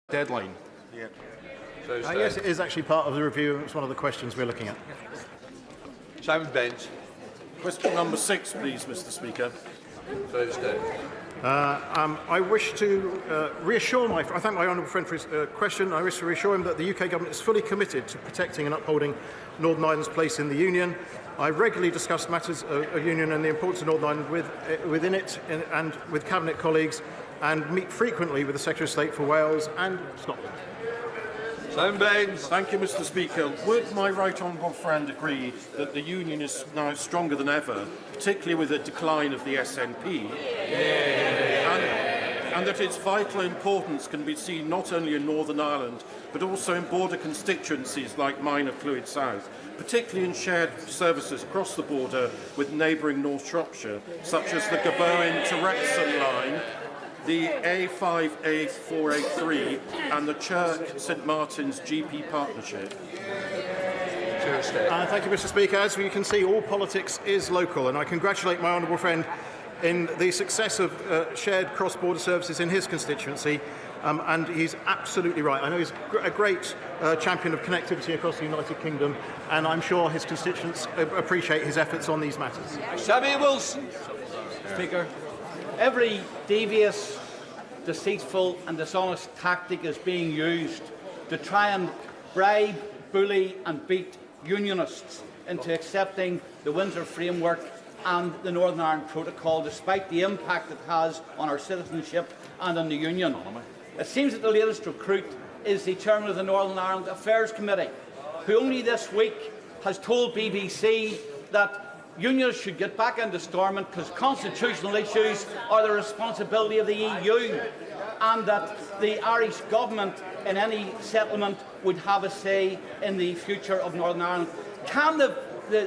deadline. Yeah. Yes, it is actually part of the review. It's one of the questions we're looking at. Simon Bench. Question number 6, please, Mr. Speaker. I wish to I thank my honourable friend for his question. I wish to reassure him that the UK government is fully committed to protecting and upholding Northern Ireland's place in the Union. I regularly discuss matters of Union and the importance of Northern Ireland within it and with Cabinet colleagues, and meet frequently with the Secretary of State for Wales and Scotland. Simon Baines. Thank you, Mr. Speaker. Would my right honourable friend agree that the Union is now stronger than ever, particularly with the decline of the SNP, and that its vital importance can be seen not only in Northern Ireland, but also in border constituencies like mine of Clwyd South, particularly in shared services across the border with neighbouring North Shropshire, such as the Gabowen to Wrexham line, the A5A483 and the Chirk St Martin's GP partnership. Thank you, Mr. Speaker. As you can see, all politics is local, and I congratulate my honourable friend in the success of shared cross-border services in his constituency, and he's absolutely right. I know he's a great champion of connectivity across the United Kingdom, and I'm sure his constituents appreciate his efforts on these matters. Sammy Wilson. Speaker, every devious, deceitful and dishonest tactic is being used to try and bribe, bully and beat unionists into accepting the Windsor Framework and the Northern Ireland Protocol, despite the impact it has on our citizenship and on the Union. It seems that the latest recruit is the chairman of the Northern Ireland Affairs Committee, who only this week has told BBC that unions should get back into Stormont because constitutional issues are the responsibility of the EU, and that the Irish government in any settlement would have a say in the future of Northern Ireland. Can the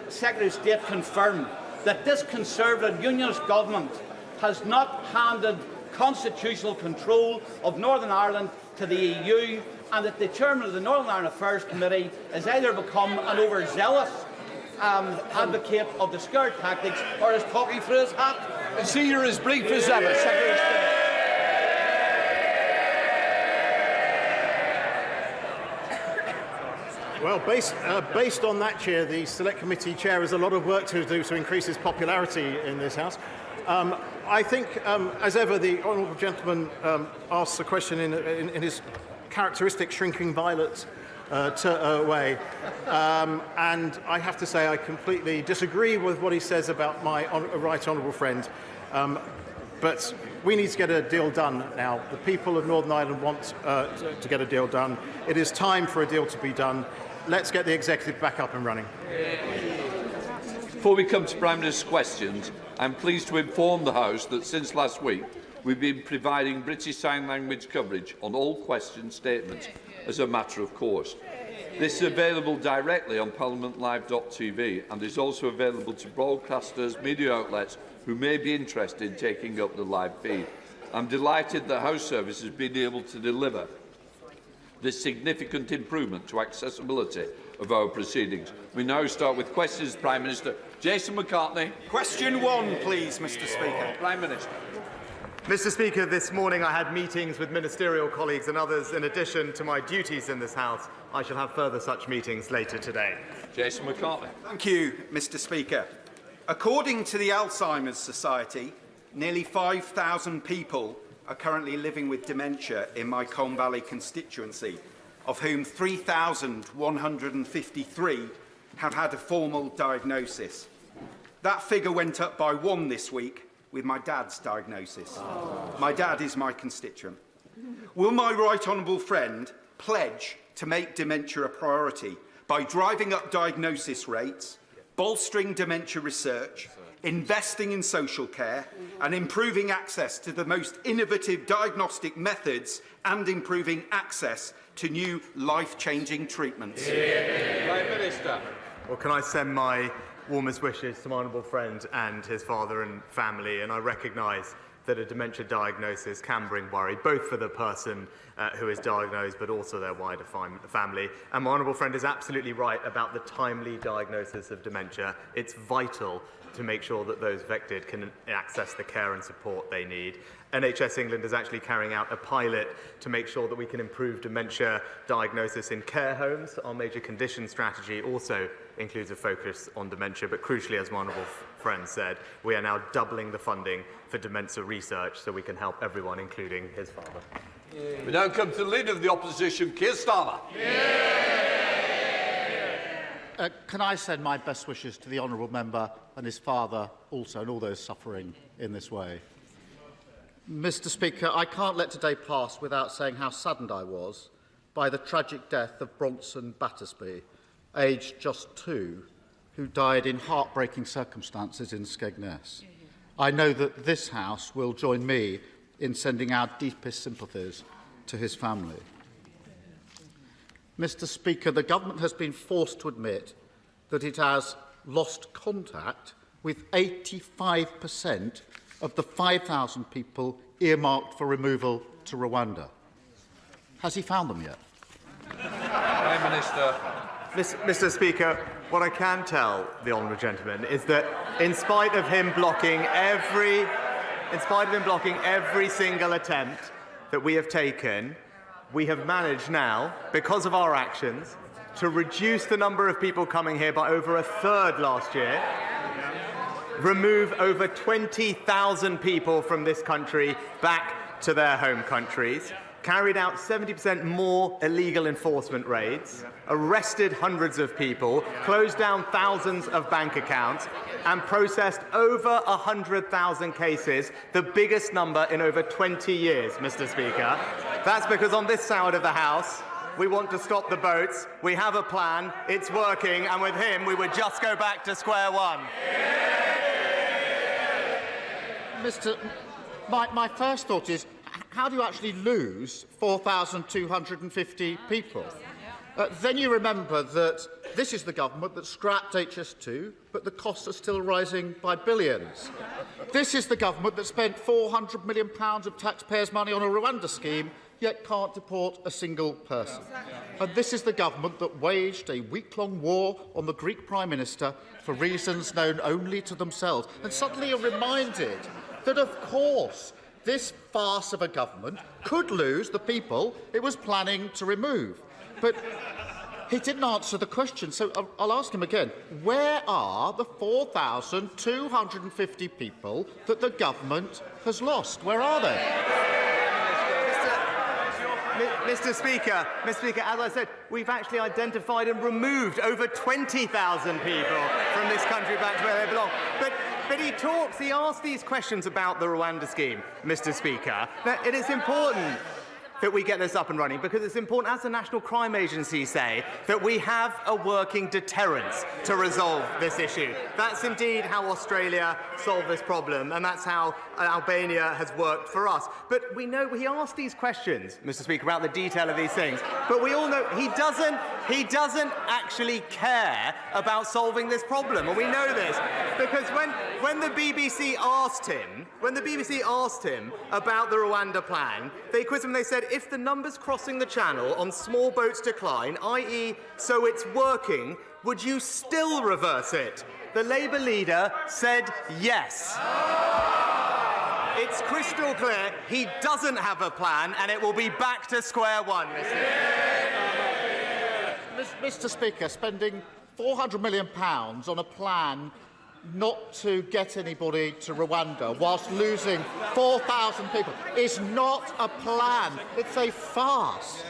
Secretary of State confirm that this Conservative Unionist government has not handed constitutional control of Northern Ireland to the EU, and that the chairman of the Northern Ireland Affairs Committee has either become an overzealous advocate of the scare tactics or is talking through his hat? See, you're as brief as ever, Secretary of State. Well, based on that, Chair, the Select Committee Chair has a lot of work to do to increase his popularity in this House. I think, as ever, the honourable gentleman asks a question in his characteristic shrinking violet way, and I have to say I completely disagree with what he says about my right honourable friend. But we need to get a deal done now. The people of Northern Ireland want to get a deal done. It is time for a deal to be done. Let's get the executive back up and running. Before we come to Prime Minister's questions, I'm pleased to inform the House that since last week we've been providing British Sign Language coverage on all question statements as a matter of course. This is available directly on parliamentlive.tv and is also available to broadcasters, media outlets who may be interested in taking up the live feed. I'm delighted that House Service has been able to deliver this significant improvement to accessibility of our proceedings. We now start with questions. Prime Minister Jason McCartney. Question 1, please, Mr. Speaker. Prime Minister. Mr. Speaker, this morning I had meetings with ministerial colleagues and others in addition to my duties in this House. I shall have further such meetings later today. Jason McCartney. Thank you, Mr. Speaker. According to the Alzheimer's Society, nearly 5,000 people are currently living with dementia in my Colne Valley constituency, of whom 3,153 have had a formal diagnosis. That figure went up by 1 this week with my dad's diagnosis. My dad is my constituent. Will my right honourable friend pledge to make dementia a priority by driving up diagnosis rates, bolstering dementia research, investing in social care and improving access to the most innovative diagnostic methods and improving access to new life-changing treatments? Prime Minister. Well, can I send my warmest wishes to my honourable friend and his father and family, and I recognise that a dementia diagnosis can bring worry, both for the person who is diagnosed, but also their wider family. And my honourable friend is absolutely right about the timely diagnosis of dementia. It's vital to make sure that those affected can access the care and support they need. NHS England is actually carrying out a pilot to make sure that we can improve dementia diagnosis in care homes. Our major condition strategy also includes a focus on dementia, but crucially, as my honourable friend said, we are now doubling the funding for dementia research so we can help everyone, including his father. We now come to the Leader of the Opposition, Keir Starmer. Can I send my best wishes to the honourable member and his father also, and all those suffering in this way? Mr. Speaker, I can't let today pass without saying how saddened I was by the tragic death of Bronson Battersby, aged just 2, who died in heartbreaking circumstances in Skegness. I know that this House will join me in sending our deepest sympathies to his family. Mr. Speaker, the government has been forced to admit that it has lost contact with 85% of the 5,000 people earmarked for removal to Rwanda. Has he found them yet? Prime Minister. Mr. Speaker, what I can tell the honourable gentleman is that in spite of him blocking every single attempt that we have taken, we have managed now, because of our actions, to reduce the number of people coming here by over a third last year, remove over 20,000 people from this country back to their home countries, carried out 70% more illegal enforcement raids, arrested hundreds of people, closed down thousands of bank accounts, and processed over 100,000 cases, the biggest number in over 20 years, Mr. Speaker. That's because on this side of the House, we want to stop the boats, we have a plan, it's working, and with him, we would just go back to square one. My first thought is, how do you actually lose 4,250 people? Then you remember that this is the government that scrapped HS2, but the costs are still rising by billions. This is the government that spent £400 million of taxpayers' money on a Rwanda scheme, yet can't deport a single person. And this is the government that waged a week-long war on the Greek Prime Minister for reasons known only to themselves, and suddenly are reminded that, of course, this farce of a government could lose the people it was planning to remove. But he didn't answer the question, so I'll ask him again. Where are the 4,250 people that the government has lost? Where are they? Mr. Speaker, as I said, we've actually identified and removed over 20,000 people from this country back to where they belong. But he asks these questions about the Rwanda scheme, Mr. Speaker. Now, it is important that we get this up and running because it's important, as the National Crime Agency say, that we have a working deterrence to resolve this issue. That's indeed how Australia solved this problem, and that's how Albania has worked for us. But we know he asked these questions, Mr. Speaker, about the detail of these things, but we all know he doesn't actually care about solving this problem, and we know this because when the BBC asked him about the Rwanda plan, they quizzed him and they said, if the numbers crossing the channel on small boats decline, i.e. so it's working, would you still reverse it? The Labour leader said yes. It's crystal clear he doesn't have a plan and it will be back to square one, Mr. Speaker, spending £400 million on a plan not to get anybody to Rwanda whilst losing 4,000 people is not a plan. It's a farce.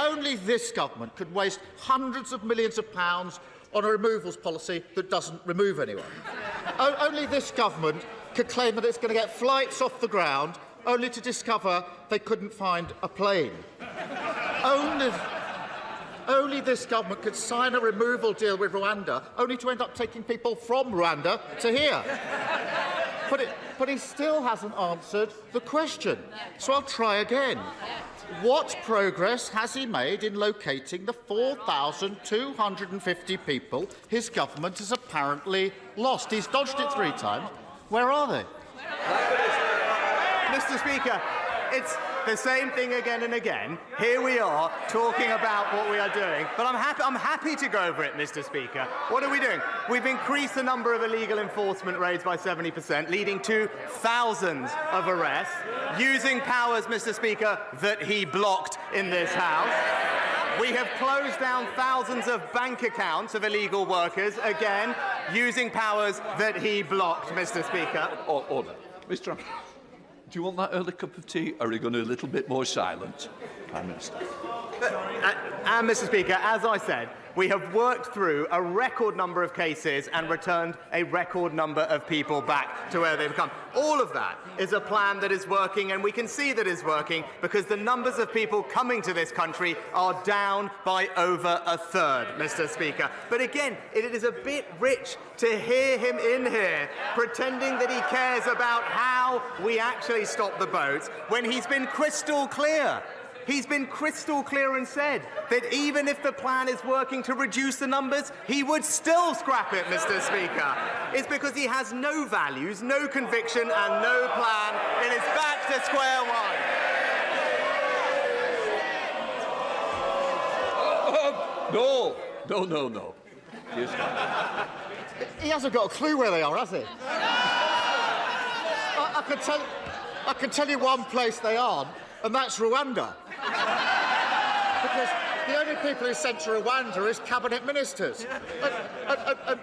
Only this government could waste hundreds of millions of pounds on a removals policy that doesn't remove anyone. Only this government could claim that it's going to get flights off the ground only to discover they couldn't find a plane. Only this government could sign a removal deal with Rwanda, only to end up taking people from Rwanda to here. But he still hasn't answered the question. So I'll try again. What progress has he made in locating the 4,250 people his government has apparently lost? He's dodged it 3 times. Where are they? Mr. Speaker, the same thing again and again. Here we are talking about what we are doing. But I'm happy to go over it, Mr. Speaker. What are we doing? We've increased the number of illegal enforcement raids by 70%, leading to thousands of arrests, using powers, Mr. Speaker, that he blocked in this House. We have closed down thousands of bank accounts of illegal workers, again, using powers that he blocked, Mr. Speaker. Order. Mr. Do you want that early cup of tea, or are you going to be a little bit more silent, Prime Minister? And, Mr. Speaker, as I said, we have worked through a record number of cases and returned a record number of people back to where they've come. All of that is a plan that is working, and we can see that it's working because the numbers of people coming to this country are down by over a third, Mr. Speaker. But again, it is a bit rich to hear him in here pretending that he cares about how we actually stop the boats when he's been crystal clear. He's been crystal clear and said that even if the plan is working to reduce the numbers, he would still scrap it, Mr. Speaker. It's because he has no values, no conviction and no plan, and it's back to square one. No. Yes. He hasn't got a clue where they are, has he? I can tell you one place they aren't, and that's Rwanda. Because the only people who sent to Rwanda is cabinet ministers.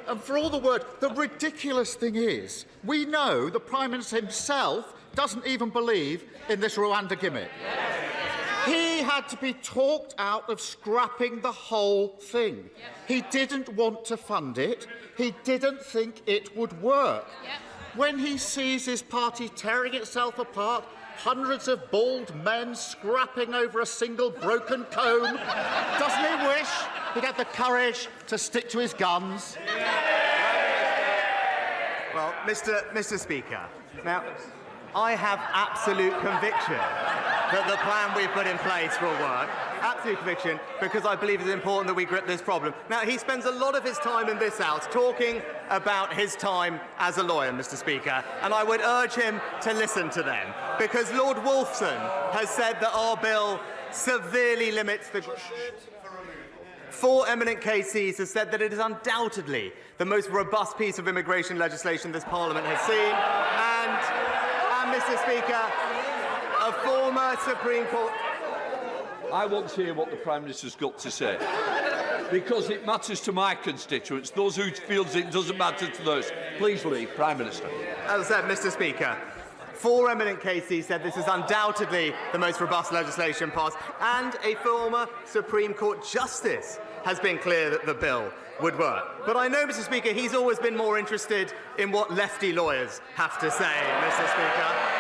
And for all the word, the ridiculous thing is, we know the Prime Minister himself doesn't even believe in this Rwanda gimmick. He had to be talked out of scrapping the whole thing. He didn't want to fund it. He didn't think it would work. When he sees his party tearing itself apart, hundreds of bald men scrapping over a single broken comb, doesn't he wish he'd had the courage to stick to his guns? Well, Mr. Speaker, now, I have absolute conviction that the plan we've put in place will work. Absolute conviction, because I believe it's important that we grip this problem. Now, he spends a lot of his time in this House talking about his time as a lawyer, Mr. Speaker, and I would urge him to listen to them, because Lord Wolfson has said that our bill severely limits the... Four eminent KCs have said that it is undoubtedly the most robust piece of immigration legislation this Parliament has seen, and Mr. Speaker, a former Supreme Court... I want to hear what the Prime Minister's got to say, because it matters to my constituents, those who feel it doesn't matter to those. Please leave, Prime Minister. As I said, Mr. Speaker, four eminent KCs said this is undoubtedly the most robust legislation passed, and a former Supreme Court Justice has been clear that the bill would work. But I know, Mr. Speaker, he's always been more interested in what lefty lawyers have to say, Mr. Speaker.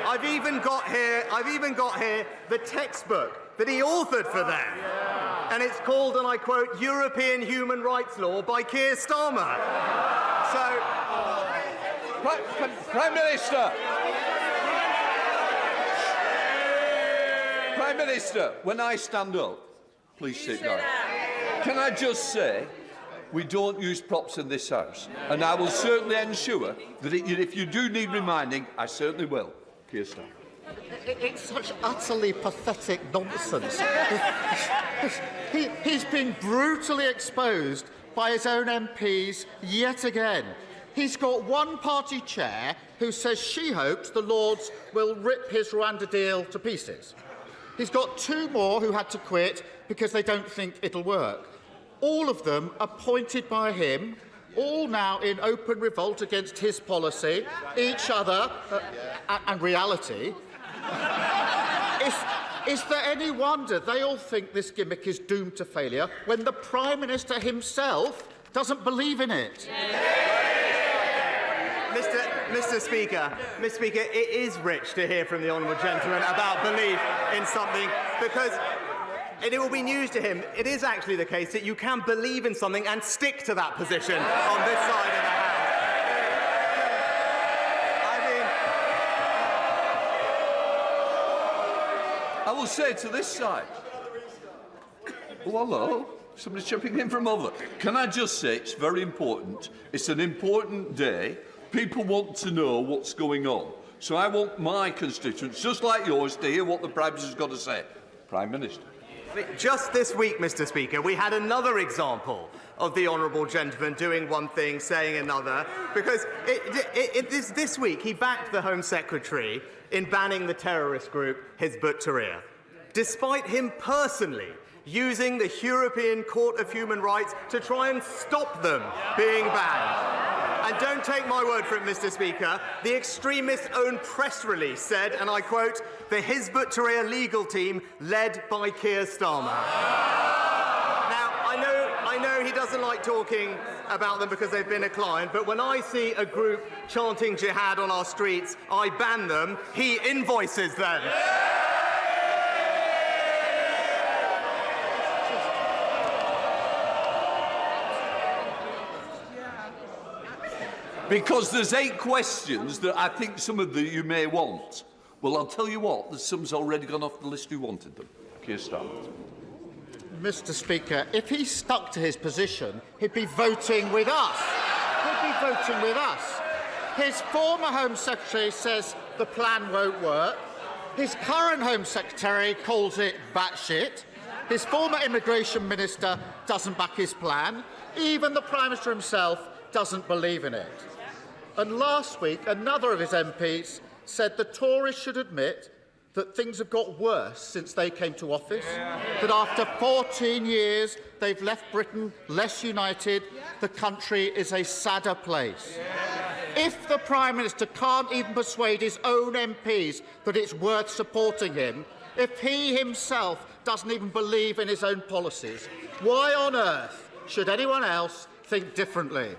I've even got here the textbook that he authored for them. And it's called, and I quote, European Human Rights Law by Keir Starmer. So... Prime Minister! Prime Minister, when I stand up, please sit down. Can I just say, we don't use props in this House, and I will certainly ensure that if you do need reminding, I certainly will. Keir Starmer. It's such utterly pathetic nonsense. He's been brutally exposed by his own MPs yet again. He's got one party chair who says she hopes the Lords will rip his Rwanda deal to pieces. He's got two more who had to quit because they don't think it'll work. All of them appointed by him, all now in open revolt against his policy, each other, and reality. Is there any wonder they all think this gimmick is doomed to failure when the Prime Minister himself doesn't believe in it? Mr. Speaker, it is rich to hear from the honourable gentleman about belief in something, because it will be news to him. It is actually the case that you can believe in something and stick to that position on this side of the House. I will say to this side. Oh, hello. Somebody's chipping in from over. Can I just say it's very important. It's an important day. People want to know what's going on. So I want my constituents, just like yours, to hear what the Prime Minister's got to say. Prime Minister. Just this week, Mr. Speaker, we had another example of the honourable gentleman doing one thing, saying another, because this week he backed the Home Secretary in banning the terrorist group Hizb ut-Tahrir, despite him personally using the European Court of Human Rights to try and stop them being banned. And don't take my word for it, Mr. Speaker, the extremist's own press release said, and I quote, the Hizb ut-Tahrir legal team led by Keir Starmer. Now, I know he doesn't like talking about them because they've been a client, but when I see a group chanting jihad on our streets, I ban them, he invoices them. Because there's 8 questions that I think some of you may want. Well, I'll tell you what, there's some's already gone off the list who wanted them. Keir Starmer. Mr. Speaker, if he stuck to his position, he'd be voting with us. He'd be voting with us. His former Home Secretary says the plan won't work. His current Home Secretary calls it batshit. His former Immigration Minister doesn't back his plan. Even the Prime Minister himself doesn't believe in it. And last week, another of his MPs said the Tories should admit that things have got worse since they came to office, that after 14 years they've left Britain less united, the country is a sadder place. If the Prime Minister can't even persuade his own MPs that it's worth supporting him, if he himself doesn't even believe in his own policies, why on earth should anyone else think differently?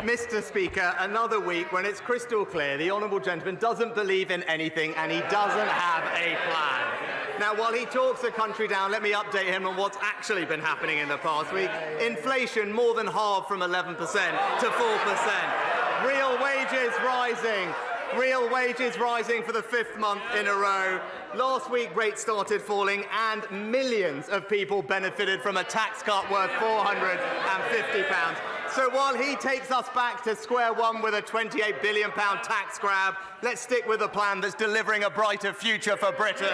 Mr. Speaker, another week when it's crystal clear the honourable gentleman doesn't believe in anything and he doesn't have a plan. Now, while he talks the country down, let me update him on what's actually been happening in the past week. Inflation more than halved from 11% to 4%. Real wages rising. Real wages rising for the 5th month in a row. Last week, rates started falling and millions of people benefited from a tax cut worth £450. So while he takes us back to square one with a £28 billion tax grab, let's stick with a plan that's delivering a brighter future for Britain.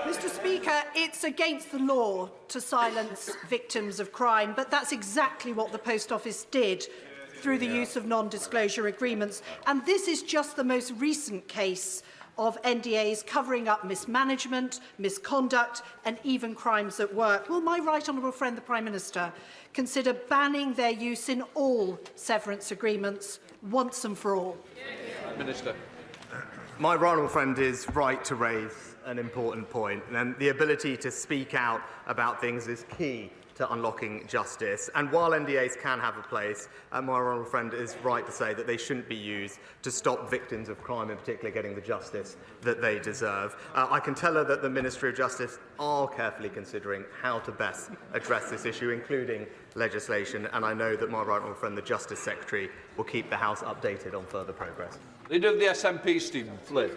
Mr. Speaker, it's against the law to silence victims of crime, but that's exactly what the Post Office did through the use of non-disclosure agreements. And this is just the most recent case of NDAs covering up mismanagement, misconduct and even crimes at work. Will my right honourable friend, the Prime Minister, consider banning their use in all severance agreements once and for all? Minister. My right honourable friend is right to raise an important point, and the ability to speak out about things is key to unlocking justice. And while NDAs can have a place, my honourable friend is right to say that they shouldn't be used to stop victims of crime, in particular getting the justice that they deserve. I can tell her that the Ministry of Justice are carefully considering how to best address this issue, including legislation, and I know that my right honourable friend, the Justice Secretary, will keep the House updated on further progress. Leader of the SNP, Stephen Flynn.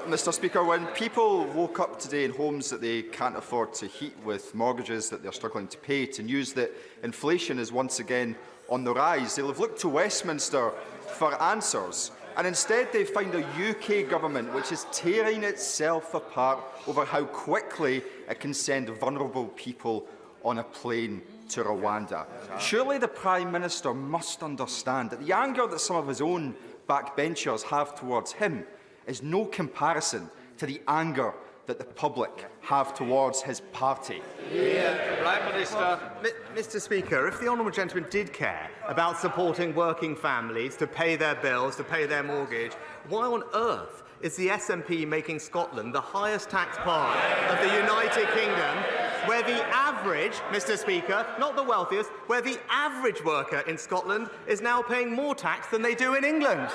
Mr. Speaker, when people woke up today in homes that they can't afford to heat with mortgages that they're struggling to pay, to news that inflation is once again on the rise, they'll have looked to Westminster for answers. And instead they find a UK government which is tearing itself apart over how quickly it can send vulnerable people on a plane to Rwanda. Surely the Prime Minister must understand that the anger that some of his own backbenchers have towards him is no comparison to the anger that the public have towards his party. Prime Minister. Mr. Speaker, if the honourable gentleman did care about supporting working families to pay their bills, to pay their mortgage, why on earth is the SNP making Scotland the highest tax part of the United Kingdom, where the average, Mr. Speaker, not the wealthiest, where the average worker in Scotland is now paying more tax than they do in England?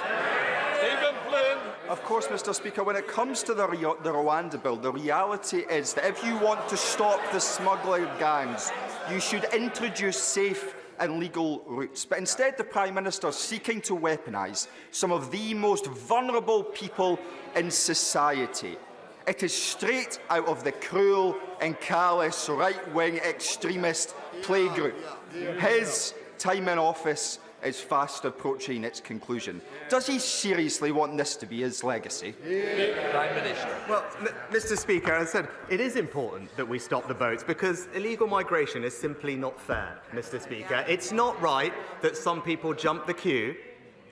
Stephen Flynn. Of course, Mr. Speaker, when it comes to the Rwanda bill, the reality is that if you want to stop the smuggling gangs, you should introduce safe and legal routes. But instead, the Prime Minister is seeking to weaponise some of the most vulnerable people in society. It is straight out of the cruel and callous right-wing extremist playgroup His time in office is fast approaching its conclusion. Does he seriously want this to be his legacy? Prime Minister. Well, Mr. Speaker, as I said, it is important that we stop the boats because illegal migration is simply not fair, Mr. Speaker. It's not right that some people jump the queue,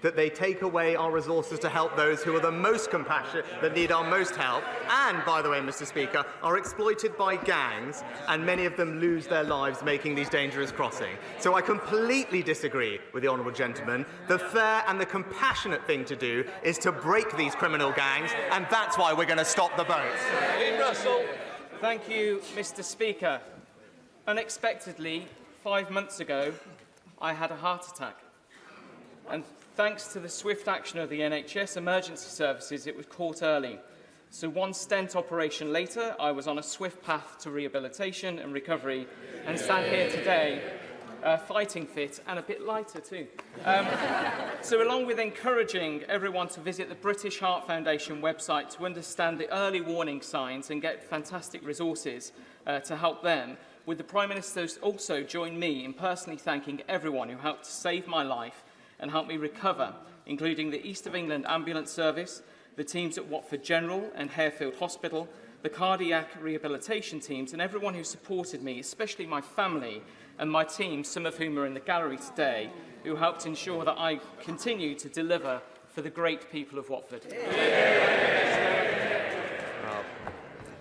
that they take away our resources to help those who are the most compassionate, that need our most help, and, by the way, Mr. Speaker, are exploited by gangs, and many of them lose their lives making these dangerous crossings. So I completely disagree with the honourable gentleman. The fair and the compassionate thing to do is to break these criminal gangs, and that's why we're going to stop the boats. Ian Russell. Thank you, Mr. Speaker. Unexpectedly, 5 months ago, I had a heart attack. And thanks to the swift action of the NHS emergency services, it was caught early. So one stent operation later, I was on a swift path to rehabilitation and recovery and stand here today, fighting fit and a bit lighter too. So along with encouraging everyone to visit the British Heart Foundation website to understand the early warning signs and get fantastic resources to help them, would the Prime Minister also join me in personally thanking everyone who helped to save my life and help me recover, including the East of England Ambulance Service, the teams at Watford General and Harefield Hospital, the cardiac rehabilitation teams, and everyone who supported me, especially my family and my team, some of whom are in the gallery today, who helped ensure that I continue to deliver for the great people of Watford.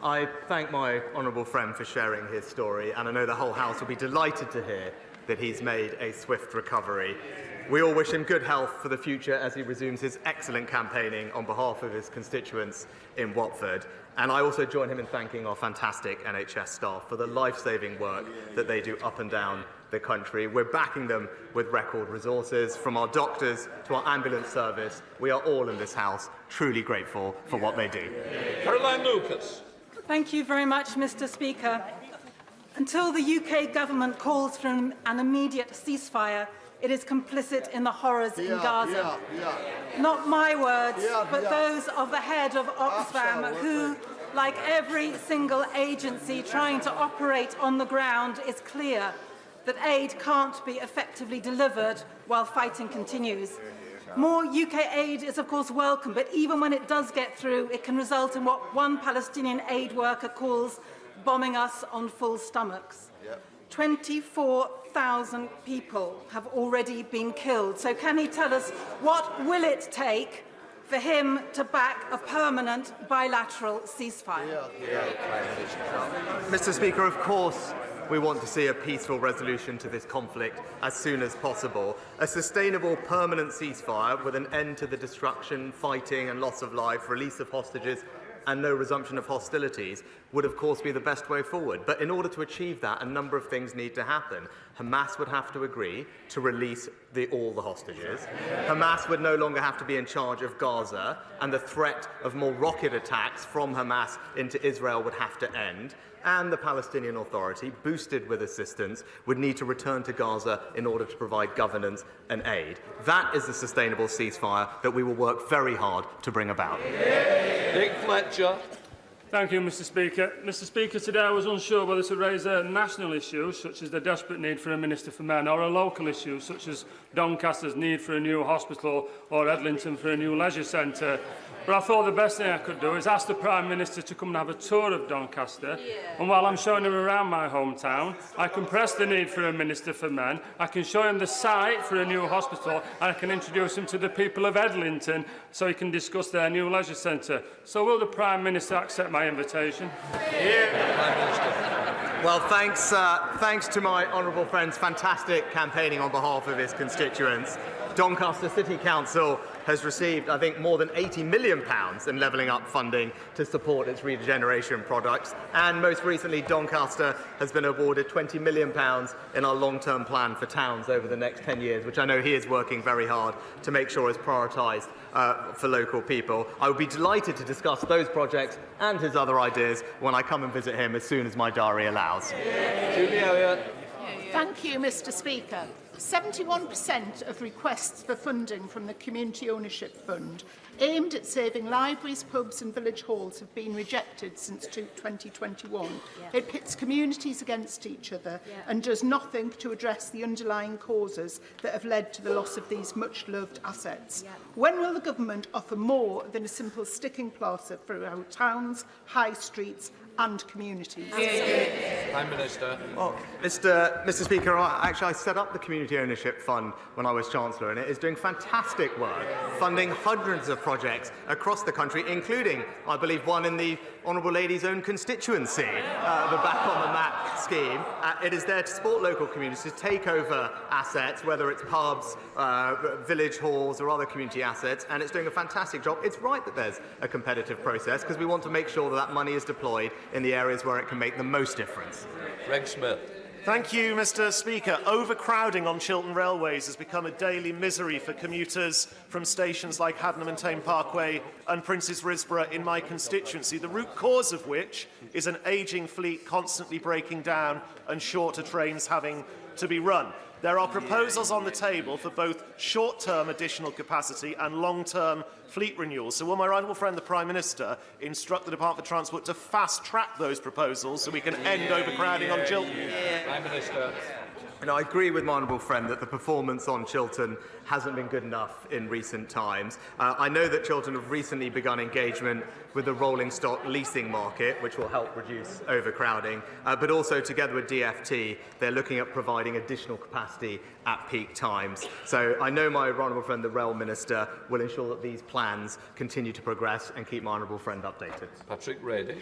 I thank my honourable friend for sharing his story, and I know the whole House will be delighted to hear that he's made a swift recovery. We all wish him good health for the future as he resumes his excellent campaigning on behalf of his constituents in Watford. And I also join him in thanking our fantastic NHS staff for the life-saving work that they do up and down the country. We're backing them with record resources, from our doctors to our ambulance service. We are all in this House truly grateful for what they do. Caroline Lucas. Thank you very much, Mr. Speaker. Until the UK government calls for an immediate ceasefire, it is complicit in the horrors in Gaza. Not my words, but those of the head of Oxfam, who, like every single agency trying to operate on the ground, is clear that aid can't be effectively delivered while fighting continues. More UK aid is, of course, welcome, but even when it does get through, it can result in what one Palestinian aid worker calls bombing us on full stomachs. 24,000 people have already been killed. So can he tell us what will it take for him to back a permanent bilateral ceasefire? Mr. Speaker, of course, we want to see a peaceful resolution to this conflict as soon as possible. A sustainable, permanent ceasefire with an end to the destruction, fighting and loss of life, release of hostages and no resumption of hostilities would, of course, be the best way forward. But in order to achieve that, a number of things need to happen. Hamas would have to agree to release all the hostages. Hamas would no longer have to be in charge of Gaza, and the threat of more rocket attacks from Hamas into Israel would have to end. And the Palestinian Authority, boosted with assistance, would need to return to Gaza in order to provide governance and aid. That is the sustainable ceasefire that we will work very hard to bring about. Nick Fletcher. Thank you, Mr. Speaker. Mr. Speaker, today I was unsure whether to raise a national issue, such as the desperate need for a Minister for Men, or a local issue, such as Doncaster's need for a new hospital or Edlington for a new leisure centre. But I thought the best thing I could do is ask the Prime Minister to come and have a tour of Doncaster. And while I'm showing him around my hometown, I can press the need for a Minister for Men, I can show him the site for a new hospital, and I can introduce him to the people of Edlington so he can discuss their new leisure centre. So will the Prime Minister accept my invitation? Well, thanks to my honourable friend's fantastic campaigning on behalf of his constituents. Doncaster City Council has received, I think, more than £80 million in levelling up funding to support its regeneration products. And most recently, Doncaster has been awarded £20 million in our long-term plan for towns over the next 10 years, which I know he is working very hard to make sure is prioritised for local people. I would be delighted to discuss those projects and his other ideas when I come and visit him as soon as my diary allows. Julie Elliott. Thank you, Mr. Speaker. 71% of requests for funding from the Community Ownership Fund aimed at saving libraries, pubs and village halls have been rejected since 2021. It pits communities against each other and does nothing to address the underlying causes that have led to the loss of these much-loved assets. When will the government offer more than a simple sticking plaster for our towns, high streets and communities? Prime Minister. Well, Mr. Speaker, I set up the Community Ownership Fund when I was Chancellor, and it is doing fantastic work, funding hundreds of projects across the country, including, I believe, one in the Honourable Lady's own constituency, the Back on the Map scheme. It is there to support local communities, to take over assets, whether it's pubs, village halls or other community assets, and it's doing a fantastic job. It's right that there's a competitive process because we want to make sure that that money is deployed in the areas where it can make the most difference. Greg Smith. Thank you, Mr. Speaker. Overcrowding on Chiltern railways has become a daily misery for commuters from stations like Haddenham and Tame Parkway and Princes Risborough in my constituency, the root cause of which is an ageing fleet constantly breaking down and shorter trains having to be run. There are proposals on the table for both short-term additional capacity and long-term fleet renewal. So will my right honourable friend, the Prime Minister, instruct the Department for Transport to fast-track those proposals so we can end overcrowding on Chiltern? Prime Minister. And I agree with my honourable friend that the performance on Chiltern hasn't been good enough in recent times. I know that Chiltern have recently begun engagement with the rolling stock leasing market, which will help reduce overcrowding, but also together with DFT, they're looking at providing additional capacity at peak times. So I know my honourable friend, the Rail Minister, will ensure that these plans continue to progress and keep my honourable friend updated. Patrick Reddy.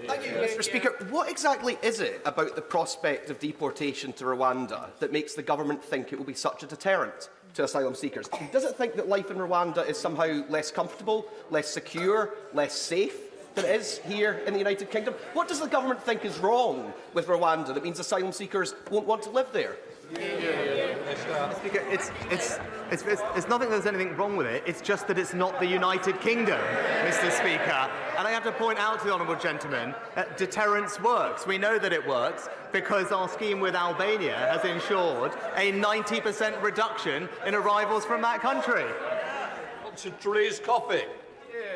Thank you, Mr. Speaker. What exactly is it about the prospect of deportation to Rwanda that makes the government think it will be such a deterrent to asylum seekers? Does it think that life in Rwanda is somehow less comfortable, less secure, less safe than it is here in the United Kingdom? What does the government think is wrong with Rwanda that means asylum seekers won't want to live there? Speaker, it's nothing there's anything wrong with it, it's just that it's not the United Kingdom, Mr. Speaker. And I have to point out to the honourable gentleman that deterrence works. We know that it works because our scheme with Albania has ensured a 90% reduction in arrivals from that country. To Therese Coffey.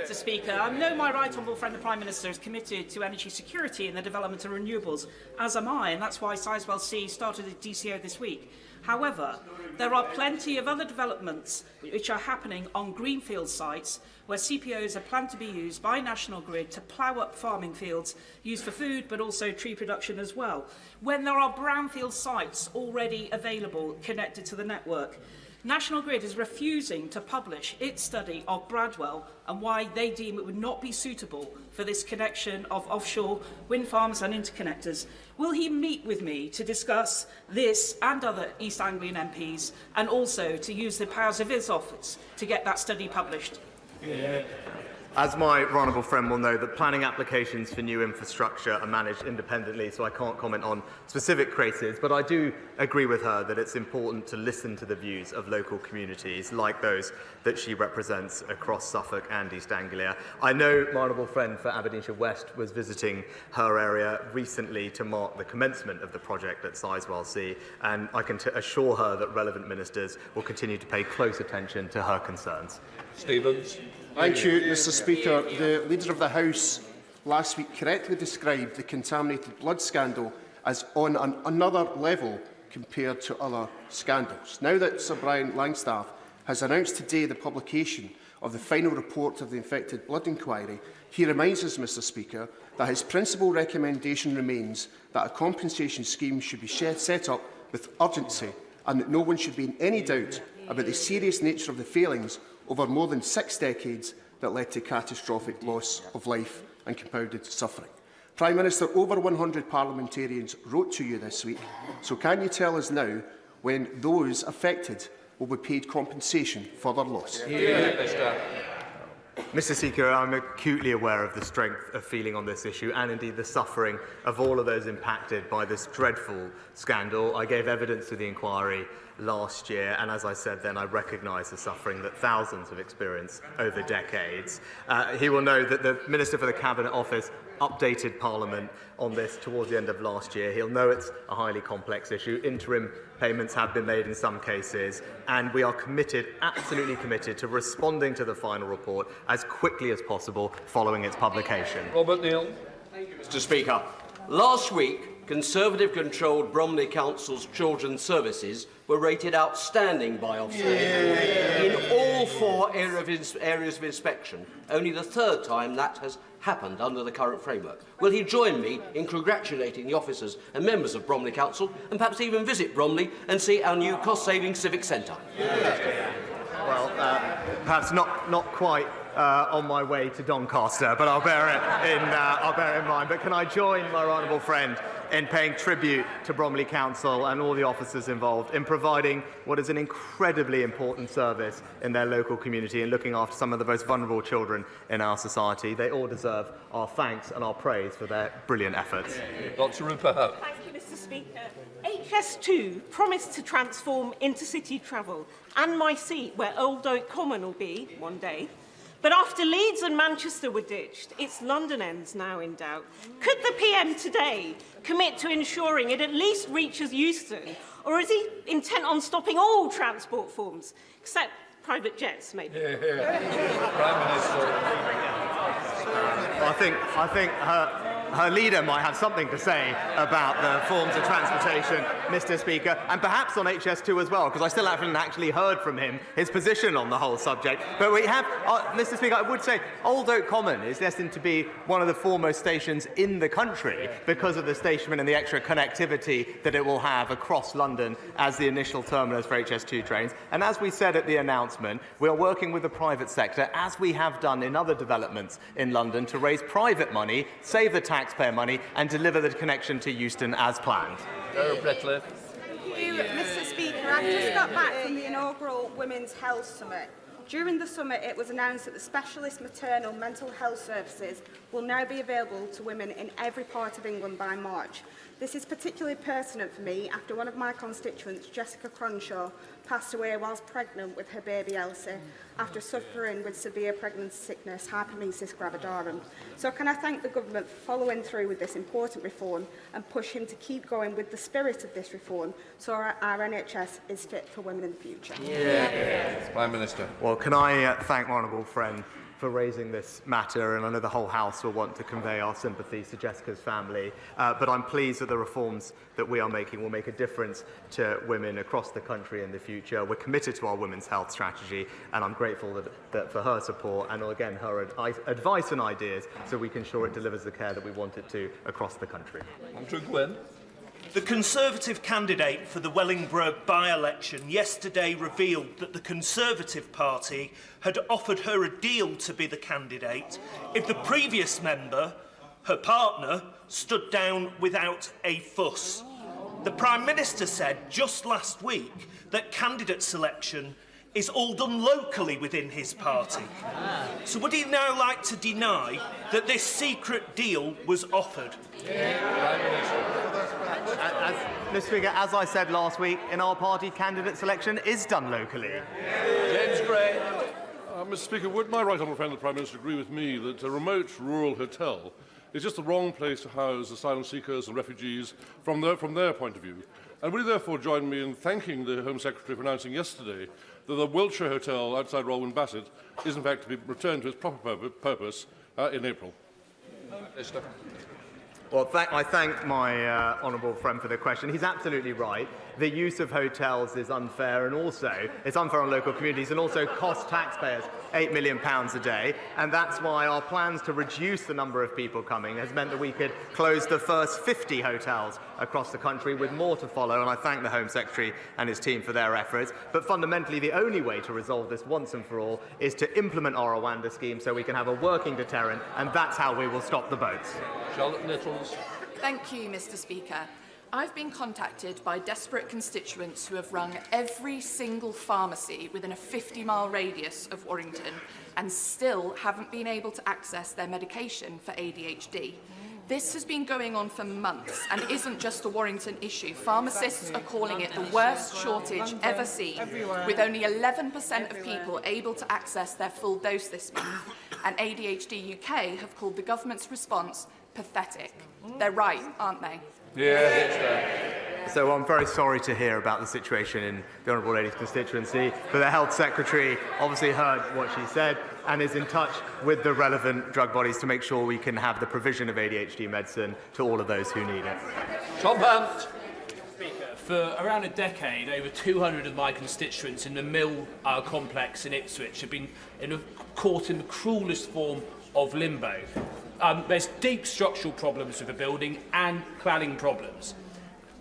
Mr. Speaker, I know my right honourable friend the Prime Minister is committed to energy security and the development of renewables, as am I, and that's why Sizewell C started a DCO this week. However, there are plenty of other developments which are happening on greenfield sites where CPOs are planned to be used by National Grid to plough up farming fields used for food but also tree production as well, when there are brownfield sites already available connected to the network. National Grid is refusing to publish its study of Bradwell and why they deem it would not be suitable for this connection of offshore wind farms and interconnectors. Will he meet with me to discuss this and other East Anglian MPs and also to use the powers of his office to get that study published? As my honourable friend will know, that planning applications for new infrastructure are managed independently, so I can't comment on specific cases, but I do agree with her that it's important to listen to the views of local communities like those that she represents across Suffolk and East Anglia. I know my honourable friend for Aberdeenshire West was visiting her area recently to mark the commencement of the project at Sizewell C, and I can assure her that relevant ministers will continue to pay close attention to her concerns. Stevens. Thank you, Mr. Speaker. The Leader of the House last week correctly described the contaminated blood scandal as on another level compared to other scandals. Now that Sir Brian Langstaff has announced today the publication of the final report of the infected blood inquiry, he reminds us, Mr. Speaker, that his principal recommendation remains that a compensation scheme should be set up with urgency and that no one should be in any doubt about the serious nature of the failings over more than 6 decades that led to catastrophic loss of life and compounded suffering. Prime Minister, over 100 parliamentarians wrote to you this week, so can you tell us now when those affected will be paid compensation for their loss? Mr. Speaker, I'm acutely aware of the strength of feeling on this issue and indeed the suffering of all of those impacted by this dreadful scandal. I gave evidence to the inquiry last year, and as I said then, I recognise the suffering that thousands have experienced over decades. He will know that the Minister for the Cabinet Office updated Parliament on this towards the end of last year. He'll know it's a highly complex issue. Interim payments have been made in some cases, and we are committed, absolutely committed, to responding to the final report as quickly as possible following its publication. Robert Neal. Thank you, Mr. Speaker. Last week, Conservative-controlled Bromley Council's children's services were rated outstanding by Ofsted in all 4 areas of inspection, only the 3rd time that has happened under the current framework. Will he join me in congratulating the officers and members of Bromley Council, and perhaps even visit Bromley and see our new cost-saving civic centre? Well, perhaps not quite on my way to Doncaster, but I'll bear it in mind. But can I join my honourable friend in paying tribute to Bromley Council and all the officers involved in providing what is an incredibly important service in their local community and looking after some of the most vulnerable children in our society. They all deserve our thanks and our praise for their brilliant efforts. Dr. Rupert. Thank you, Mr. Speaker. HS2 promised to transform intercity travel and my seat where Old Oak Common will be one day. But after Leeds and Manchester were ditched, its London end's now in doubt. Could the PM today commit to ensuring it at least reaches Euston, or is he intent on stopping all transport forms, except private jets, maybe? Prime Minister. I think her leader might have something to say about the forms of transportation, Mr. Speaker, and perhaps on HS2 as well, because I still haven't actually heard from him his position on the whole subject. But we have, Mr. Speaker, I would say Old Oak Common is destined to be one of the foremost stations in the country because of the station and the extra connectivity that it will have across London as the initial terminus for HS2 trains. And as we said at the announcement, we are working with the private sector, as we have done in other developments in London, to raise private money, save the taxpayer money, and deliver the connection to Euston as planned. Thank you, Mr. Speaker. I've just got back from the inaugural Women's Health Summit. During the summit, it was announced that the specialist maternal mental health services will now be available to women in every part of England by March. This is particularly pertinent for me after one of my constituents, Jessica Cronshaw, passed away whilst pregnant with her baby Elsie after suffering with severe pregnancy sickness, hyperemesis gravidarum. So can I thank the government for following through with this important reform and push him to keep going with the spirit of this reform so our NHS is fit for women in the future? Prime Minister. Well, can I thank my honourable friend for raising this matter, and I know the whole House will want to convey our sympathies to Jessica's family, but I'm pleased that the reforms that we are making will make a difference to women across the country in the future. We're committed to our women's health strategy, and I'm grateful that for her support and, again, her advice and ideas so we can ensure it delivers the care that we want it to across the country. Andrew Gwynn. The Conservative candidate for the Wellingborough by-election yesterday revealed that the Conservative Party had offered her a deal to be the candidate if the previous member, her partner, stood down without a fuss. The Prime Minister said just last week that candidate selection is all done locally within his party. So would he now like to deny that this secret deal was offered? Mr. Speaker, as I said last week, in our party, candidate selection is done locally. James Gray. Mr. Speaker, would my right honourable friend the Prime Minister agree with me that a remote rural hotel is just the wrong place to house asylum seekers and refugees from their point of view? And will he therefore join me in thanking the Home Secretary for announcing yesterday that the Wiltshire Hotel outside Rolwyn Bassett is in fact to be returned to its proper purpose in April? Well, I thank my honourable friend for the question. He's absolutely right. The use of hotels is unfair, and also it's unfair on local communities and also costs taxpayers £8 million a day. And that's why our plans to reduce the number of people coming has meant that we could close the first 50 hotels across the country, with more to follow. And I thank the Home Secretary and his team for their efforts. But fundamentally, the only way to resolve this once and for all is to implement our Rwanda scheme so we can have a working deterrent, and that's how we will stop the boats. Charlotte Nichols. Thank you, Mr. Speaker. I've been contacted by desperate constituents who have rung every single pharmacy within a 50-mile radius of Warrington and still haven't been able to access their medication for ADHD. This has been going on for months and isn't just a Warrington issue. Pharmacists are calling it the worst shortage ever seen, with only 11% of people able to access their full dose this month. And ADHD UK have called the government's response pathetic. They're right, aren't they? So I'm very sorry to hear about the situation in the Honourable Lady's constituency, but the Health Secretary obviously heard what she said and is in touch with the relevant drug bodies to make sure we can have the provision of ADHD medicine to all of those who need it. Tom Hunt. For around a decade, over 200 of my constituents in the Mill complex in Ipswich have been caught in the cruellest form of limbo. There's deep structural problems with the building and cladding problems.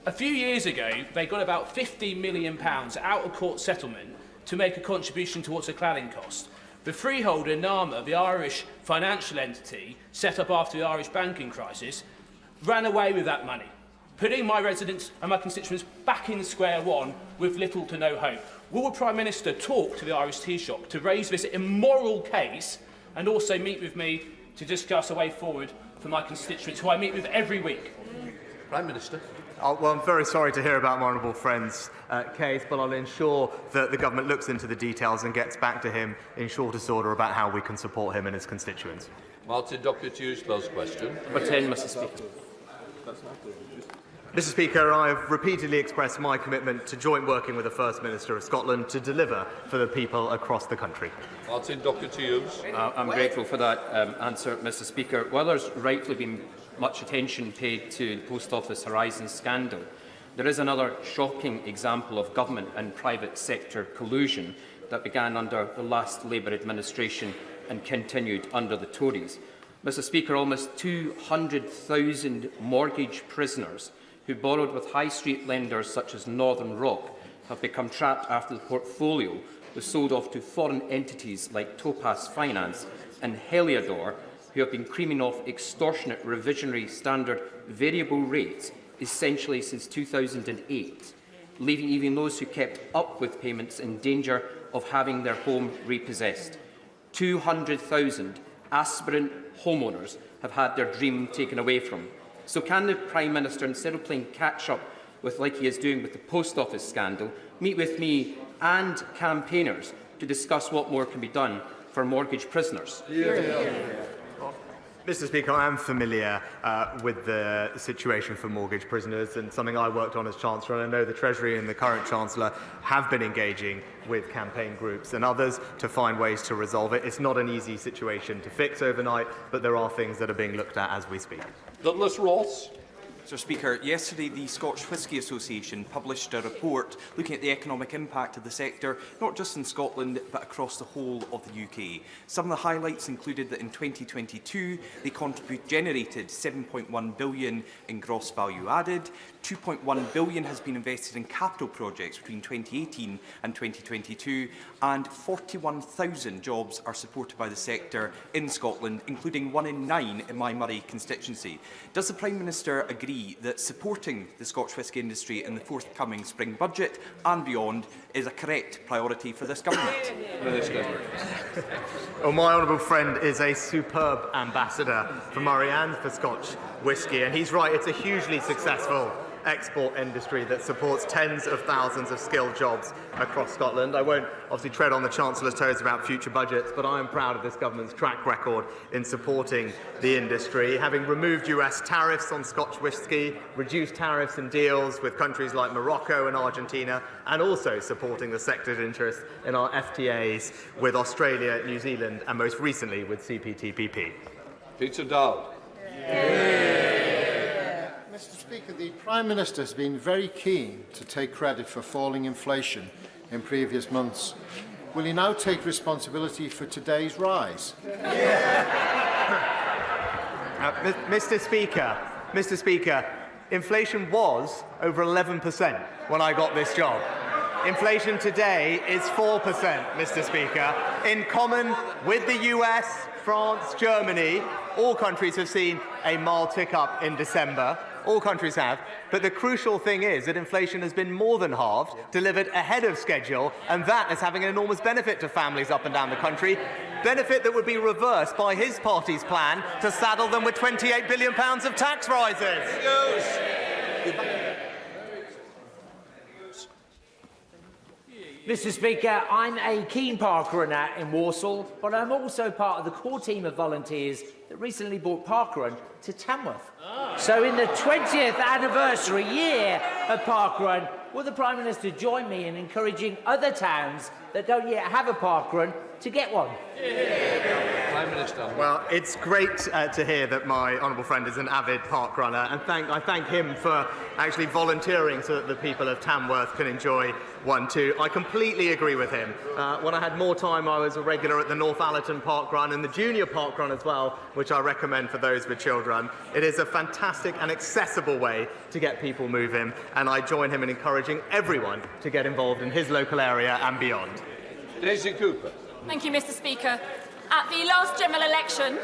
A few years ago, they got about £50 million out of court settlement to make a contribution towards the cladding cost. The freeholder, NAMA, the Irish financial entity set up after the Irish banking crisis, ran away with that money, putting my residents and my constituents back in square one with little to no hope. Will the Prime Minister talk to the Irish tea shop to raise this immoral case and also meet with me to discuss a way forward for my constituents, who I meet with every week? Prime Minister. Well, I'm very sorry to hear about my honourable friend's case, but I'll ensure that the government looks into the details and gets back to him in shortest order about how we can support him and his constituents. Martin Doherty-Hughes, closed question. Number 10, Mr. Speaker. Mr. Speaker, I have repeatedly expressed my commitment to joint working with the First Minister of Scotland to deliver for the people across the country. Martin Doherty-Hughes. I'm grateful for that answer, Mr. Speaker. While there's rightly been much attention paid to the Post Office Horizon scandal, there is another shocking example of government and private sector collusion that began under the last Labour administration and continued under the Tories. Mr. Speaker, almost 200,000 mortgage prisoners who borrowed with high street lenders such as Northern Rock have become trapped after the portfolio was sold off to foreign entities like Topaz Finance and Heliodor, who have been creaming off extortionate revisionary standard variable rates essentially since 2008, leaving even those who kept up with payments in danger of having their home repossessed. 200,000 aspirant homeowners have had their dream taken away from. So can the Prime Minister, instead of playing catch-up with like he is doing with the Post Office scandal, meet with me and campaigners to discuss what more can be done for mortgage prisoners? Mr. Speaker, I am familiar with the situation for mortgage prisoners and something I worked on as Chancellor, and I know the Treasury and the current Chancellor have been engaging with campaign groups and others to find ways to resolve it. It's not an easy situation to fix overnight, but there are things that are being looked at as we speak. Douglas Ross. Mr. Speaker, yesterday the Scotch Whisky Association published a report looking at the economic impact of the sector, not just in Scotland but across the whole of the UK. Some of the highlights included that in 2022 they generated £7.1 billion in gross value added, £2.1 billion has been invested in capital projects between 2018 and 2022, and 41,000 jobs are supported by the sector in Scotland, including 1 in 9 in my Murray constituency. Does the Prime Minister agree that supporting the Scotch whisky industry in the forthcoming spring budget and beyond is a correct priority for this government? Well, my honourable friend is a superb ambassador for Murray and for Scotch whisky, and he's right, it's a hugely successful export industry that supports tens of thousands of skilled jobs across Scotland. I won't obviously tread on the Chancellor's toes about future budgets, but I am proud of this government's track record in supporting the industry, having removed US tariffs on Scotch whisky, reduced tariffs and deals with countries like Morocco and Argentina, and also supporting the sector's interest in our FTAs with Australia, New Zealand, and most recently with CPTPP. Peter Dowd. Mr. Speaker, the Prime Minister has been very keen to take credit for falling inflation in previous months. Will he now take responsibility for today's rise? Mr. Speaker, inflation was over 11% when I got this job. Inflation today is 4%, Mr. Speaker. In common with the US, France, Germany, all countries have seen a mild tick-up in December. All countries have. But the crucial thing is that inflation has been more than halved, delivered ahead of schedule, and that is having an enormous benefit to families up and down the country. benefit that would be reversed by his party's plan to saddle them with £28 billion of tax rises. Mr. Speaker, I'm a keen park runner in Walsall, but I'm also part of the core team of volunteers that recently brought parkrun to Tamworth. So in the 20th anniversary year of parkrun, will the Prime Minister join me in encouraging other towns that don't yet have a parkrun to get one? Prime Minister. Well, it's great to hear that my honourable friend is an avid park runner, and I thank him for actually volunteering so that the people of Tamworth can enjoy one too. I completely agree with him. When I had more time, I was a regular at the North Allerton Park Run and the Junior Park Run as well, which I recommend for those with children. It is a fantastic and accessible way to get people moving, and I join him in encouraging everyone to get involved in his local area and beyond. Daisy Cooper. Thank you, Mr. Speaker. At the last general election,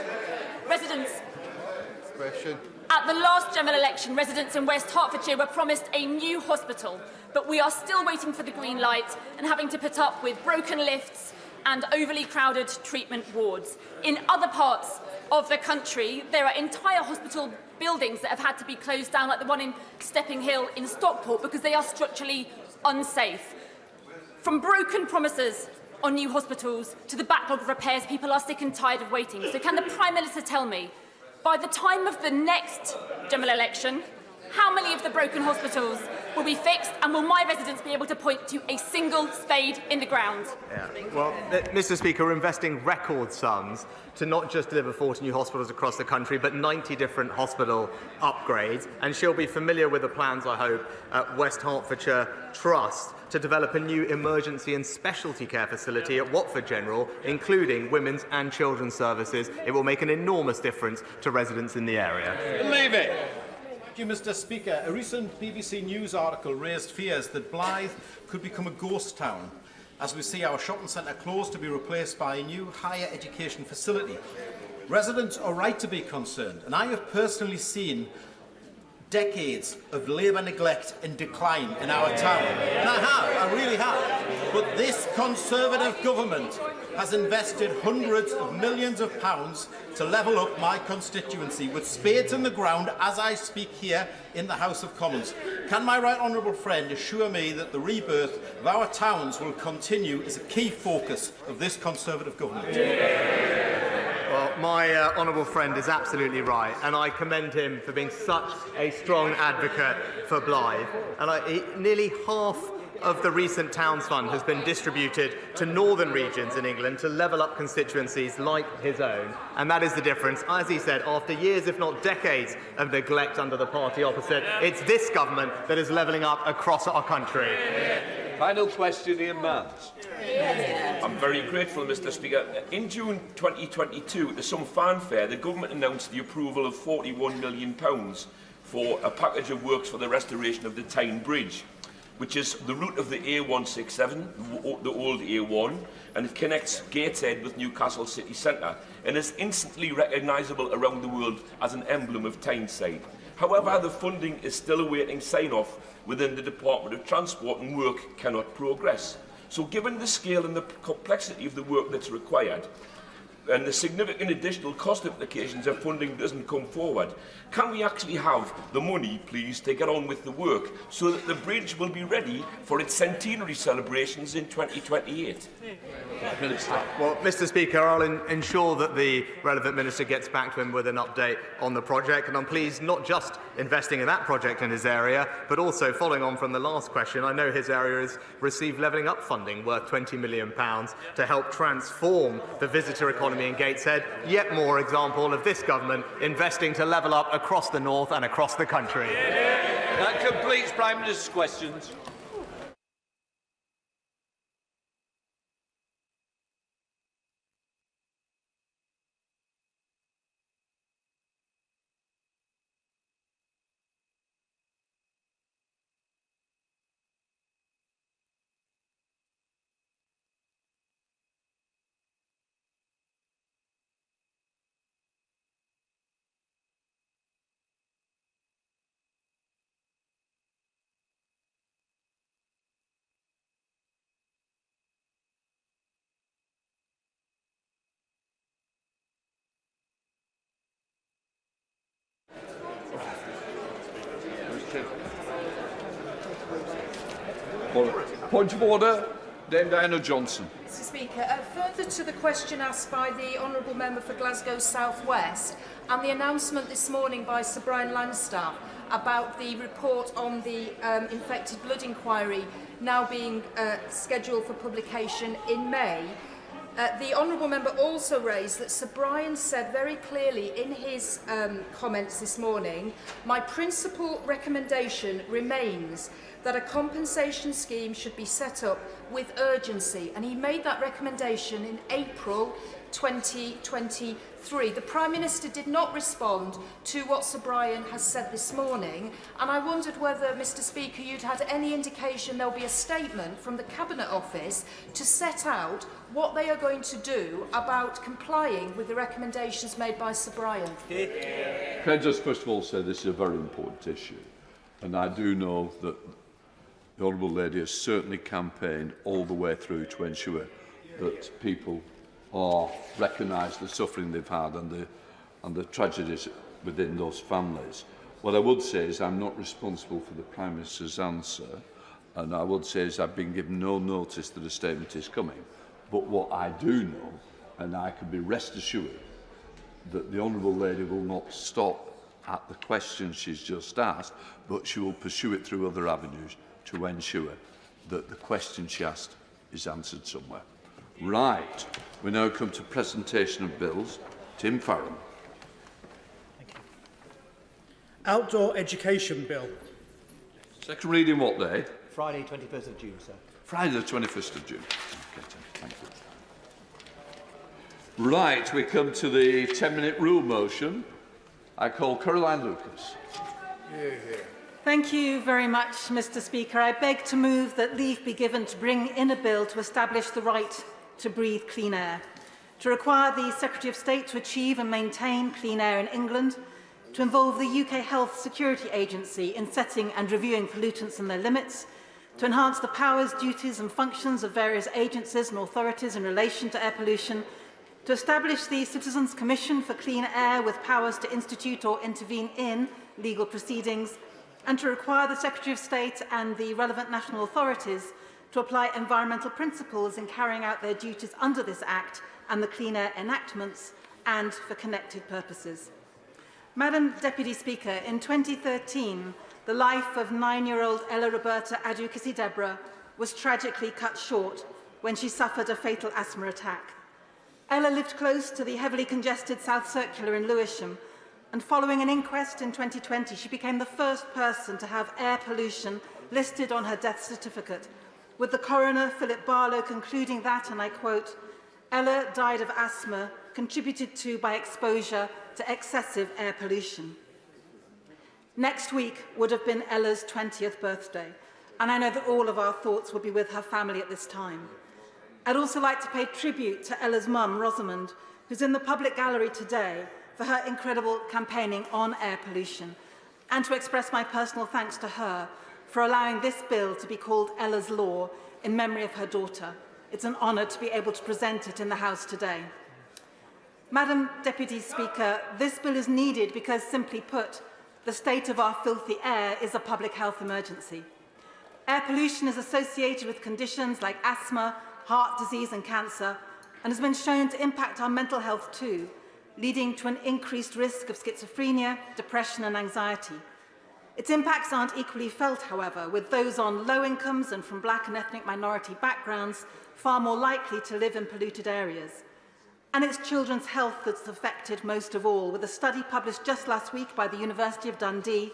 residents in West Hertfordshire were promised a new hospital, but we are still waiting for the green light and having to put up with broken lifts and overly crowded treatment wards. In other parts of the country, there are entire hospital buildings that have had to be closed down, like the one in Stepping Hill in Stockport, because they are structurally unsafe. From broken promises on new hospitals to the backlog of repairs, people are sick and tired of waiting. So can the Prime Minister tell me, by the time of the next general election, how many of the broken hospitals will be fixed, and will my residents be able to point to a single spade in the ground? Well, Mr. Speaker, we're investing record sums to not just deliver 40 new hospitals across the country, but 90 different hospital upgrades. And she'll be familiar with the plans, I hope, at West Hertfordshire Trust to develop a new emergency and specialty care facility at Watford General, including women's and children's services. It will make an enormous difference to residents in the area. Leave it. Thank you, Mr. Speaker. A recent BBC News article raised fears that Blyth could become a ghost town, as we see our shopping centre closed to be replaced by a new higher education facility. Residents are right to be concerned, and I have personally seen decades of Labour neglect and decline in our town. And I really have. But this Conservative government has invested hundreds of millions of pounds to level up my constituency with spades in the ground as I speak here in the House of Commons. Can my right honourable friend assure me that the rebirth of our towns will continue as a key focus of this Conservative government? Well, my honourable friend is absolutely right, and I commend him for being such a strong advocate for Blyth. And nearly half of the recent Towns Fund has been distributed to northern regions in England to level up constituencies like his own. And that is the difference. As he said, after years, if not decades, of neglect under the party opposite, it's this government that is levelling up across our country. Final question, Ian Mans. I'm very grateful, Mr. Speaker. In June 2022, to some fanfare, the government announced the approval of £41 million for a package of works for the restoration of the Tyne Bridge, which is the route of the A167, the old A1, and it connects Gateshead with Newcastle city centre, and is instantly recognisable around the world as an emblem of Tyneside. However, the funding is still awaiting sign-off within the Department of Transport, and work cannot progress. So given the scale and the complexity of the work that's required, and the significant additional cost implications if funding doesn't come forward, can we actually have the money, please, to get on with the work so that the bridge will be ready for its centenary celebrations in 2028? Well, Mr. Speaker, I'll ensure that the relevant minister gets back to him with an update on the project, and I'm pleased not just investing in that project in his area, but also following on from the last question, I know his area has received levelling up funding worth £20 million to help transform the visitor economy in Gateshead. Yet more example of this government investing to level up across the north and across the country. That completes Prime Minister's questions. Point of order. Dame Diana Johnson. Mr Speaker, further to the question asked by the Honourable Member for Glasgow South West and the announcement this morning by Sir Brian Langstaff about the report on the infected blood inquiry now being scheduled for publication in May, the Honourable Member also raised that Sir Brian said very clearly in his comments this morning, "My principal recommendation remains that a compensation scheme should be set up with urgency," and he made that recommendation in April 2023. The Prime Minister did not respond to what Sir Brian has said this morning, and I wondered whether, Mr Speaker, you'd had any indication there'll be a statement from the Cabinet Office to set out what they are going to do about complying with the recommendations made by Sir Brian. Can I just first of all say this is a very important issue, and I do know that the Honourable Lady has certainly campaigned all the way through to ensure that people are recognised the suffering they've had and the tragedies within those families. What I would say is I'm not responsible for the Prime Minister's answer, and I would say is I've been given no notice that a statement is coming. But what I do know, and I can be rest assured, that the Honourable Lady will not stop at the question she's just asked, but she will pursue it through other avenues to ensure that the question she asked is answered somewhere. Right, we now come to presentation of bills. Tim Farron. Outdoor Education Bill. Second reading what day? Friday, 21st of June, sir. Friday the 21st of June. Okay, Tim, thank you. Right, we come to the 10-minute rule motion. I call Caroline Lucas. Thank you very much, Mr Speaker. I beg to move that leave be given to bring in a bill to establish the right to breathe clean air, to require the Secretary of State to achieve and maintain clean air in England, to involve the UK Health Security Agency in setting and reviewing pollutants and their limits, to enhance the powers, duties and functions of various agencies and authorities in relation to air pollution, to establish the Citizens' Commission for Clean Air with powers to institute or intervene in legal proceedings, and to require the Secretary of State and the relevant national authorities to apply environmental principles in carrying out their duties under this Act and the Clean Air enactments, and for connected purposes. Madam Deputy Speaker, in 2013, the life of 9-year-old Ella Roberta Adukisi-Deborah was tragically cut short when she suffered a fatal asthma attack. Ella lived close to the heavily congested South Circular in Lewisham, and following an inquest in 2020, she became the first person to have air pollution listed on her death certificate, with the coroner, Philip Barlow, concluding that, and I quote, "Ella died of asthma contributed to by exposure to excessive air pollution." Next week would have been Ella's 20th birthday, and I know that all of our thoughts will be with her family at this time. I'd also like to pay tribute to Ella's mum, Rosamond, who's in the public gallery today, for her incredible campaigning on air pollution, and to express my personal thanks to her for allowing this bill to be called Ella's Law in memory of her daughter. It's an honour to be able to present it in the House today. Madam Deputy Speaker, this bill is needed because, simply put, the state of our filthy air is a public health emergency. Air pollution is associated with conditions like asthma, heart disease and cancer, and has been shown to impact our mental health too, leading to an increased risk of schizophrenia, depression and anxiety. Its impacts aren't equally felt, however, with those on low incomes and from black and ethnic minority backgrounds far more likely to live in polluted areas. And it's children's health that's affected most of all, with a study published just last week by the University of Dundee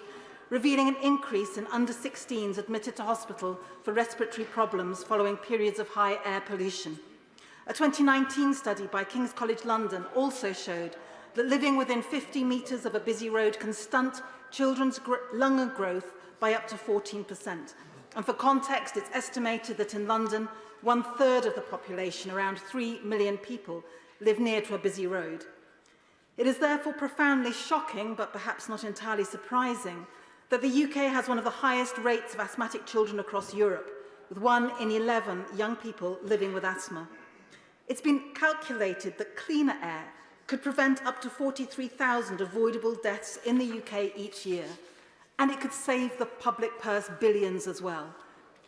revealing an increase in under-16s admitted to hospital for respiratory problems following periods of high air pollution. A 2019 study by King's College London also showed that living within 50 metres of a busy road can stunt children's lung growth by up to 14%. And for context, it's estimated that in London, 1/3 of the population, around 3 million people, live near to a busy road. It is therefore profoundly shocking, but perhaps not entirely surprising, that the UK has one of the highest rates of asthmatic children across Europe, with 1 in 11 young people living with asthma. It's been calculated that cleaner air could prevent up to 43,000 avoidable deaths in the UK each year, and it could save the public purse billions as well.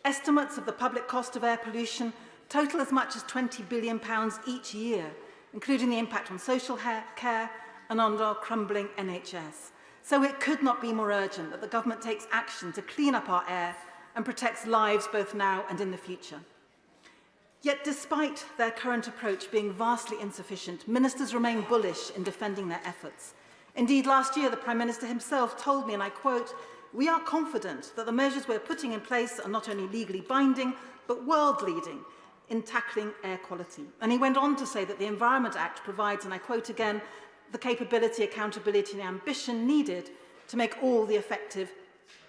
Estimates of the public cost of air pollution total as much as £20 billion each year, including the impact on social care and on our crumbling NHS. So it could not be more urgent that the government takes action to clean up our air and protects lives both now and in the future. Yet despite their current approach being vastly insufficient, ministers remain bullish in defending their efforts. Indeed, last year the Prime Minister himself told me, and I quote, "We are confident that the measures we're putting in place are not only legally binding, but world-leading in tackling air quality." And he went on to say that the Environment Act provides, and I quote again, "the capability, accountability and ambition needed to make all the effective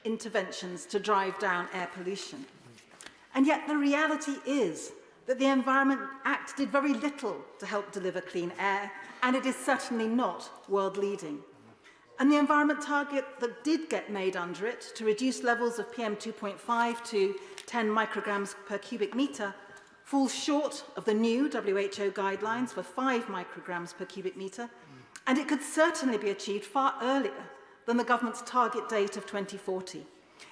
interventions to drive down air pollution." And yet the reality is that the Environment Act did very little to help deliver clean air, and it is certainly not world-leading. And the environment target that did get made under it to reduce levels of PM2.5 to 10 micrograms per cubic metre falls short of the new WHO guidelines for 5 micrograms per cubic metre, and it could certainly be achieved far earlier than the government's target date of 2040.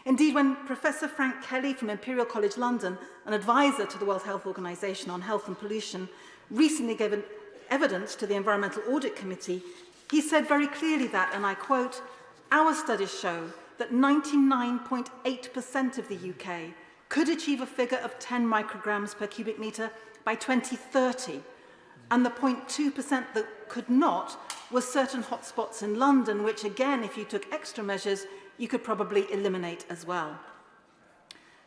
Indeed, when Professor Frank Kelly from Imperial College London, an advisor to the World Health Organization on health and pollution, recently gave evidence to the Environmental Audit Committee, he said very clearly that, and I quote, "Our studies show that 99.8% of the UK could achieve a figure of 10 micrograms per cubic metre by 2030, and the 0.2% that could not was certain hotspots in London, which again, if you took extra measures, you could probably eliminate as well."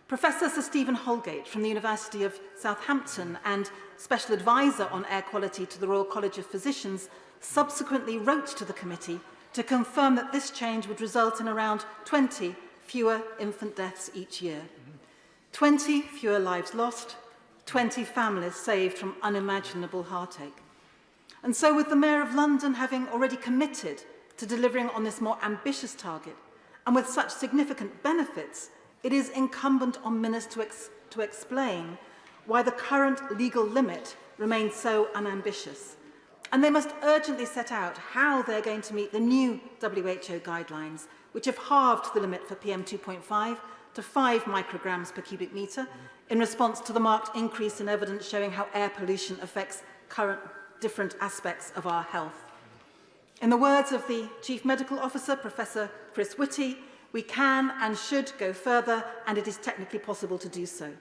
Professor Sir Stephen Holgate from the University of Southampton and Special Advisor on Air Quality to the Royal College of Physicians subsequently wrote to the committee to confirm that this change would result in around 20 fewer infant deaths each year. 20 fewer lives lost, 20 families saved from unimaginable heartache. And so with the Mayor of London having already committed to delivering on this more ambitious target, and with such significant benefits, it is incumbent on ministers to explain why the current legal limit remains so unambitious. And they must urgently set out how they're going to meet the new WHO guidelines, which have halved the limit for PM2.5 to 5 micrograms per cubic metre in response to the marked increase in evidence showing how air pollution affects current different aspects of our health. In the words of the Chief Medical Officer, Professor Chris Whitty, we can and should go further, and it is technically possible to do so.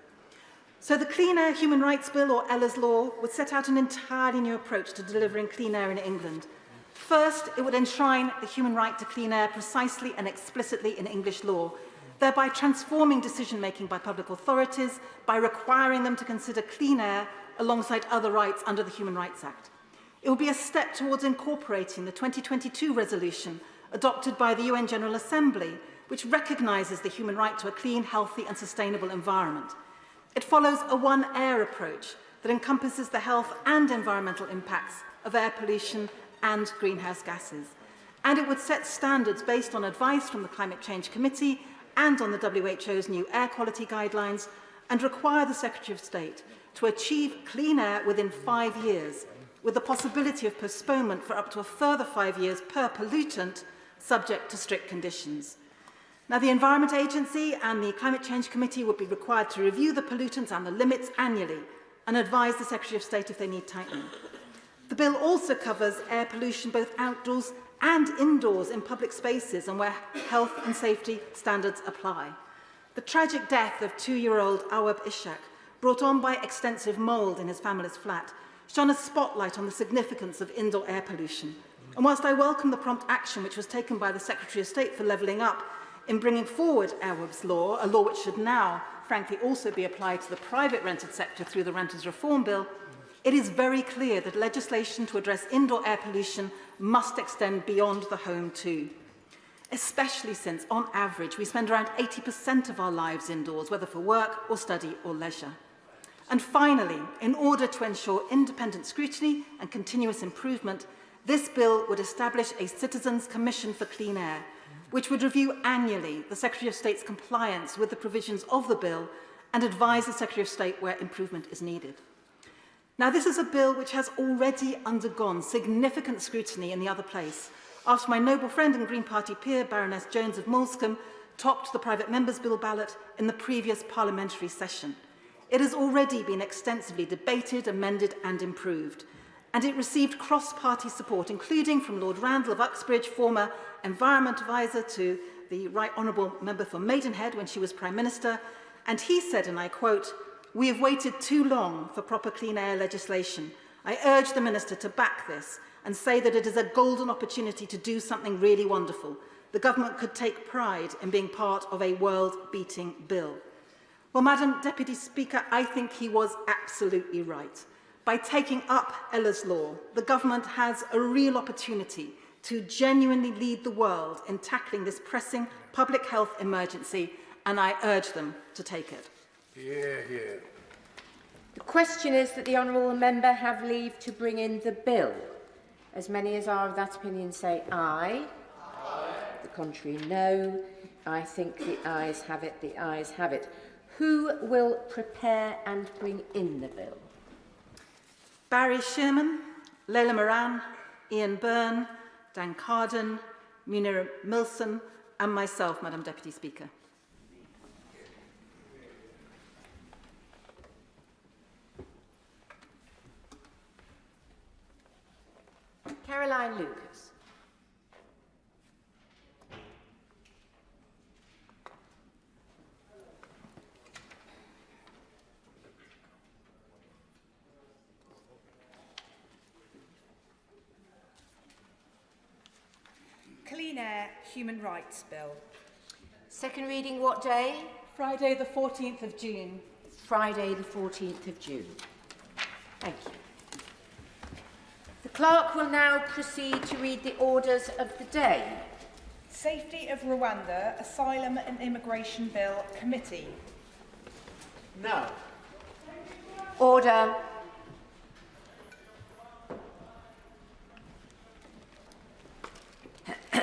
So the Clean Air Human Rights Bill, or Ella's Law, would set out an entirely new approach to delivering clean air in England. First, it would enshrine the human right to clean air precisely and explicitly in English law, thereby transforming decision-making by public authorities by requiring them to consider clean air alongside other rights under the Human Rights Act. It will be a step towards incorporating the 2022 resolution adopted by the UN General Assembly, which recognises the human right to a clean, healthy and sustainable environment. It follows a one air approach that encompasses the health and environmental impacts of air pollution and greenhouse gases. And it would set standards based on advice from the Climate Change Committee and on the WHO's new air quality guidelines, and require the Secretary of State to achieve clean air within 5 years, with the possibility of postponement for up to a further 5 years per pollutant, subject to strict conditions. Now, the Environment Agency and the Climate Change Committee would be required to review the pollutants and the limits annually and advise the Secretary of State if they need tightening. The bill also covers air pollution both outdoors and indoors in public spaces and where health and safety standards apply. The tragic death of 2-year-old Awab Ishak, brought on by extensive mould in his family's flat, shone a spotlight on the significance of indoor air pollution. And whilst I welcome the prompt action which was taken by the Secretary of State for levelling up in bringing forward Awab's law, a law which should now, frankly, also be applied to the private rented sector through the Renters Reform Bill, it is very clear that legislation to address indoor air pollution must extend beyond the home too. Especially since, on average, we spend around 80% of our lives indoors, whether for work or study or leisure. And finally, in order to ensure independent scrutiny and continuous improvement, this bill would establish a Citizens' Commission for Clean Air, which would review annually the Secretary of State's compliance with the provisions of the bill and advise the Secretary of State where improvement is needed. Now, this is a bill which has already undergone significant scrutiny in the other place, after my noble friend and Green Party peer, Baroness Jones of Moulscombe, topped the Private Members Bill ballot in the previous parliamentary session. It has already been extensively debated, amended and improved, and it received cross-party support, including from Lord Randall of Uxbridge, former Environment Advisor to the Right Honourable Member for Maidenhead when she was Prime Minister, and he said, and I quote, "We have waited too long for proper clean air legislation. I urge the Minister to back this and say that it is a golden opportunity to do something really wonderful. The government could take pride in being part of a world-beating bill." Well, Madam Deputy Speaker, I think he was absolutely right. By taking up Ella's Law, the government has a real opportunity to genuinely lead the world in tackling this pressing public health emergency, and I urge them to take it. Hear, hear. The question is that the honourable member have leave to bring in the bill. As many as are of that opinion say aye. Aye. The contrary, no. I think the ayes have it. The ayes have it. Who will prepare and bring in the bill? Barry Sherman, Leila Moran, Ian Byrne, Dan Carden, Munira Milson and myself, Madam Deputy Speaker. Caroline Lucas. Clean Air Human Rights Bill. Second reading what day? Friday the 14th of June. Friday the 14th of June. Thank you. The clerk will now proceed to read the orders of the day. Safety of Rwanda Asylum and Immigration Bill Committee. No. Order.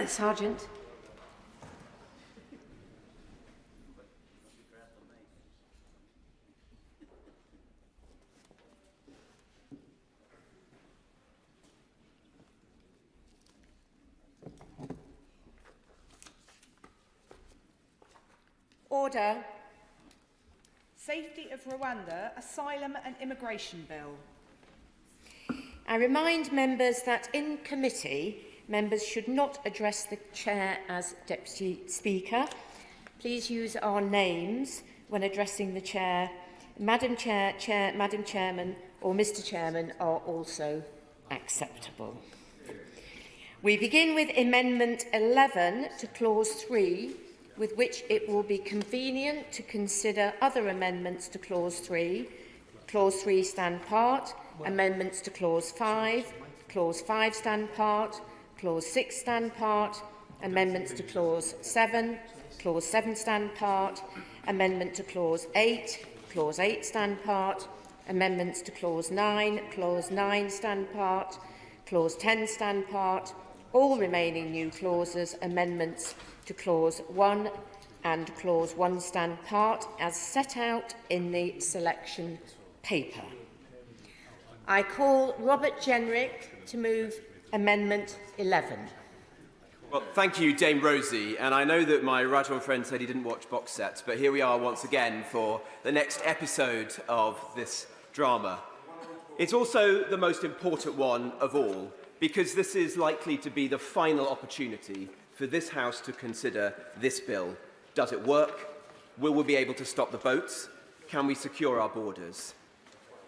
Sergeant. Order. Safety of Rwanda Asylum and Immigration Bill. I remind members that in committee, members should not address the Chair as Deputy Speaker. Please use our names when addressing the Chair. Madam Chair, Chair, Madam Chairman or Mr Chairman are also acceptable. We begin with Amendment 11 to Clause 3, with which it will be convenient to consider other amendments to Clause 3. Clause 3 stand part, amendments to Clause 5, Clause 5 stand part, Clause 6 stand part, amendments to Clause 7, Clause 7 stand part, amendment to Clause 8, Clause 8 stand part, amendments to Clause 9, Clause 9 stand part, Clause 10 stand part, all remaining new clauses, amendments to Clause 1 and Clause 1 stand part as set out in the selection paper. I call Robert Jenrick to move Amendment 11. Well, thank you, Dame Rosie. And I know that my right honourable friend said he didn't watch box sets, but here we are once again for the next episode of this drama. It's also the most important one of all, because this is likely to be the final opportunity for this House to consider this bill. Does it work? Will we be able to stop the boats? Can we secure our borders?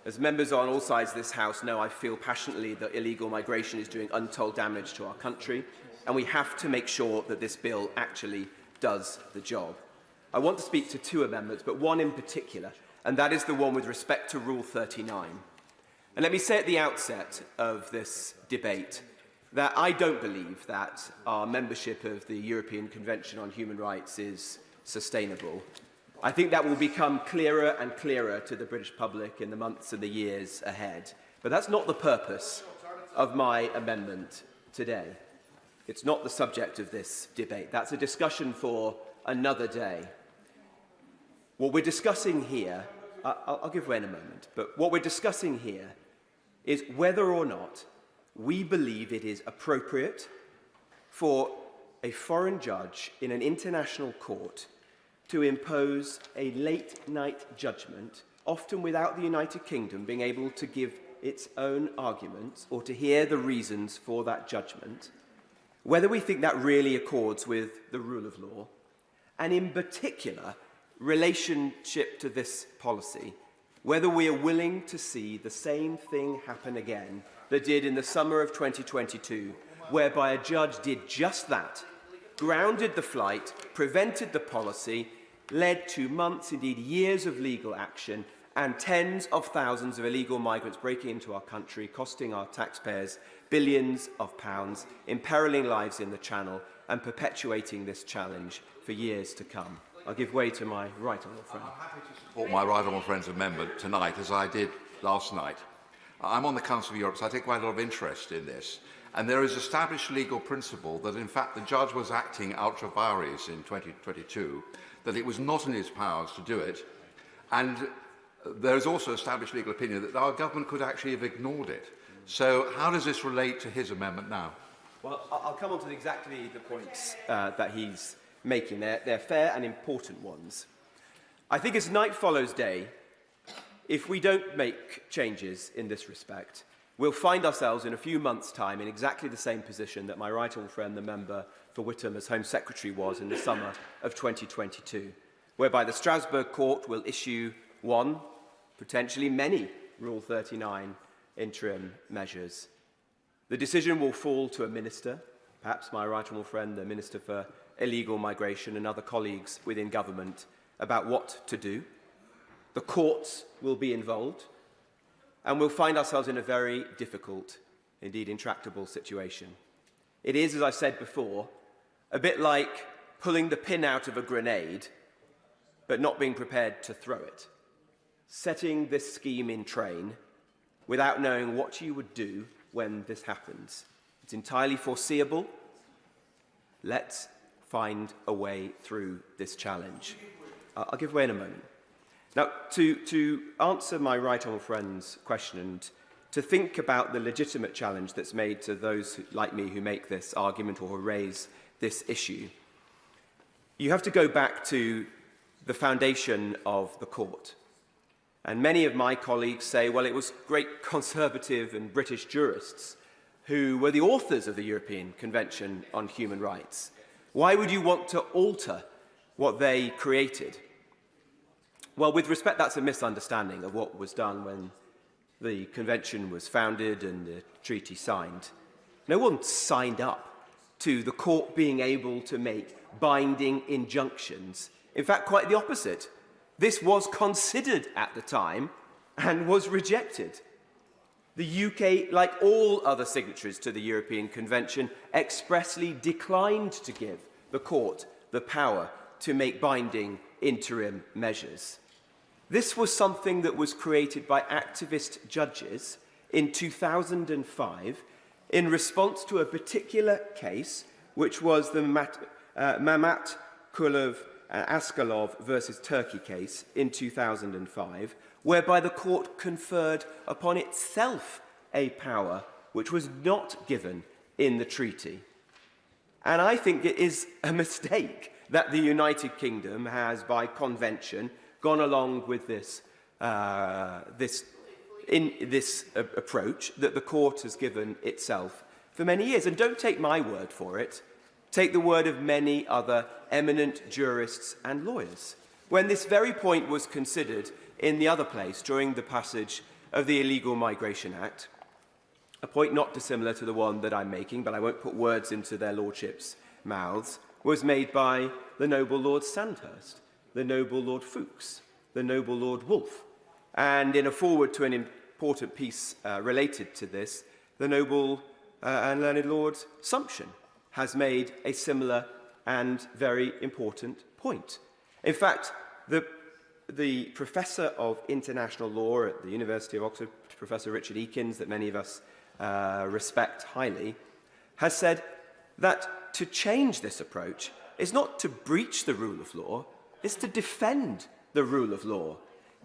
As members on all sides of this House know, I feel passionately that illegal migration is doing untold damage to our country, and we have to make sure that this bill actually does the job. I want to speak to two amendments, but one in particular, and that is the one with respect to Rule 39. And let me say at the outset of this debate that I don't believe that our membership of the European Convention on Human Rights is sustainable. I think that will become clearer and clearer to the British public in the months and the years ahead. But that's not the purpose of my amendment today. It's not the subject of this debate. That's a discussion for another day. What we're discussing here, I'll give way in a moment, but what we're discussing here is whether or not we believe it is appropriate for a foreign judge in an international court to impose a late-night judgment, often without the United Kingdom being able to give its own arguments or to hear the reasons for that judgment, whether we think that really accords with the rule of law, and in particular, relationship to this policy, whether we are willing to see the same thing happen again that did in the summer of 2022, whereby a judge did just that, grounded the flight, prevented the policy, led to months, indeed years of legal action, and tens of thousands of illegal migrants breaking into our country, costing our taxpayers billions of pounds, imperiling lives in the Channel, and perpetuating this challenge for years to come. I'll give way to my right honourable friend. I'm happy to support my right honourable friend's amendment tonight, as I did last night. I'm on the Council of Europe, so I take quite a lot of interest in this. And there is established legal principle that, in fact, the judge was acting ultra vires in 2022, that it was not in his powers to do it. And there is also established legal opinion that our government could actually have ignored it. So how does this relate to his amendment now? Well, I'll come on to exactly the points that he's making. They're fair and important ones. I think as night follows day, if we don't make changes in this respect, we'll find ourselves in a few months' time in exactly the same position that my right honourable friend, the member for Whittam, as Home Secretary, was in the summer of 2022, whereby the Strasbourg Court will issue one, potentially many, Rule 39 interim measures. The decision will fall to a minister, perhaps my right honourable friend, the Minister for Illegal Migration, and other colleagues within government, about what to do. The courts will be involved, and we'll find ourselves in a very difficult, indeed intractable situation. It is, as I said before, a bit like pulling the pin out of a grenade, but not being prepared to throw it. Setting this scheme in train without knowing what you would do when this happens. It's entirely foreseeable. Let's find a way through this challenge. I'll give way in a moment. Now, to answer my right honourable friend's question and to think about the legitimate challenge that's made to those like me who make this argument or who raise this issue, you have to go back to the foundation of the court. And many of my colleagues say, well, it was great conservative and British jurists who were the authors of the European Convention on Human Rights. Why would you want to alter what they created? Well, with respect, that's a misunderstanding of what was done when the convention was founded and the treaty signed. No one signed up to the court being able to make binding injunctions. In fact, quite the opposite. This was considered at the time and was rejected. The UK, like all other signatories to the European Convention, expressly declined to give the court the power to make binding interim measures. This was something that was created by activist judges in 2005 in response to a particular case, which was the Mamat Kulov Askalov versus Turkey case in 2005, whereby the court conferred upon itself a power which was not given in the treaty. And I think it is a mistake that the United Kingdom has, by convention, gone along with this approach that the court has given itself for many years. And don't take my word for it. Take the word of many other eminent jurists and lawyers. When this very point was considered in the other place during the passage of the Illegal Migration Act, a point not dissimilar to the one that I'm making, but I won't put words into their lordships' mouths, was made by the noble Lord Sandhurst, the noble Lord Fuchs, the noble Lord Wolfe, and in a foreword to an important piece related to this, the noble and learned Lord Sumption has made a similar and very important point. In fact, the Professor of International Law at the University of Oxford, Professor Richard Eakins, that many of us respect highly, has said that to change this approach is not to breach the rule of law, it's to defend the rule of law,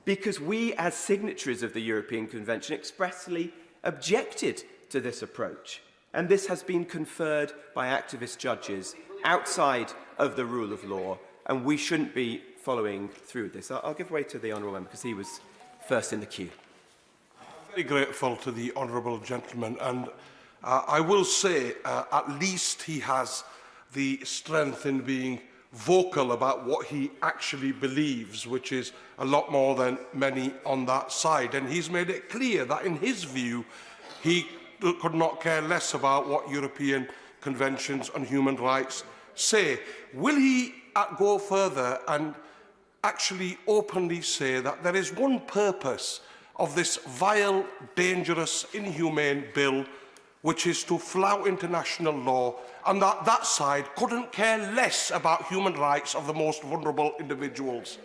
because we, as signatories of the European Convention, expressly objected to this approach. And this has been conferred by activist judges outside of the rule of law, and we shouldn't be following through this. I'll give way to the honourable member because he was first in the queue. I'm very grateful to the honourable gentleman, and I will say at least he has the strength in being vocal about what he actually believes, which is a lot more than many on that side. And he's made it clear that, in his view, he could not care less about what European conventions on human rights say. Will he go further and actually openly say that there is one purpose of this vile, dangerous, inhumane bill, which is to flout international law, and that that side couldn't care less about human rights of the most vulnerable individuals?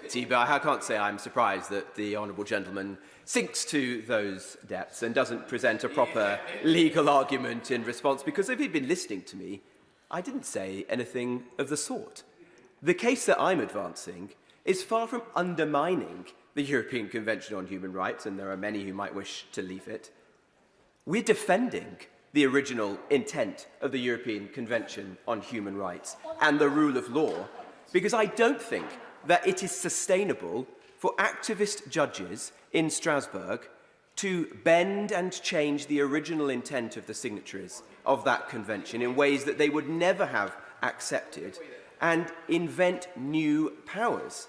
But I can't say I'm surprised that the honourable gentleman sinks to those depths and doesn't present a proper legal argument in response, because if he'd been listening to me, I didn't say anything of the sort. The case that I'm advancing is far from undermining the European Convention on Human Rights, and there are many who might wish to leave it. We're defending the original intent of the European Convention on Human Rights and the rule of law, because I don't think that it is sustainable for activist judges in Strasbourg to bend and change the original intent of the signatories of that convention in ways that they would never have accepted and invent new powers.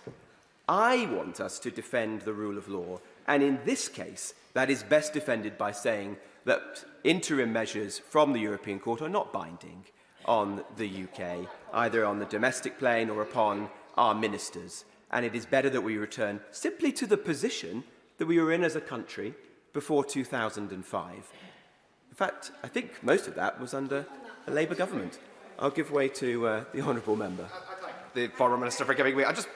I want us to defend the rule of law, and in this case, that is best defended by saying that interim measures from the European Court are not binding on the UK, either on the domestic plane or upon our ministers. And it is better that we return simply to the position that we were in as a country before 2005. In fact, I think most of that was under a Labour government. I'll give way to the honourable member. The Foreign Minister for giving way. I just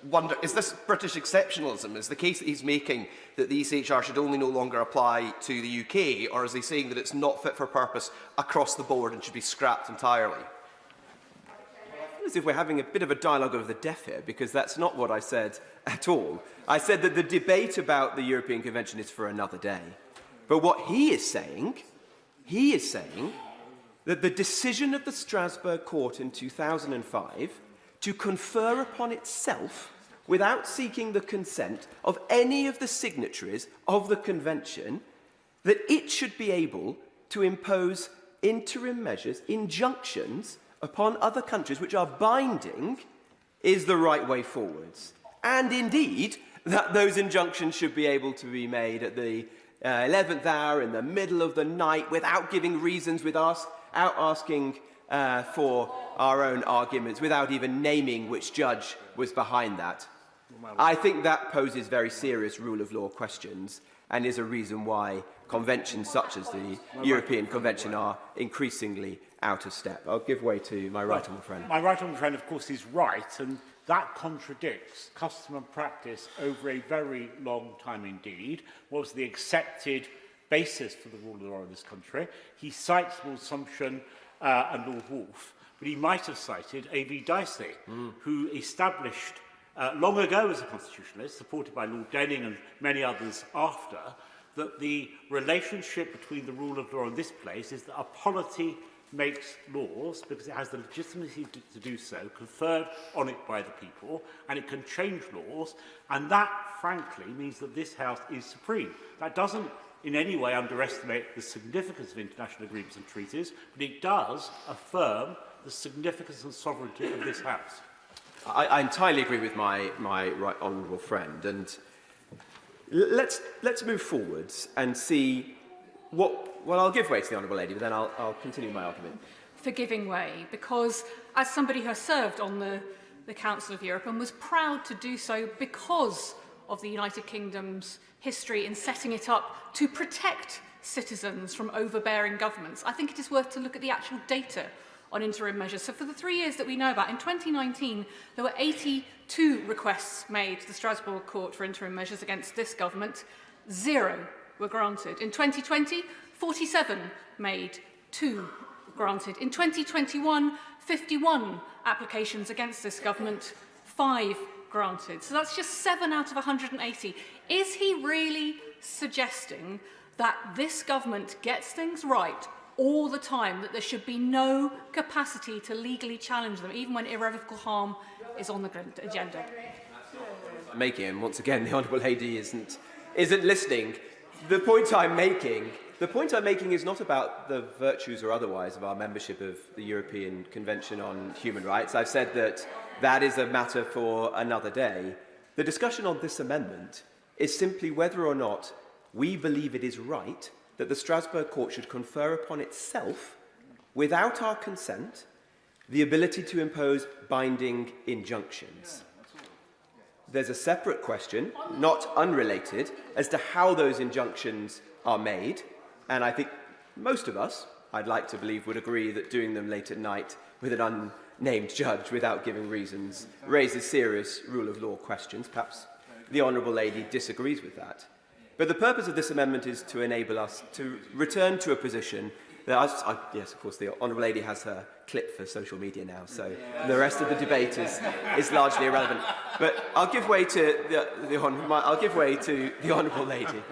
wonder, is this British exceptionalism? Is the case that he's making that the ECHR should only no longer apply to the UK, or is he saying that it's not fit for purpose across the board and should be scrapped entirely? As if we're having a bit of a dialogue of the deaf here, because that's not what I said at all. I said that the debate about the European Convention is for another day. But what he is saying that the decision of the Strasbourg Court in 2005 to confer upon itself, without seeking the consent of any of the signatories of the Convention, that it should be able to impose interim measures, injunctions, upon other countries which are binding, is the right way forwards. And indeed, that those injunctions should be able to be made at the 11th hour, in the middle of the night, without giving reasons, without asking for our own arguments, without even naming which judge was behind that. I think that poses very serious rule of law questions and is a reason why conventions such as the European Convention are increasingly out of step. I'll give way to my right honourable friend. My right honourable friend, of course, is right, and that contradicts custom and practice over a very long time indeed. What was the accepted basis for the rule of law in this country? He cites Lord Sumption and Lord Wolfe, but he might have cited A.V. Dicey, who established long ago as a constitutionalist, supported by Lord Denning and many others after, that the relationship between the rule of law and this place is that a polity makes laws because it has the legitimacy to do so, conferred on it by the people, and it can change laws, and that, frankly, means that this House is supreme. That doesn't in any way underestimate the significance of international agreements and treaties, but it does affirm the significance and sovereignty of this House. I entirely agree with my right honourable friend, and let's move forwards and see what. Well, I'll give way to the honourable lady, but then I'll continue my argument. For giving way, because as somebody who has served on the Council of Europe and was proud to do so because of the United Kingdom's history in setting it up to protect citizens from overbearing governments, I think it is worth to look at the actual data on interim measures. So for the 3 years that we know about, in 2019, there were 82 requests made to the Strasbourg Court for interim measures against this government. 0 were granted. In 2020, 47 made, 2 granted. In 2021, 51 applications against this government, 5 granted. So that's just 7 out of 180. Is he really suggesting that this government gets things right all the time, that there should be no capacity to legally challenge them, even when irrevocable harm is on the agenda. Making, and once again, the Honourable Lady isn't listening. The point I'm making is not about the virtues or otherwise of our membership of the European Convention on Human Rights. I've said that is a matter for another day. The discussion on this amendment is simply whether or not we believe it is right that the Strasbourg Court should confer upon itself, without our consent, the ability to impose binding injunctions. There's a separate question, not unrelated, as to how those injunctions are made, and I think most of us, I'd like to believe, would agree that doing them late at night with an unnamed judge without giving reasons raises serious rule of law questions. Perhaps the Honourable Lady disagrees with that. But the purpose of this amendment is to enable us to return to a position that, yes, of course, the Honourable Lady has her clip for social media now, so the rest of the debate is largely irrelevant. But I'll give way to the Honourable Lady.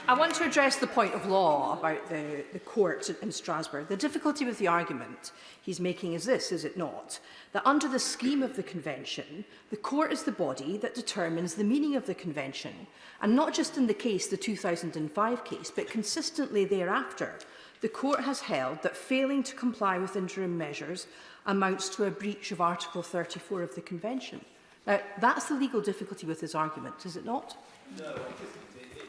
I want to address the point of law about the court in Strasbourg. The difficulty with the argument he's making is this, is it not? That under the scheme of the Convention, the court is the body that determines the meaning of the Convention, and not just in the case, the 2005 case, but consistently thereafter. The court has held that failing to comply with interim measures amounts to a breach of Article 34 of the Convention. Now, that's the legal difficulty with his argument, is it not? No,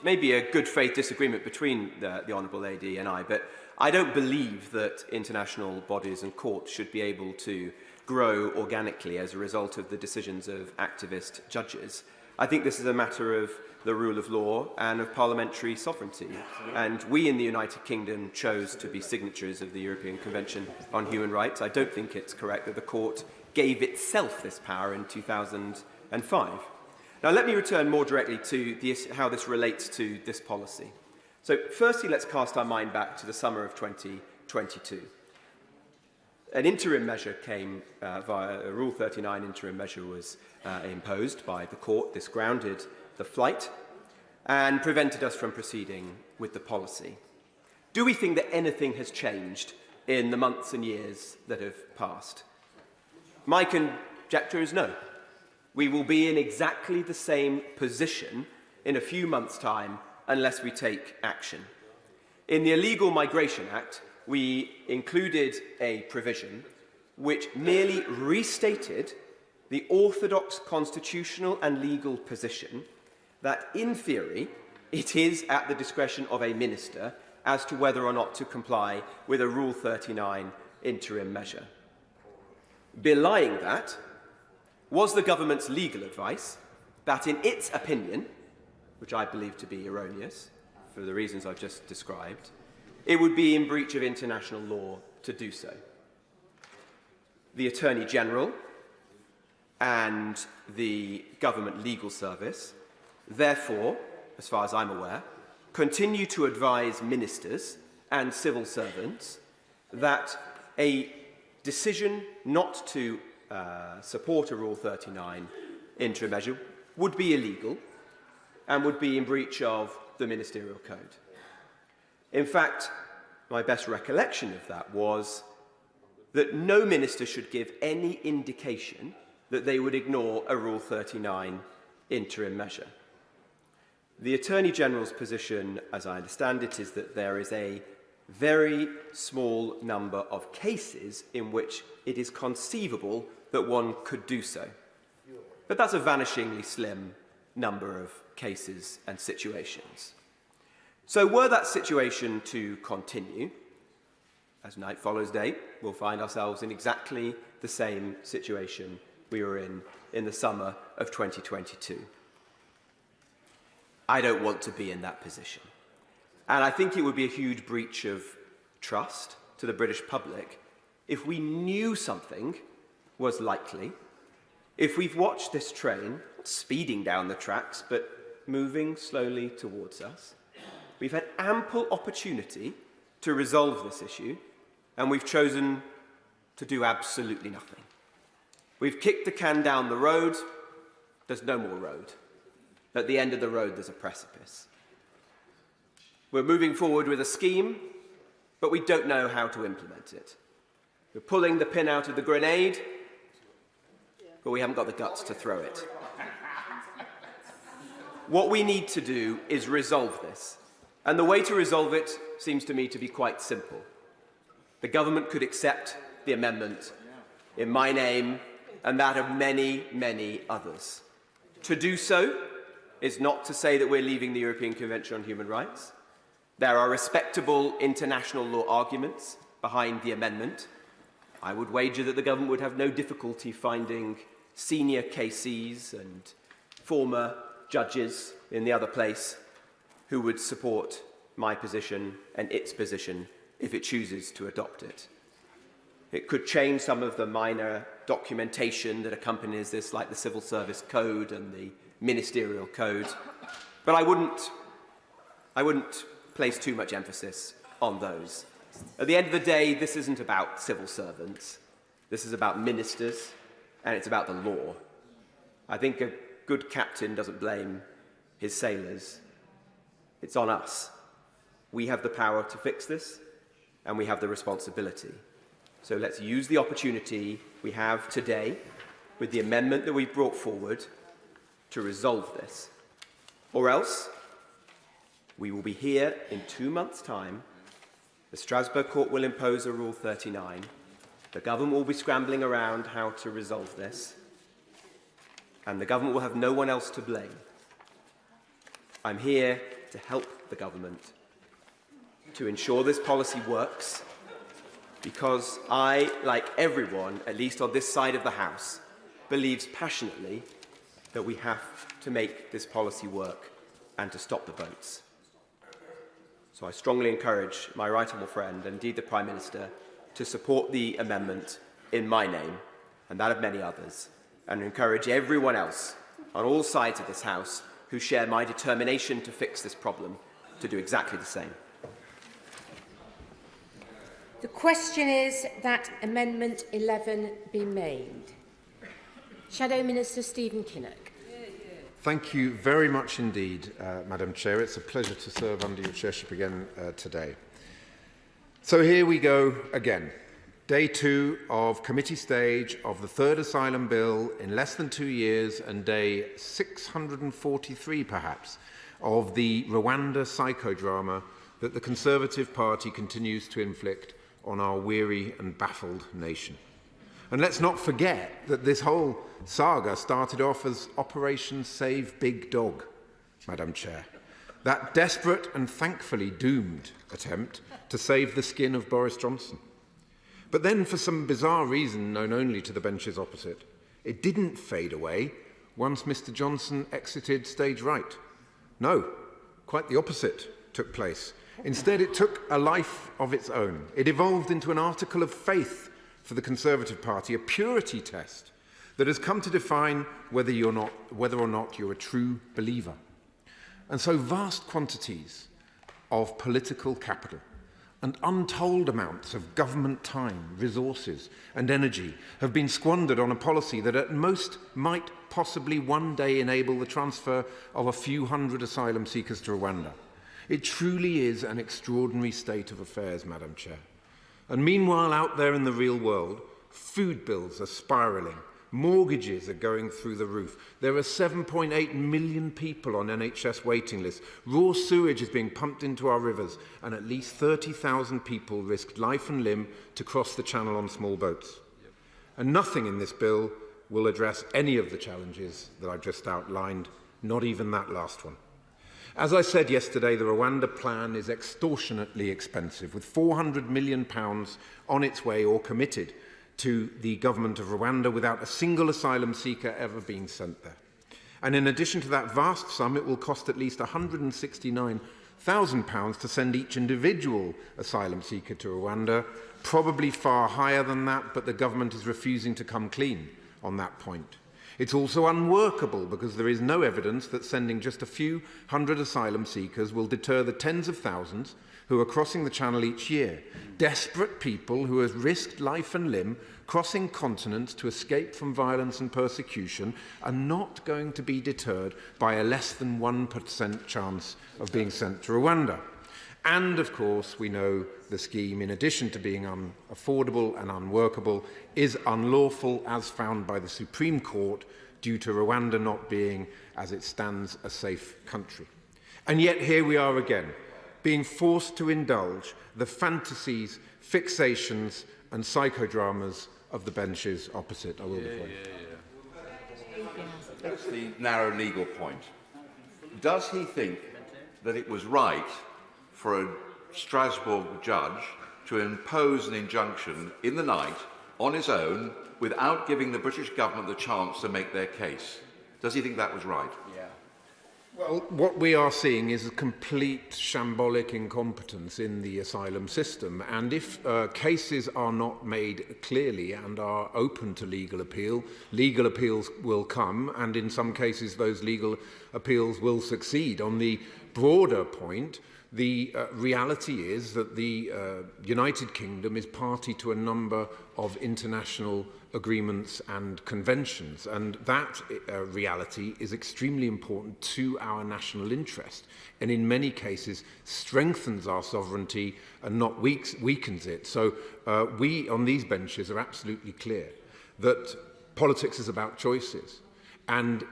maybe a good faith disagreement between the Honourable Lady and I, but I don't believe that international bodies and courts should be able to grow organically as a result of the decisions of activist judges. I think this is a matter of the rule of law and of parliamentary sovereignty. And we in the United Kingdom chose to be signatories of the European Convention on Human Rights. I don't think it's correct that the court gave itself this power in 2005. Now, let me return more directly to how this relates to this policy. So, firstly, let's cast our mind back to the summer of 2022. An interim measure came via a Rule 39 interim measure was imposed by the court. This grounded the flight and prevented us from proceeding with the policy. Do we think that anything has changed in the months and years that have passed? My conjecture is no. We will be in exactly the same position in a few months' time unless we take action. In the Illegal Migration Act, we included a provision which merely restated the orthodox constitutional and legal position that, in theory, it is at the discretion of a minister as to whether or not to comply with a Rule 39 interim measure. Belying that was the government's legal advice that, in its opinion, which I believe to be erroneous for the reasons I've just described, it would be in breach of international law to do so. The Attorney General and the government legal service, therefore, as far as I'm aware, continue to advise ministers and civil servants that a decision not to support a Rule 39 interim measure would be illegal and would be in breach of the Ministerial Code. In fact, my best recollection of that was that no minister should give any indication that they would ignore a Rule 39 interim measure. The Attorney General's position, as I understand it, is that there is a very small number of cases in which it is conceivable that one could do so. But that's a vanishingly slim number of cases and situations. So were that situation to continue, as night follows day, we'll find ourselves in exactly the same situation we were in the summer of 2022. I don't want to be in that position. And I think it would be a huge breach of trust to the British public if we knew something was likely, if we've watched this train speeding down the tracks but moving slowly towards us. We've had ample opportunity to resolve this issue, and we've chosen to do absolutely nothing. We've kicked the can down the road. There's no more road. At the end of the road, there's a precipice. We're moving forward with a scheme, but we don't know how to implement it. We're pulling the pin out of the grenade, but we haven't got the guts to throw it. What we need to do is resolve this. And the way to resolve it seems to me to be quite simple. The government could accept the amendment in my name and that of many, many others. To do so is not to say that we're leaving the European Convention on Human Rights. There are respectable international law arguments behind the amendment. I would wager that the government would have no difficulty finding senior KCs and former judges in the other place who would support my position and its position if it chooses to adopt it. It could change some of the minor documentation that accompanies this, like the Civil Service Code and the Ministerial Code, but I wouldn't place too much emphasis on those. At the end of the day, this isn't about civil servants. This is about ministers, and it's about the law. I think a good captain doesn't blame his sailors. It's on us. We have the power to fix this, and we have the responsibility. So let's use the opportunity we have today with the amendment that we've brought forward to resolve this. Or else, we will be here in 2 months' time. The Strasbourg Court will impose a Rule 39. The government will be scrambling around how to resolve this. And the government will have no one else to blame. I'm here to help the government to ensure this policy works, because I, like everyone, at least on this side of the House, believes passionately that we have to make this policy work and to stop the votes. So I strongly encourage my right honourable friend, and indeed the Prime Minister, to support the amendment in my name and that of many others, and encourage everyone else on all sides of this House who share my determination to fix this problem to do exactly the same. The question is that Amendment 11 be made. Shadow Minister Stephen Kinnock. Thank you very much indeed, Madam Chair. It's a pleasure to serve under your chairship again today. So here we go again. Day 2 of committee stage of the third asylum bill in less than 2 years, and day 643 perhaps of the Rwanda psychodrama that the Conservative Party continues to inflict on our weary and baffled nation. And let's not forget that this whole saga started off as Operation Save Big Dog, Madam Chair. That desperate and thankfully doomed attempt to save the skin of Boris Johnson. But then, for some bizarre reason known only to the benches opposite, it didn't fade away once Mr. Johnson exited stage right. No, quite the opposite took place. Instead, it took a life of its own. It evolved into an article of faith for the Conservative Party, a purity test that has come to define whether or not you're a true believer. And so vast quantities of political capital and untold amounts of government time, resources and energy have been squandered on a policy that at most might possibly one day enable the transfer of a few hundred asylum seekers to Rwanda. It truly is an extraordinary state of affairs, Madam Chair. And meanwhile, out there in the real world, food bills are spiralling, mortgages are going through the roof. There are 7.8 million people on NHS waiting lists. Raw sewage is being pumped into our rivers, and at least 30,000 people risked life and limb to cross the channel on small boats. And nothing in this bill will address any of the challenges that I've just outlined, not even that last one. As I said yesterday, the Rwanda plan is extortionately expensive, with £400 million on its way or committed to the government of Rwanda without a single asylum seeker ever being sent there. And in addition to that vast sum, it will cost at least £169,000 to send each individual asylum seeker to Rwanda, probably far higher than that, but the government is refusing to come clean on that point. It's also unworkable because there is no evidence that sending just a few hundred asylum seekers will deter the tens of thousands who are crossing the channel each year. Desperate people who have risked life and limb crossing continents to escape from violence and persecution are not going to be deterred by a less than 1% chance of being sent to Rwanda. And, of course, we know the scheme, in addition to being unaffordable and unworkable, is unlawful as found by the Supreme Court due to Rwanda not being, as it stands, a safe country. And yet here we are again, being forced to indulge the fantasies, fixations and psychodramas of the benches opposite. I will be quiet. That's the narrow legal point. Does he think that it was right for a Strasbourg judge to impose an injunction in the night on his own without giving the British government the chance to make their case? Does he think that was right? Well, what we are seeing is a complete shambolic incompetence in the asylum system. And if cases are not made clearly and are open to legal appeals will come, and in some cases those legal appeals will succeed. On the broader point, the reality is that the United Kingdom is party to a number of international agreements and conventions, and that reality is extremely important to our national interest, and in many cases strengthens our sovereignty and not weakens it. So we on these benches are absolutely clear that politics is about choices, and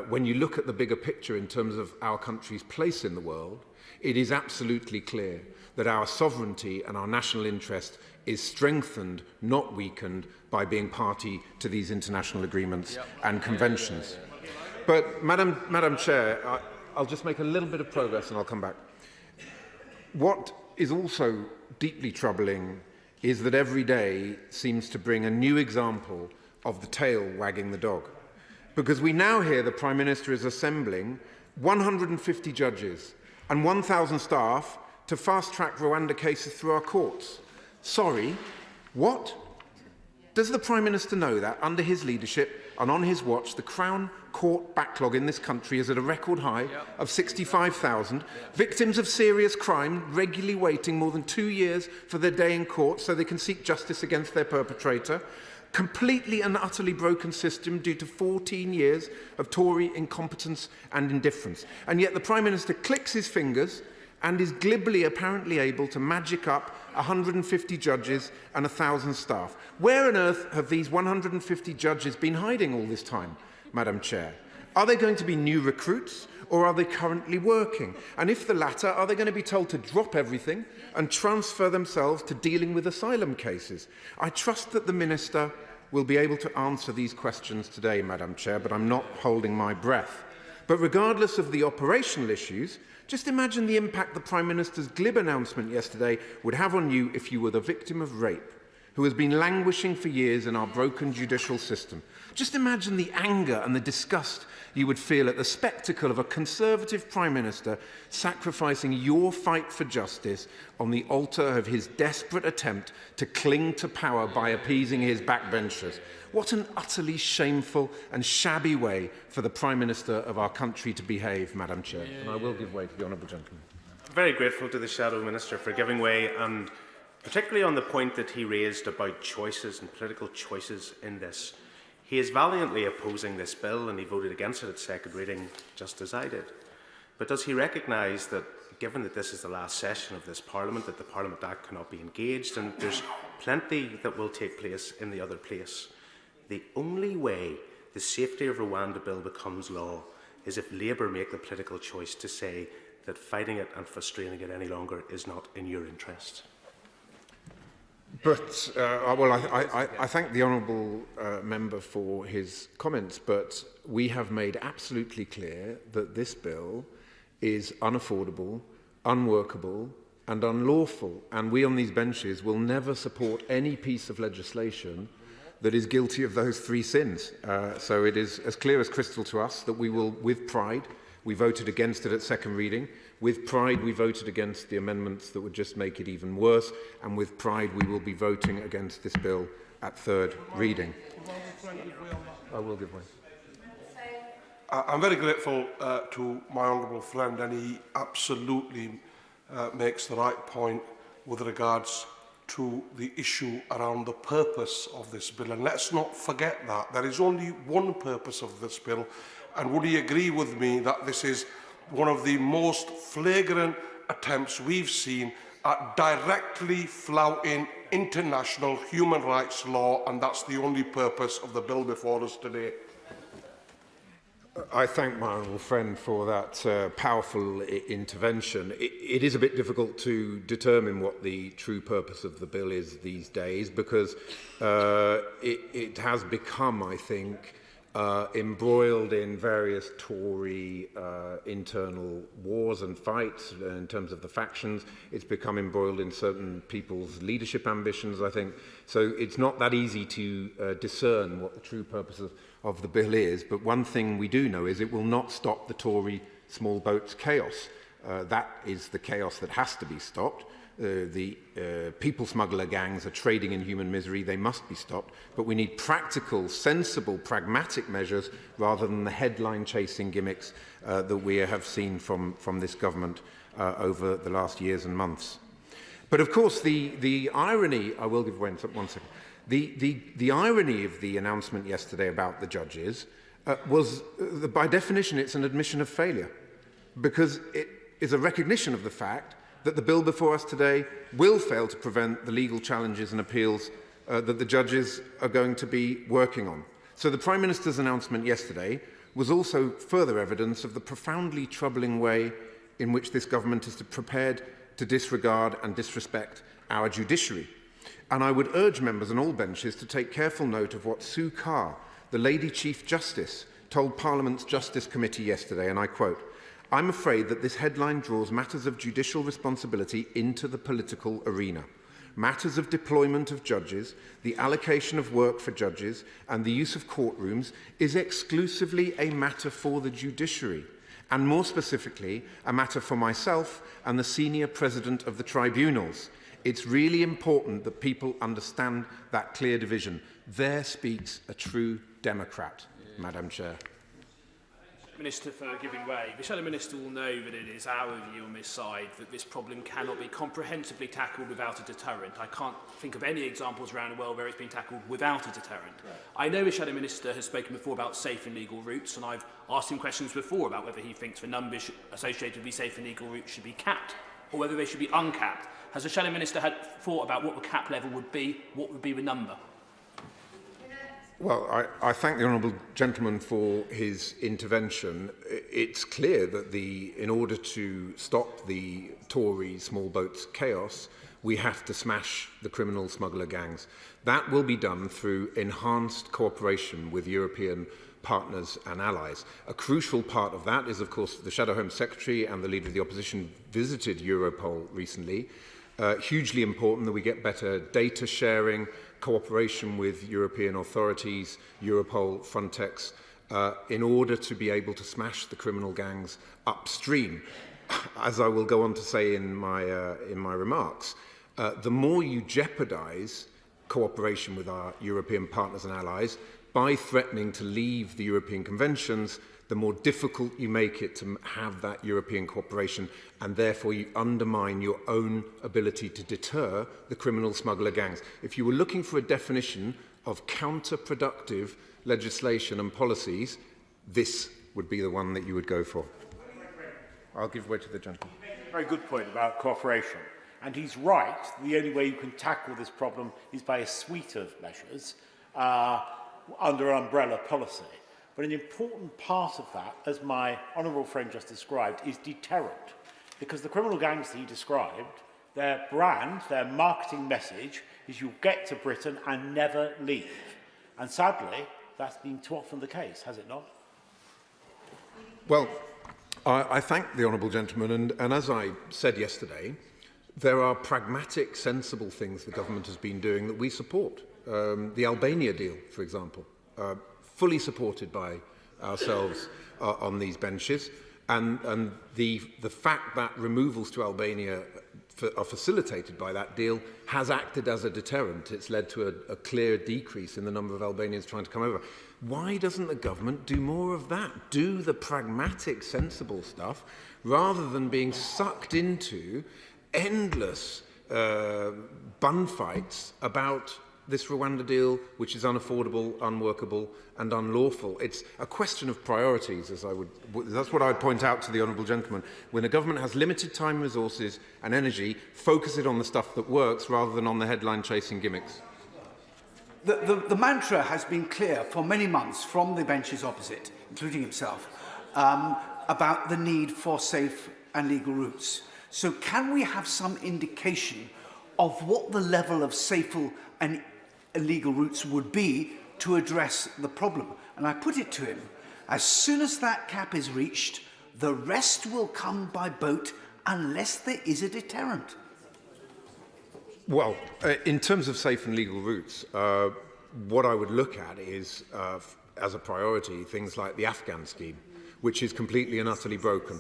when you look at the bigger picture in terms of our country's place in the world, it is absolutely clear that our sovereignty and our national interest is strengthened, not weakened, by being party to these international agreements and conventions. But, Madam Chair, I'll just make a little bit of progress and I'll come back. What is also deeply troubling is that every day seems to bring a new example of the tail wagging the dog. Because we now hear the Prime Minister is assembling 150 judges and 1,000 staff to fast-track Rwanda cases through our courts. Sorry, what? Does the Prime Minister know that under his leadership and on his watch, the Crown Court backlog in this country is at a record high of 65,000, victims of serious crime regularly waiting more than 2 years for their day in court so they can seek justice against their perpetrator, completely and utterly broken system due to 14 years of Tory incompetence and indifference. And yet the Prime Minister clicks his fingers and is glibly apparently able to magic up 150 judges and 1,000 staff. Where on earth have these 150 judges been hiding all this time, Madam Chair? Are they going to be new recruits, or are they currently working? And if the latter, are they going to be told to drop everything and transfer themselves to dealing with asylum cases? I trust that the Minister will be able to answer these questions today, Madam Chair, but I'm not holding my breath. But regardless of the operational issues, just imagine the impact the Prime Minister's glib announcement yesterday would have on you if you were the victim of rape, who has been languishing for years in our broken judicial system. Just imagine the anger and the disgust you would feel at the spectacle of a Conservative Prime Minister sacrificing your fight for justice on the altar of his desperate attempt to cling to power by appeasing his backbenchers. What an utterly shameful and shabby way for the Prime Minister of our country to behave, Madam Chair. And I will give way to the honourable gentleman. I'm very grateful to the Shadow Minister for giving way, and particularly on the point that he raised about choices and political choices in this. He is valiantly opposing this bill, and he voted against it at second reading, just as I did. But does he recognise that, given that this is the last session of this Parliament, that the Parliament Act cannot be engaged, and there's plenty that will take place in the other place? The only way the Safety of Rwanda bill becomes law is if Labour make the political choice to say that fighting it and frustrating it any longer is not in your interest. But, well, I thank the honourable member for his comments, but we have made absolutely clear that this bill is unaffordable, unworkable and unlawful, and we on these benches will never support any piece of legislation that is guilty of those three sins. So it is as clear as crystal to us that we will, with pride, we voted against it at second reading. With pride, we voted against the amendments that would just make it even worse. And with pride, we will be voting against this bill at third reading. I will give way. I'm very grateful to my honourable friend, and he absolutely makes the right point with regards to the issue around the purpose of this bill. And let's not forget that there is only one purpose of this bill. And would he agree with me that this is one of the most flagrant attempts we've seen at directly flouting international human rights law, and that's the only purpose of the bill before us today. I thank my honourable friend for that powerful intervention. It is a bit difficult to determine what the true purpose of the bill is these days, because it has become, I think, embroiled in various Tory internal wars and fights in terms of the factions. It's become embroiled in certain people's leadership ambitions, I think. So it's not that easy to discern what the true purpose of the bill is. But one thing we do know is it will not stop the Tory small boats chaos. That is the chaos that has to be stopped. The people smuggler gangs are trading in human misery. They must be stopped. But we need practical, sensible, pragmatic measures rather than the headline-chasing gimmicks that we have seen from this government over the last years and months. But of course, the irony, I will give way in 1 second, the irony of the announcement yesterday about the judges was, by definition, it's an admission of failure, because it is a recognition of the fact that the bill before us today will fail to prevent the legal challenges and appeals that the judges are going to be working on. So the Prime Minister's announcement yesterday was also further evidence of the profoundly troubling way in which this government is prepared to disregard and disrespect our judiciary. And I would urge members on all benches to take careful note of what Sue Carr, the Lady Chief Justice, told Parliament's Justice Committee yesterday, and I quote, "I'm afraid that this headline draws matters of judicial responsibility into the political arena. Matters of deployment of judges, the allocation of work for judges, and the use of courtrooms is exclusively a matter for the judiciary, and more specifically, a matter for myself and the senior president of the tribunals. It's really important that people understand that clear division. There speaks a true Democrat, Madam Chair." Minister for giving way. The Shadow Minister will know that it is our view on this side that this problem cannot be comprehensively tackled without a deterrent. I can't think of any examples around the world where it's been tackled without a deterrent. Right. I know the Shadow Minister has spoken before about safe and legal routes, and I've asked him questions before about whether he thinks the numbers associated with these safe and legal routes should be capped or whether they should be uncapped. Has the Shadow Minister had thought about what the cap level would be? What would be the number? Well, I thank the honourable gentleman for his intervention. It's clear that in order to stop the Tory small boats chaos, we have to smash the criminal smuggler gangs. That will be done through enhanced cooperation with European partners and allies. A crucial part of that is, of course, the Shadow Home Secretary and the Leader of the Opposition visited Europol recently. Hugely important that we get better data sharing, cooperation with European authorities, Europol, Frontex, in order to be able to smash the criminal gangs upstream. As I will go on to say in my remarks, the more you jeopardize cooperation with our European partners and allies by threatening to leave the European conventions, the more difficult you make it to have that European cooperation, and therefore you undermine your own ability to deter the criminal smuggler gangs. If you were looking for a definition of counterproductive legislation and policies, this would be the one that you would go for. I'll give way to the gentleman. Very good point about cooperation. And he's right, the only way you can tackle this problem is by a suite of measures under an umbrella policy. But an important part of that, as my honourable friend just described, is deterrent. Because the criminal gangs that he described, their brand, their marketing message is you'll get to Britain and never leave. And sadly, that's been too often the case, has it not? Well, I thank the honourable gentleman, and as I said yesterday, there are pragmatic, sensible things the government has been doing that we support. The Albania deal, for example, fully supported by ourselves on these benches, and the fact that removals to Albania are facilitated by that deal has acted as a deterrent. It's led to a clear decrease in the number of Albanians trying to come over. Why doesn't the government do more of that? Do the pragmatic, sensible stuff, rather than being sucked into endless bun fights about this Rwanda deal, which is unaffordable, unworkable and unlawful. It's a question of priorities, that's what I would point out to the honourable gentleman. When a government has limited time, resources and energy, focus it on the stuff that works rather than on the headline-chasing gimmicks. The mantra has been clear for many months from the benches opposite, including himself, about the need for safe and legal routes. So can we have some indication of what the level of safe and illegal routes would be to address the problem? And I put it to him, as soon as that cap is reached, the rest will come by boat unless there is a deterrent. Well, in terms of safe and legal routes, what I would look at is, as a priority, things like the Afghan scheme, which is completely and utterly broken.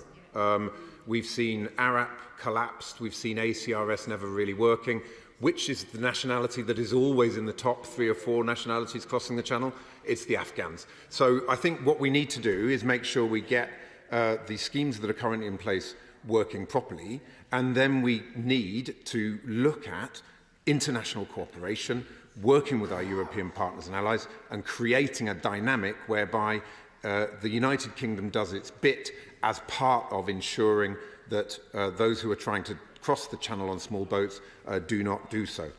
We've seen ARAP collapsed, we've seen ACRS never really working. Which is the nationality that is always in the top 3 or 4 nationalities crossing the channel? It's the Afghans. So I think what we need to do is make sure we get the schemes that are currently in place working properly, and then we need to look at international cooperation, working with our European partners and allies, and creating a dynamic whereby the United Kingdom does its bit as part of ensuring that those who are trying to cross the channel on small boats do not do so.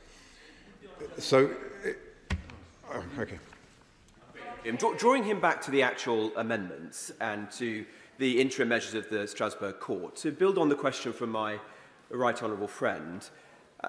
Okay. Drawing him back to the actual amendments and to the interim measures of the Strasbourg Court, to build on the question from my right honourable friend,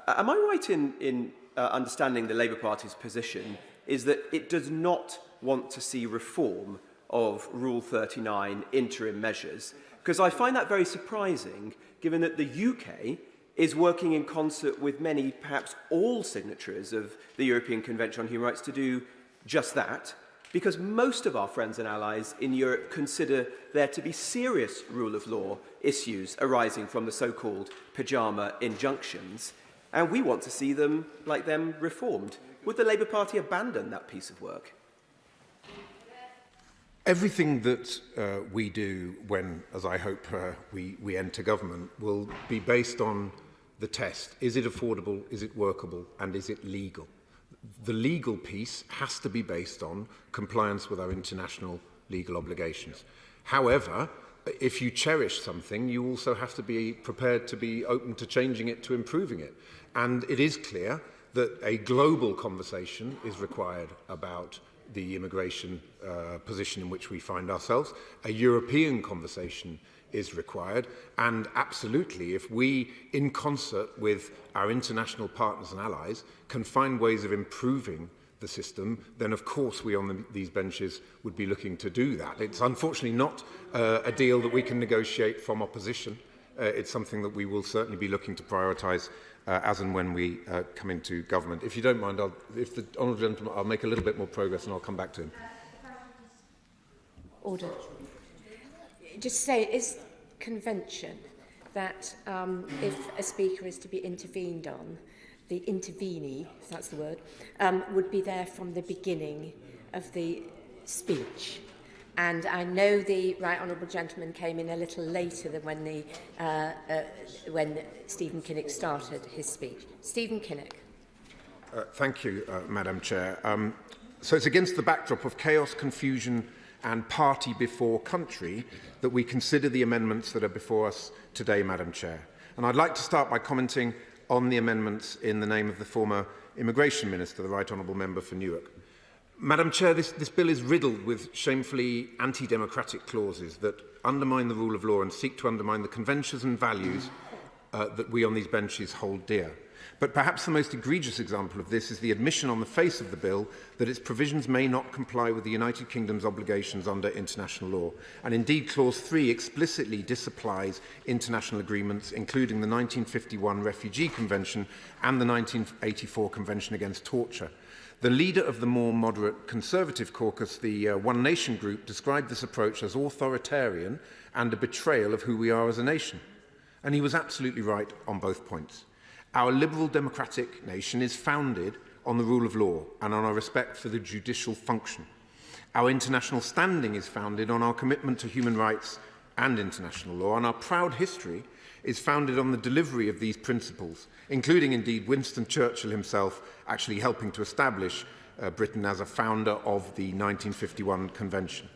am I right in understanding the Labour Party's position is that it does not want to see reform of Rule 39 interim measures? Because I find that very surprising, given that the UK is working in concert with many, perhaps all signatories of the European Convention on Human Rights to do just that, because most of our friends and allies in Europe consider there to be serious rule of law issues arising from the so-called pyjama injunctions, and we want to see them, like them, reformed. Would the Labour Party abandon that piece of work? Everything that we do when, as I hope, we enter government will be based on the test. Is it affordable, is it workable, and is it legal? The legal piece has to be based on compliance with our international legal obligations. However, if you cherish something, you also have to be prepared to be open to changing it, to improving it. And it is clear that a global conversation is required about the immigration position in which we find ourselves. A European conversation is required, and absolutely, if we, in concert with our international partners and allies, can find ways of improving the system, then of course we on these benches would be looking to do that. It's unfortunately not a deal that we can negotiate from opposition. It's something that we will certainly be looking to prioritise as and when we come into government. If you don't mind, if the honourable gentleman, I'll make a little bit more progress and I'll come back to him. Order. Just say, is convention that if a speaker is to be intervened on, the intervenee, if that's the word, would be there from the beginning of the speech? And I know the right honourable gentleman came in a little later than when Stephen Kinnock started his speech. Stephen Kinnock. Thank you, Madam Chair. So it's against the backdrop of chaos, confusion and party before country that we consider the amendments that are before us today, Madam Chair. And I'd like to start by commenting on the amendments in the name of the former Immigration Minister, the Right Honourable Member for Newark. Madam Chair, this bill is riddled with shamefully anti-democratic clauses that undermine the rule of law and seek to undermine the conventions and values that we on these benches hold dear. But perhaps the most egregious example of this is the admission on the face of the bill that its provisions may not comply with the United Kingdom's obligations under international law. And indeed, Clause 3 explicitly disapplies international agreements, including the 1951 Refugee Convention and the 1984 Convention Against Torture. The leader of the more moderate Conservative caucus, the One Nation group, described this approach as authoritarian and a betrayal of who we are as a nation. And he was absolutely right on both points. Our liberal democratic nation is founded on the rule of law and on our respect for the judicial function. Our international standing is founded on our commitment to human rights and international law, and our proud history is founded on the delivery of these principles, including indeed Winston Churchill himself actually helping to establish Britain as a founder of the 1951 Convention.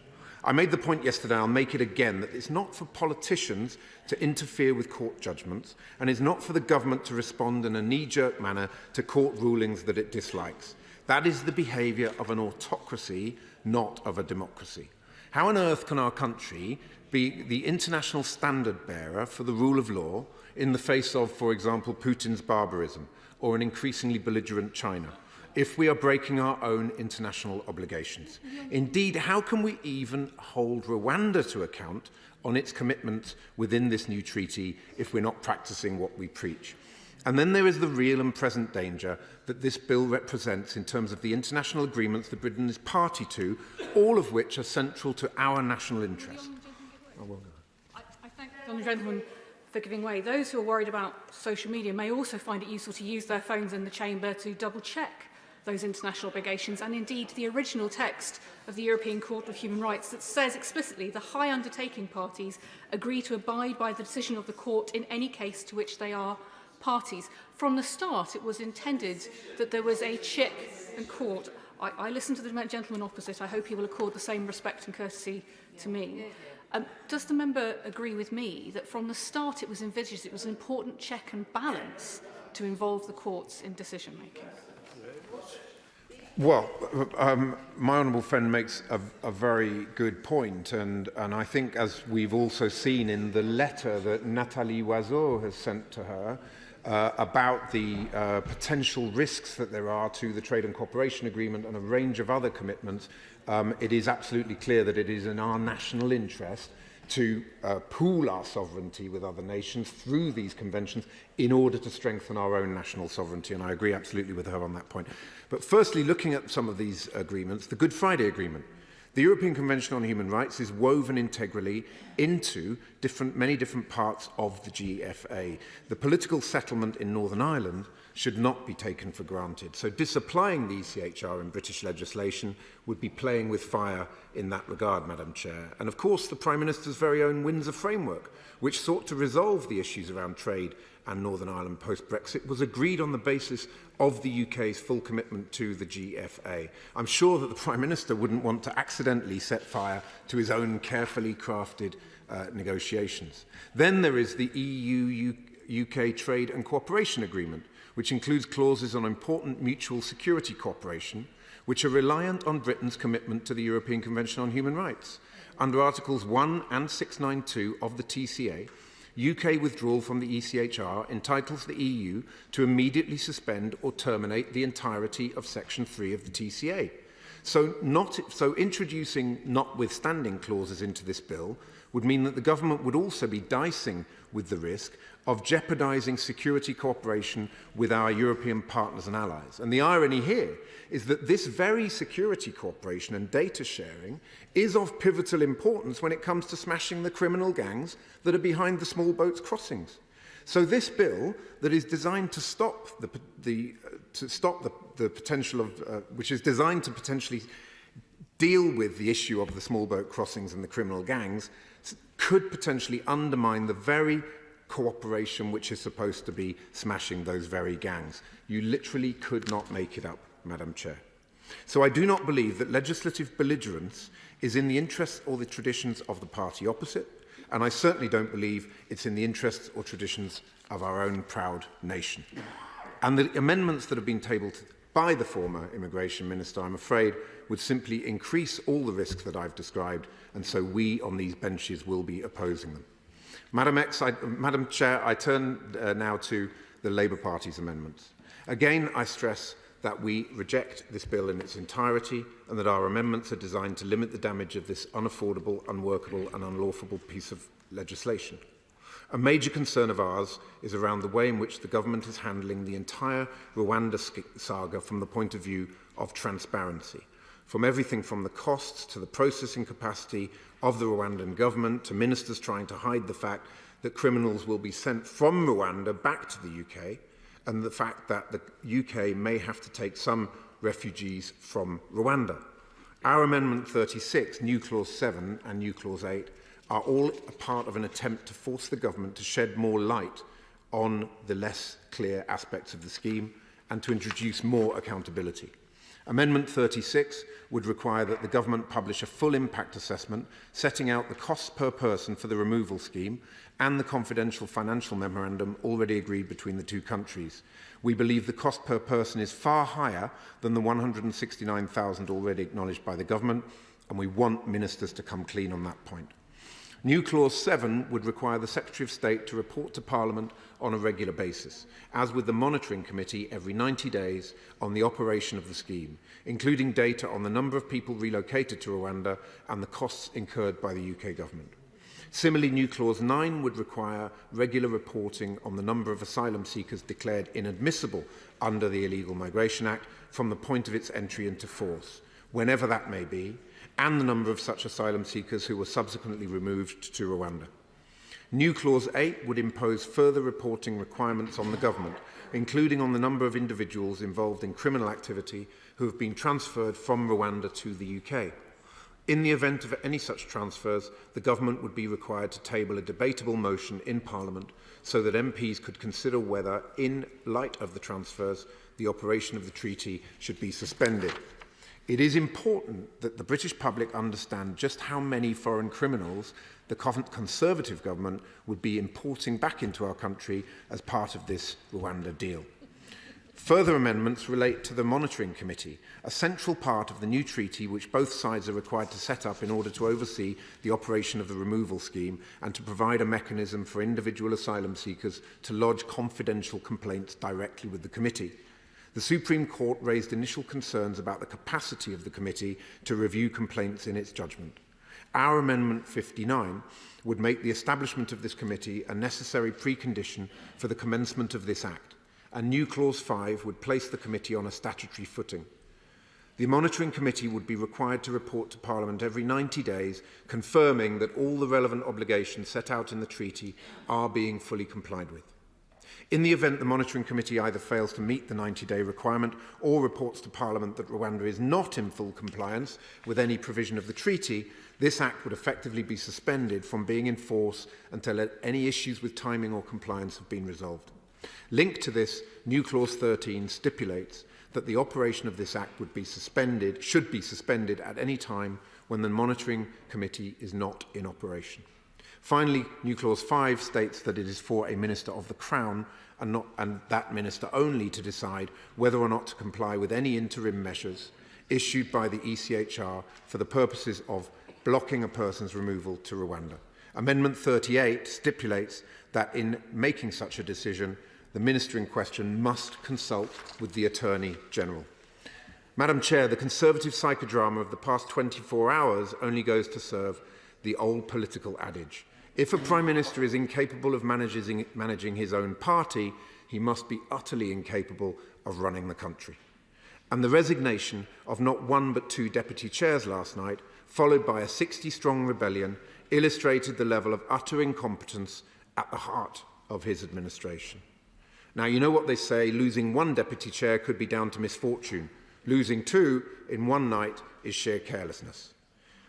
I made the point yesterday, I'll make it again, that it's not for politicians to interfere with court judgments, and it's not for the government to respond in a knee-jerk manner to court rulings that it dislikes. That is the behaviour of an autocracy, not of a democracy. How on earth can our country be the international standard bearer for the rule of law in the face of, for example, Putin's barbarism or an increasingly belligerent China, if we are breaking our own international obligations? Indeed, how can we even hold Rwanda to account on its commitments within this new treaty if we're not practicing what we preach? And then there is the real and present danger that this bill represents in terms of the international agreements that Britain is party to, all of which are central to our national interest. I thank the honourable gentleman for giving way. Those who are worried about social media may also find it useful to use their phones in the chamber to double-check those international obligations, and indeed the original text of the European Court of Human Rights that says explicitly the high undertaking parties agree to abide by the decision of the court in any case to which they are parties. From the start, it was intended that there was a chip and court. I listened to the gentleman opposite. I hope he will accord the same respect and courtesy to me. Does the member agree with me that from the start it was envisaged it was an important check and balance to involve the courts in decision-making? Well, my honourable friend makes a very good point, and I think, as we've also seen in the letter that Nathalie Oiseau has sent to her about the potential risks that there are to the Trade and Cooperation Agreement and a range of other commitments, it is absolutely clear that it is in our national interest to pool our sovereignty with other nations through these conventions in order to strengthen our own national sovereignty, and I agree absolutely with her on that point. But firstly, looking at some of these agreements, the Good Friday Agreement. The European Convention on Human Rights is woven integrally into many different parts of the GFA. The political settlement in Northern Ireland should not be taken for granted. So disapplying the ECHR in British legislation would be playing with fire in that regard, Madam Chair. And of course, the Prime Minister's very own Windsor Framework, which sought to resolve the issues around trade and Northern Ireland post-Brexit, was agreed on the basis of the UK's full commitment to the GFA. I'm sure that the Prime Minister wouldn't want to accidentally set fire to his own carefully crafted negotiations. Then there is the EU-UK Trade and Cooperation Agreement, which includes clauses on important mutual security cooperation, which are reliant on Britain's commitment to the European Convention on Human Rights. Under Articles 1 and 692 of the TCA, UK withdrawal from the ECHR entitles the EU to immediately suspend or terminate the entirety of Section 3 of the TCA. So introducing notwithstanding clauses into this bill would mean that the government would also be dicing with the risk of jeopardising security cooperation with our European partners and allies. And the irony here is that this very security cooperation and data sharing is of pivotal importance when it comes to smashing the criminal gangs that are behind the small boats crossings. So this bill that is designed to stop the potential of, which is designed to potentially deal with the issue of the small boat crossings and the criminal gangs, could potentially undermine the very cooperation which is supposed to be smashing those very gangs. You literally could not make it up, Madam Chair. So I do not believe that legislative belligerence is in the interests or the traditions of the party opposite, and I certainly don't believe it's in the interests or traditions of our own proud nation. And the amendments that have been tabled by the former Immigration Minister, I'm afraid, would simply increase all the risks that I've described, and so we on these benches will be opposing them. Madam Chair, I turn now to the Labour Party's amendments. Again, I stress that we reject this bill in its entirety and that our amendments are designed to limit the damage of this unaffordable, unworkable and unlawful piece of legislation. A major concern of ours is around the way in which the government is handling the entire Rwanda saga from the point of view of transparency. From everything from the costs to the processing capacity of the Rwandan government to ministers trying to hide the fact that criminals will be sent from Rwanda back to the UK, and the fact that the UK may have to take some refugees from Rwanda. Our Amendment 36, New Clause 7 and New Clause 8, are all a part of an attempt to force the government to shed more light on the less clear aspects of the scheme and to introduce more accountability. Amendment 36 would require that the government publish a full impact assessment setting out the costs per person for the removal scheme and the confidential financial memorandum already agreed between the two countries. We believe the cost per person is far higher than the 169,000 already acknowledged by the government, and we want ministers to come clean on that point. New Clause 7 would require the Secretary of State to report to Parliament on a regular basis, as with the Monitoring Committee every 90 days on the operation of the scheme, including data on the number of people relocated to Rwanda and the costs incurred by the UK government. Similarly, New Clause 9 would require regular reporting on the number of asylum seekers declared inadmissible under the Illegal Migration Act from the point of its entry into force, whenever that may be, and the number of such asylum seekers who were subsequently removed to Rwanda. New Clause 8 would impose further reporting requirements on the government, including on the number of individuals involved in criminal activity who have been transferred from Rwanda to the UK. In the event of any such transfers, the government would be required to table a debatable motion in Parliament so that MPs could consider whether, in light of the transfers, the operation of the treaty should be suspended. It is important that the British public understand just how many foreign criminals the Conservative government would be importing back into our country as part of this Rwanda deal. Further amendments relate to the Monitoring Committee, a central part of the new treaty which both sides are required to set up in order to oversee the operation of the removal scheme and to provide a mechanism for individual asylum seekers to lodge confidential complaints directly with the committee. The Supreme Court raised initial concerns about the capacity of the committee to review complaints in its judgment. Our Amendment 59 would make the establishment of this committee a necessary precondition for the commencement of this Act, and New Clause 5 would place the committee on a statutory footing. The Monitoring Committee would be required to report to Parliament every 90 days, confirming that all the relevant obligations set out in the treaty are being fully complied with. In the event the Monitoring Committee either fails to meet the 90-day requirement or reports to Parliament that Rwanda is not in full compliance with any provision of the treaty, this Act would effectively be suspended from being in force until any issues with timing or compliance have been resolved. Linked to this, New Clause 13 stipulates that the operation of this Act should be suspended at any time when the Monitoring Committee is not in operation. Finally, New Clause 5 states that it is for a Minister of the Crown and that Minister only to decide whether or not to comply with any interim measures issued by the ECHR for the purposes of blocking a person's removal to Rwanda. Amendment 38 stipulates that in making such a decision, the Minister in question must consult with the Attorney General. Madam Chair, the Conservative psychodrama of the past 24 hours only goes to serve the old political adage. If a Prime Minister is incapable of managing his own party, he must be utterly incapable of running the country. And the resignation of not one but two deputy chairs last night, followed by a 60-strong rebellion, illustrated the level of utter incompetence at the heart of his administration. Now, you know what they say, losing one deputy chair could be down to misfortune. Losing two in one night is sheer carelessness.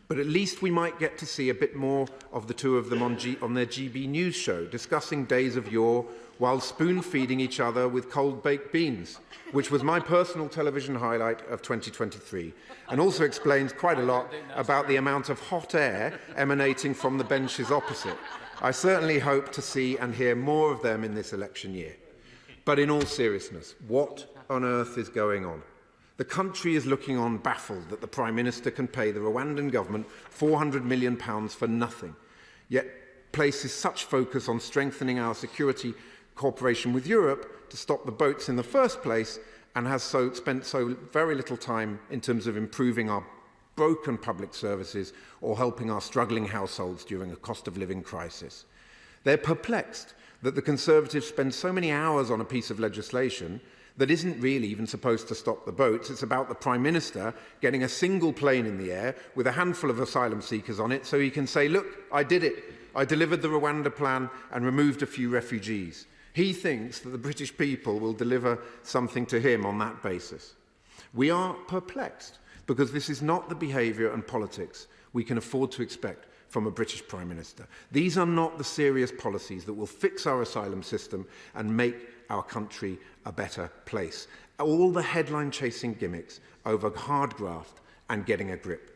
But at least we might get to see a bit more of the two of them on their GB News show, discussing days of yore while spoon-feeding each other with cold baked beans, which was my personal television highlight of 2023, and also explains quite a lot about the amount of hot air emanating from the benches opposite. I certainly hope to see and hear more of them in this election year. But in all seriousness, what on earth is going on? The country is looking on baffled that the Prime Minister can pay the Rwandan government £400 million for nothing, yet places such focus on strengthening our security cooperation with Europe to stop the boats in the first place, and has spent so very little time in terms of improving our broken public services or helping our struggling households during a cost of living crisis. They're perplexed that the Conservatives spend so many hours on a piece of legislation that isn't really even supposed to stop the boats. It's about the Prime Minister getting a single plane in the air with a handful of asylum seekers on it so he can say, look, I did it. I delivered the Rwanda plan and removed a few refugees. He thinks that the British people will deliver something to him on that basis. We are perplexed because this is not the behaviour and politics we can afford to expect from a British Prime Minister. These are not the serious policies that will fix our asylum system and make our country a better place. All the headline-chasing gimmicks over hard graft and getting a grip.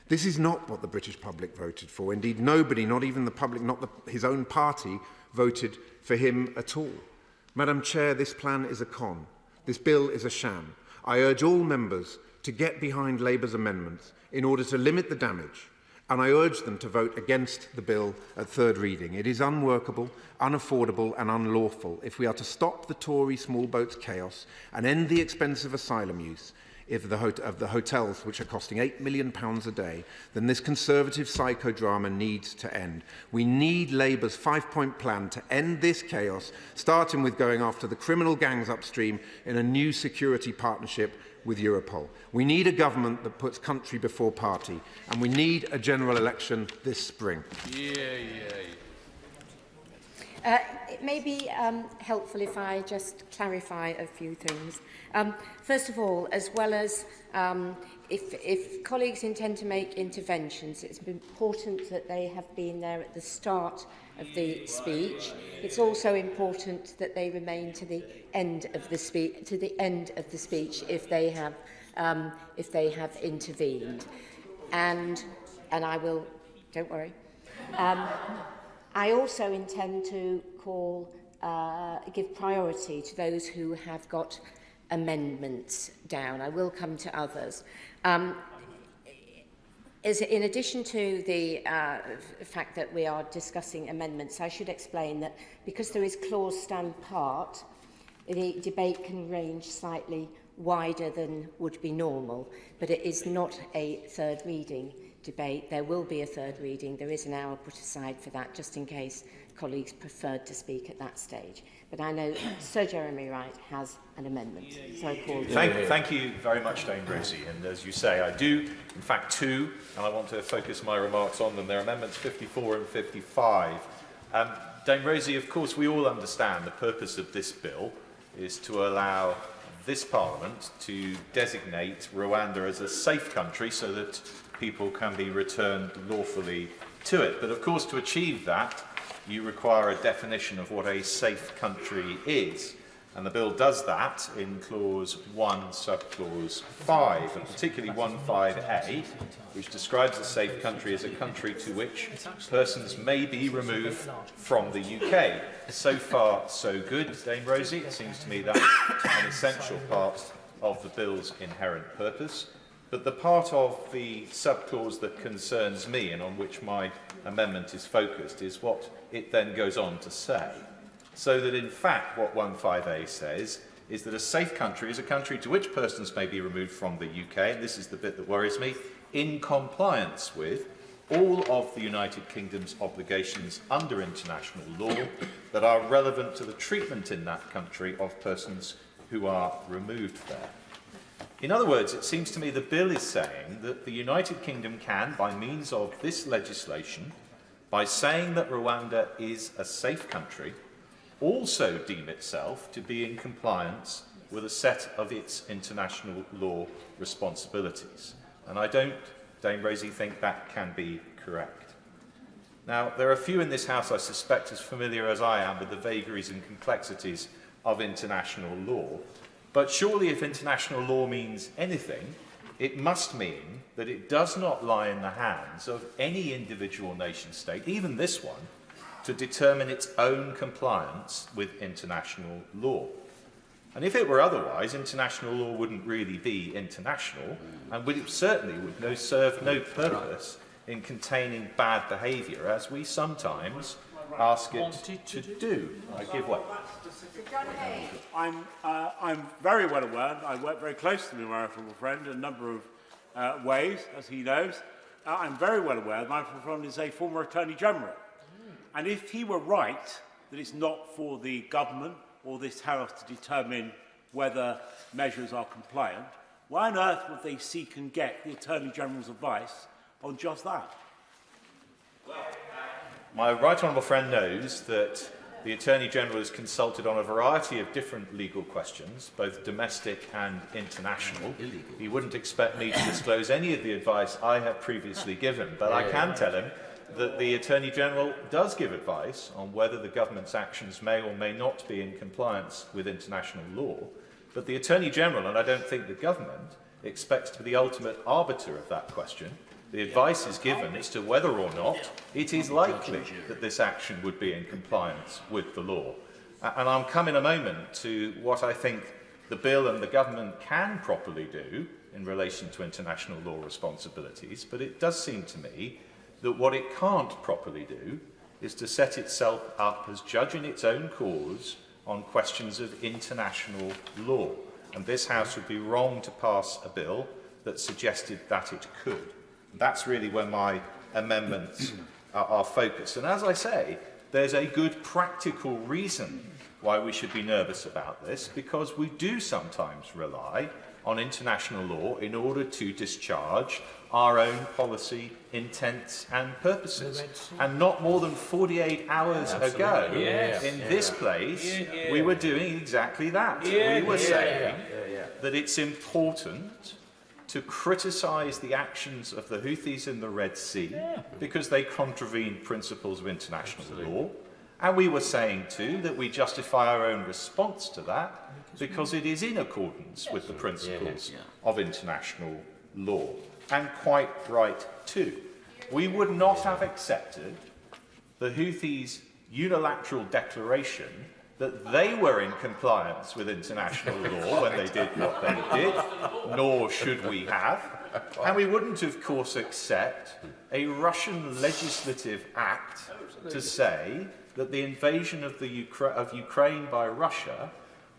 This is not what the British public voted for. Indeed, nobody, not even the public, his own party, voted for him at all. Madam Chair, this plan is a con. This bill is a sham. I urge all members to get behind Labour's amendments in order to limit the damage, and I urge them to vote against the bill at third reading. It is unworkable, unaffordable and unlawful if we are to stop the Tory small boats chaos and end the expensive asylum use of the hotels which are costing £8 million a day. Then this Conservative psychodrama needs to end. We need Labour's 5-point plan to end this chaos, starting with going after the criminal gangs upstream in a new security partnership with Europol. We need a government that puts country before party, and we need a general election this spring. It may be helpful if I just clarify a few things. First of all, as well as if colleagues intend to make interventions, it's important that they have been there at the start of the speech. It's also important that they remain to the end of the speech if they have intervened. And I will, don't worry. I also intend to give priority to those who have got amendments down. I will come to others. In addition to the fact that we are discussing amendments, I should explain that because there is clause stand part, the debate can range slightly wider than would be normal, but it is not a third reading debate. There will be a third reading. There is an hour put aside for that, just in case colleagues preferred to speak at that stage. But I know Sir Jeremy Wright has an amendment. So I call Thank you very much, Dame Rosie. And as you say, I do, in fact, two, and I want to focus my remarks on them. They're amendments 54 and 55. Dame Rosie, of course, we all understand the purpose of this bill is to allow this Parliament to designate Rwanda as a safe country so that people can be returned lawfully to it. But of course, to achieve that, you require a definition of what a safe country is. And the bill does that in clause 1, subclause 5, and particularly 1.5a, which describes a safe country as a country to which persons may be removed from the UK. So far, so good, Dame Rosie. It seems to me that's an essential part of the bill's inherent purpose. But the part of the subclause that concerns me and on which my amendment is focused is what it then goes on to say. So that in fact what 1.5a says is that a safe country is a country to which persons may be removed from the UK, and this is the bit that worries me, in compliance with all of the United Kingdom's obligations under international law that are relevant to the treatment in that country of persons who are removed there. In other words, it seems to me the bill is saying that the United Kingdom can, by means of this legislation, by saying that Rwanda is a safe country, also deem itself to be in compliance with a set of its international law responsibilities. And I don't, Dame Rosie, think that can be correct. Now, there are few in this House, I suspect, as familiar as I am with the vagaries and complexities of international law. But surely if international law means anything, it must mean that it does not lie in the hands of any individual nation state, even this one, to determine its own compliance with international law. And if it were otherwise, international law wouldn't really be international, and it certainly would serve no purpose in containing bad behaviour, as we sometimes ask it to do. I give way. I'm very well aware, I work very closely with my honourable friend in a number of ways, as he knows. I'm very well aware that my honourable friend is a former Attorney General. And if he were right that it's not for the government or this House to determine whether measures are compliant, why on earth would they seek and get the Attorney General's advice on just that? My right honourable friend knows that the Attorney General is consulted on a variety of different legal questions, both domestic and international. He wouldn't expect me to disclose any of the advice I have previously given, but I can tell him that the Attorney-General does give advice on whether the government's actions may or may not be in compliance with international law, but the Attorney-General, and I don't think the government, expects to be the ultimate arbiter of that question. The advice is given as to whether or not it is likely that this action would be in compliance with the law. And I'll come in a moment to what I think the bill and the government can properly do in relation to international law responsibilities, but it does seem to me that what it can't properly do is to set itself up as judge in its own cause on questions of international law. And this House would be wrong to pass a bill that suggested that it could. And that's really where my amendments are focused. And as I say, there's a good practical reason why we should be nervous about this, because we do sometimes rely on international law in order to discharge our own policy intents and purposes. And not more than 48 hours ago, in this place, we were doing exactly that. We were saying that it's important to criticise the actions of the Houthis in the Red Sea because they contravene principles of international law. And we were saying too that we justify our own response to that because it is in accordance with the principles of international law. And quite right too. We would not have accepted the Houthis' unilateral declaration that they were in compliance with international law when they did what they did, nor should we have. And we wouldn't, of course, accept a Russian legislative act to say that the invasion of Ukraine by Russia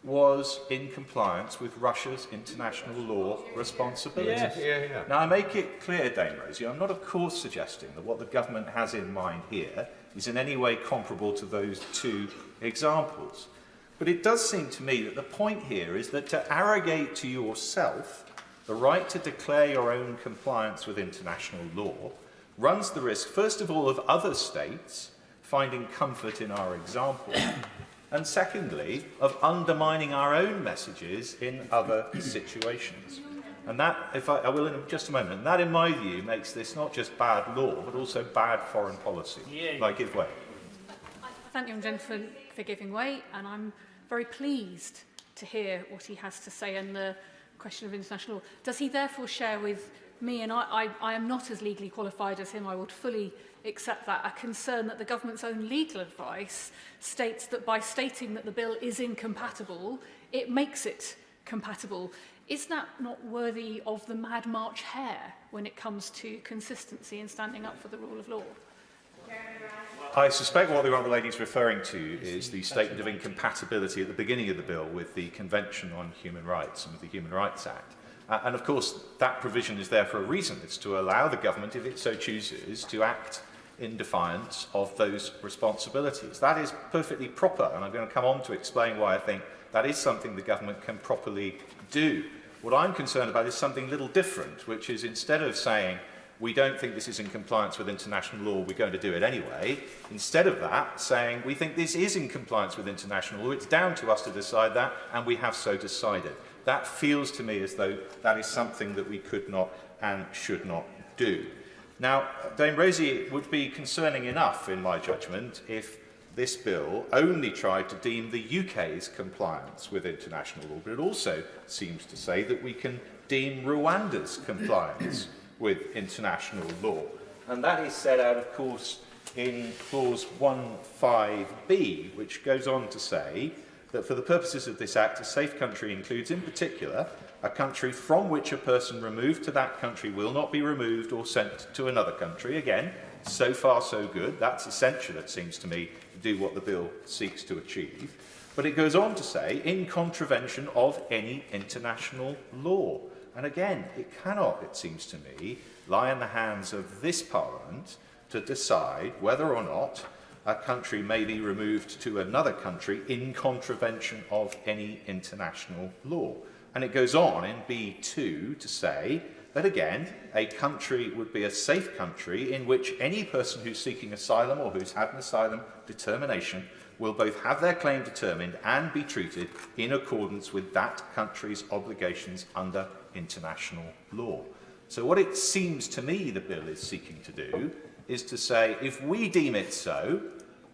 was in compliance with Russia's international law responsibilities. Now, I make it clear, Dame Rosie, I'm not, of course, suggesting that what the government has in mind here is in any way comparable to those two examples. But it does seem to me that the point here is that to arrogate to yourself the right to declare your own compliance with international law runs the risk, first of all, of other states finding comfort in our example, and secondly, of undermining our own messages in other situations. And that, if I will in just a moment, and that in my view makes this not just bad law, but also bad foreign policy. I give way. I thank the young gentleman for giving way, and I'm very pleased to hear what he has to say on the question of international law. Does he therefore share with me, and I am not as legally qualified as him, I would fully accept that, a concern that the government's own legal advice states that by stating that the bill is incompatible, it makes it compatible. Is that not worthy of the Mad March hare when it comes to consistency in standing up for the rule of law? I suspect what the Honourable Lady is referring to is the statement of incompatibility at the beginning of the bill with the Convention on Human Rights and with the Human Rights Act. And of course, that provision is there for a reason. It's to allow the government, if it so chooses, to act in defiance of those responsibilities. That is perfectly proper, and I'm going to come on to explain why I think that is something the government can properly do. What I'm concerned about is something a little different, which is instead of saying, we don't think this is in compliance with international law, we're going to do it anyway, instead of that, saying, we think this is in compliance with international law, it's down to us to decide that, and we have so decided. That feels to me as though that is something that we could not and should not do. Now, Dame Rosie, it would be concerning enough, in my judgment, if this bill only tried to deem the UK's compliance with international law, but it also seems to say that we can deem Rwanda's compliance with international law. And that is set out, of course, in clause 15b, which goes on to say that for the purposes of this Act, a safe country includes, in particular, a country from which a person removed to that country will not be removed or sent to another country. Again, so far so good. That's essential, it seems to me, to do what the bill seeks to achieve. But it goes on to say, in contravention of any international law. And again, it cannot, it seems to me, lie in the hands of this Parliament to decide whether or not a country may be removed to another country in contravention of any international law. And it goes on in B2 to say that, again, a country would be a safe country in which any person who's seeking asylum or who's had an asylum determination will both have their claim determined and be treated in accordance with that country's obligations under international law. So what it seems to me the bill is seeking to do is to say, if we deem it so,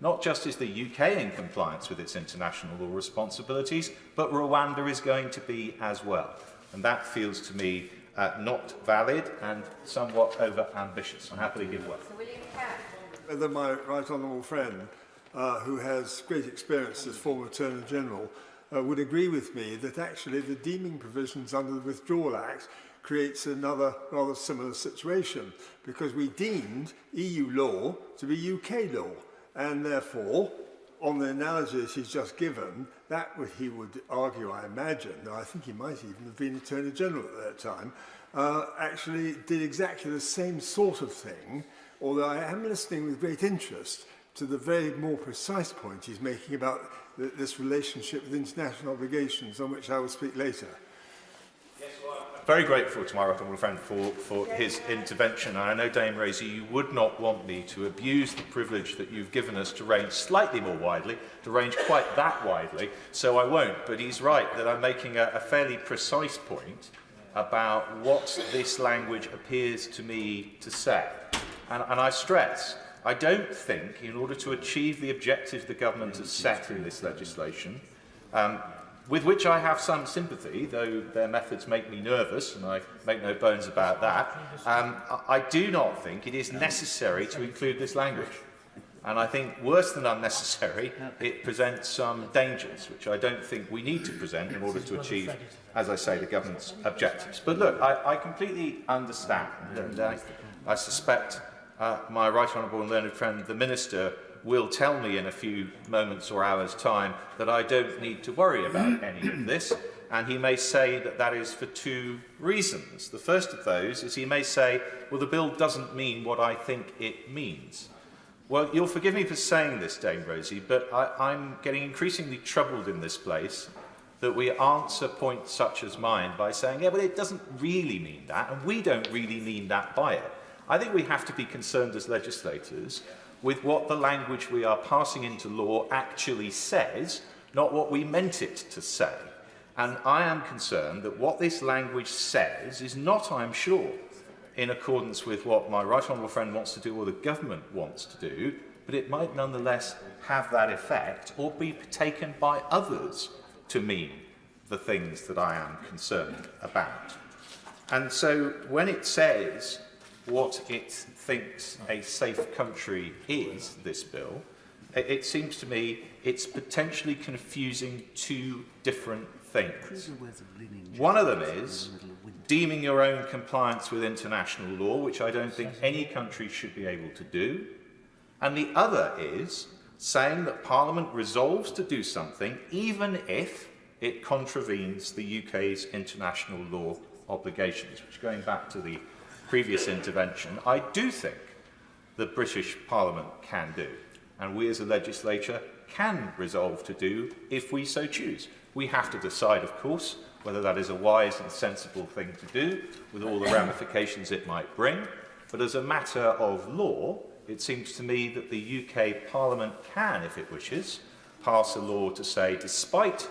not just is the UK in compliance with its international law responsibilities, but Rwanda is going to be as well. And that feels to me not valid and somewhat over-ambitious. I happily give way. Whether my right honourable friend, who has great experience as former Attorney General, would agree with me that actually the deeming provisions under the Withdrawal Act creates another rather similar situation, because we deemed EU law to be UK law, and therefore, on the analogies he's just given, that he would argue, I imagine, though I think he might even have been Attorney General at that time, actually did exactly the same sort of thing, although I am listening with great interest to the very more precise point he's making about this relationship with international obligations, on which I will speak later. Very grateful to my right honourable friend for his intervention. And I know, Dame Rosie, you would not want me to abuse the privilege that you've given us to range slightly more widely, to range quite that widely, so I won't. But he's right that I'm making a fairly precise point about what this language appears to me to say. And I stress, I don't think, in order to achieve the objectives the government has set in this legislation, with which I have some sympathy, though their methods make me nervous, and I make no bones about that, I do not think it is necessary to include this language. And I think, worse than unnecessary, it presents some dangers, which I don't think we need to present in order to achieve, as I say, the government's objectives. But look, I completely understand, and I suspect my right honourable and learned friend, the Minister, will tell me in a few moments or hours' time that I don't need to worry about any of this, and he may say that that is for two reasons. The first of those is he may say, well, the bill doesn't mean what I think it means. Well, you'll forgive me for saying this, Dame Rosie, but I'm getting increasingly troubled in this place that we answer points such as mine by saying, yeah, but it doesn't really mean that, and we don't really mean that by it. I think we have to be concerned as legislators with what the language we are passing into law actually says, not what we meant it to say. And I am concerned that what this language says is not, I'm sure, in accordance with what my right honourable friend wants to do or the government wants to do, but it might nonetheless have that effect or be taken by others to mean the things that I am concerned about. And so when it says what it thinks a safe country is, this bill, it seems to me it's potentially confusing two different things. One of them is deeming your own compliance with international law, which I don't think any country should be able to do. And the other is saying that Parliament resolves to do something even if it contravenes the UK's international law obligations, which, going back to the previous intervention, I do think the British Parliament can do, and we as a legislature can resolve to do if we so choose. We have to decide, of course, whether that is a wise and sensible thing to do, with all the ramifications it might bring, but as a matter of law, it seems to me that the UK Parliament can, if it wishes, pass a law to say, despite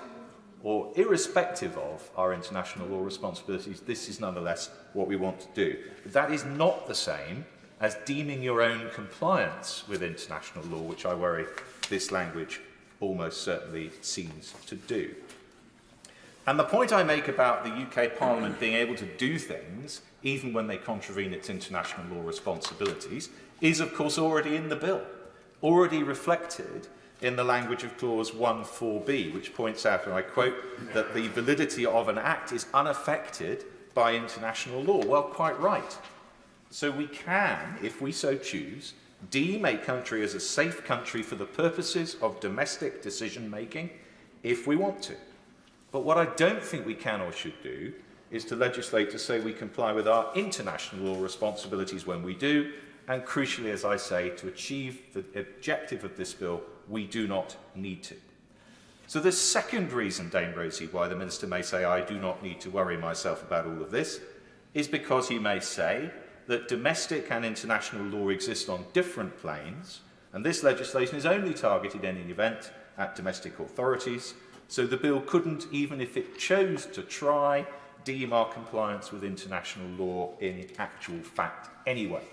or irrespective of our international law responsibilities, this is nonetheless what we want to do. But that is not the same as deeming your own compliance with international law, which I worry this language almost certainly seems to do. And the point I make about the UK Parliament being able to do things, even when they contravene its international law responsibilities, is of course already in the bill, already reflected in the language of clause 1(4)b, which points out, and I quote, that the validity of an act is unaffected by international law. Well, quite right. So we can, if we so choose, deem a country as a safe country for the purposes of domestic decision-making if we want to. But what I don't think we can or should do is to legislate to say we comply with our international law responsibilities when we do, and crucially, as I say, to achieve the objective of this bill, we do not need to. So the second reason, Dame Rosie, why the Minister may say I do not need to worry myself about all of this is because he may say that domestic and international law exist on different planes, and this legislation is only targeted in any event at domestic authorities, so the bill couldn't, even if it chose to try, deem our compliance with international law in actual fact anyway.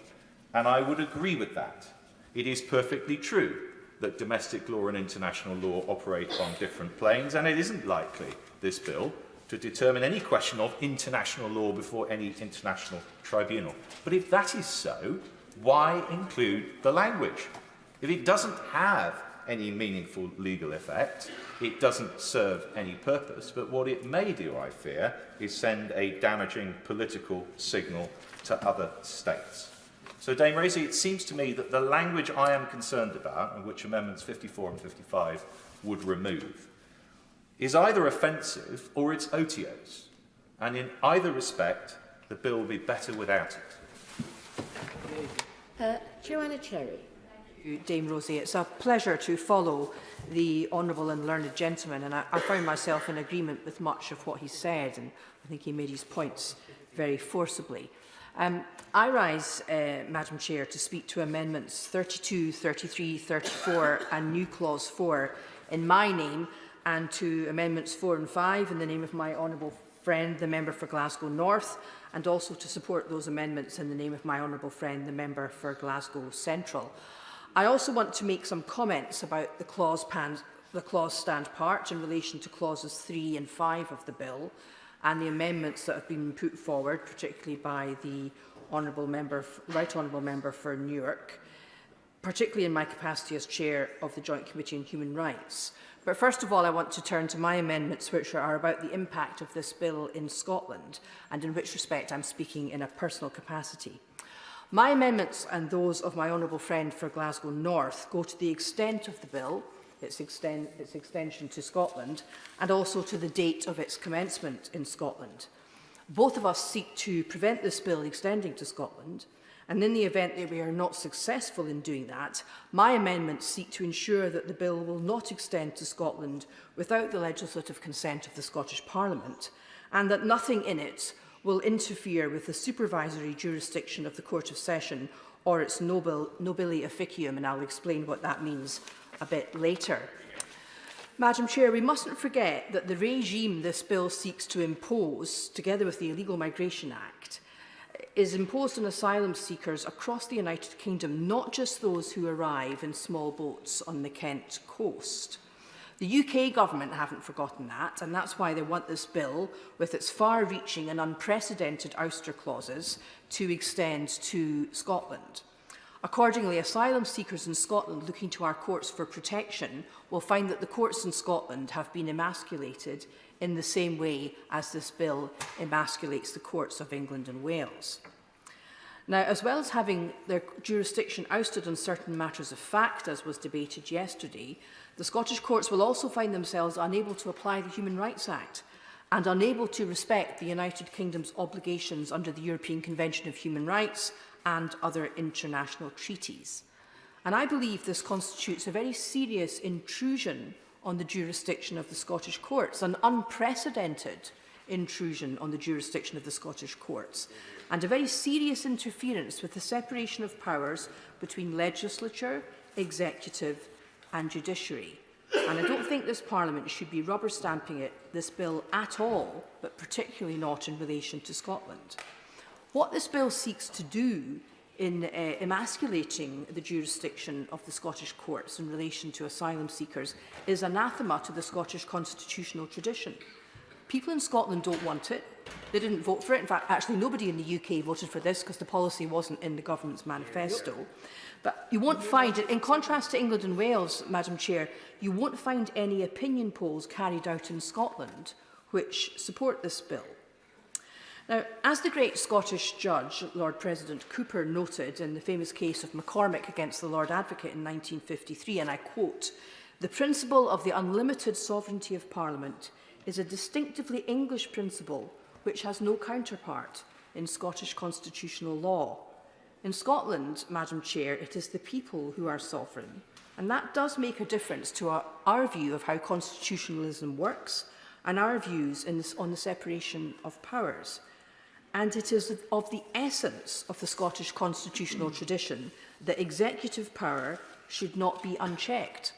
And I would agree with that. It is perfectly true that domestic law and international law operate on different planes, and it isn't likely, this bill, to determine any question of international law before any international tribunal. But if that is so, why include the language? If it doesn't have any meaningful legal effect, it doesn't serve any purpose, but what it may do, I fear, is send a damaging political signal to other states. So, Dame Racey, it seems to me that the language I am concerned about, and which Amendments 54 and 55 would remove, is either offensive or it's otiose. And in either respect, the bill will be better without it. Joanna Cherry. Dame Rosie, it's a pleasure to follow the honourable and learned gentleman, and I found myself in agreement with much of what he said, and I think he made his points very forcibly. I rise, Madam Chair, to speak to Amendments 32, 33, 34 and new Clause 4 in my name, and to Amendments 4 and 5 in the name of my honourable friend, the Member for Glasgow North, and also to support those amendments in the name of my honourable friend, the Member for Glasgow Central. I also want to make some comments about the clause stand part in relation to clauses 3 and 5 of the bill and the amendments that have been put forward, particularly by the Right Honourable Member for Newark, particularly in my capacity as Chair of the Joint Committee on Human Rights. But first of all, I want to turn to my amendments, which are about the impact of this bill in Scotland, and in which respect I'm speaking in a personal capacity. My amendments and those of my honourable friend for Glasgow North go to the extent of the bill, its extension to Scotland, and also to the date of its commencement in Scotland. Both of us seek to prevent this bill extending to Scotland, and in the event that we are not successful in doing that, my amendments seek to ensure that the bill will not extend to Scotland without the legislative consent of the Scottish Parliament, and that nothing in it will interfere with the supervisory jurisdiction of the Court of Session or its nobile officium, and I'll explain what that means a bit later. Madam Chair, we mustn't forget that the regime this bill seeks to impose, together with the Illegal Migration Act, is imposed on asylum seekers across the United Kingdom, not just those who arrive in small boats on the Kent coast. The UK government haven't forgotten that, and that's why they want this bill, with its far-reaching and unprecedented ouster clauses, to extend to Scotland. Accordingly, asylum seekers in Scotland looking to our courts for protection will find that the courts in Scotland have been emasculated in the same way as this bill emasculates the courts of England and Wales. Now, as well as having their jurisdiction ousted on certain matters of fact, as was debated yesterday, the Scottish courts will also find themselves unable to apply the Human Rights Act and unable to respect the United Kingdom's obligations under the European Convention of Human Rights and other international treaties. And I believe this constitutes a very serious intrusion on the jurisdiction of the Scottish courts, an unprecedented intrusion on the jurisdiction of the Scottish courts, and a very serious interference with the separation of powers between legislature, executive and judiciary. And I don't think this Parliament should be rubber stamping this bill at all, but particularly not in relation to Scotland. What this bill seeks to do in emasculating the jurisdiction of the Scottish courts in relation to asylum seekers is anathema to the Scottish constitutional tradition. People in Scotland don't want it. They didn't vote for it. In fact, actually, nobody in the UK voted for this because the policy wasn't in the government's manifesto. But you won't find it, in contrast to England and Wales, Madam Chair, you won't find any opinion polls carried out in Scotland which support this bill. Now, as the great Scottish judge, Lord President Cooper, noted in the famous case of McCormick against the Lord Advocate in 1953, and I quote, "The principle of the unlimited sovereignty of Parliament is a distinctively English principle which has no counterpart in Scottish constitutional law. In Scotland, Madam Chair, it is the people who are sovereign, and that does make a difference to our view of how constitutionalism works and our views on the separation of powers. And it is of the essence of the Scottish constitutional tradition that executive power should not be unchecked.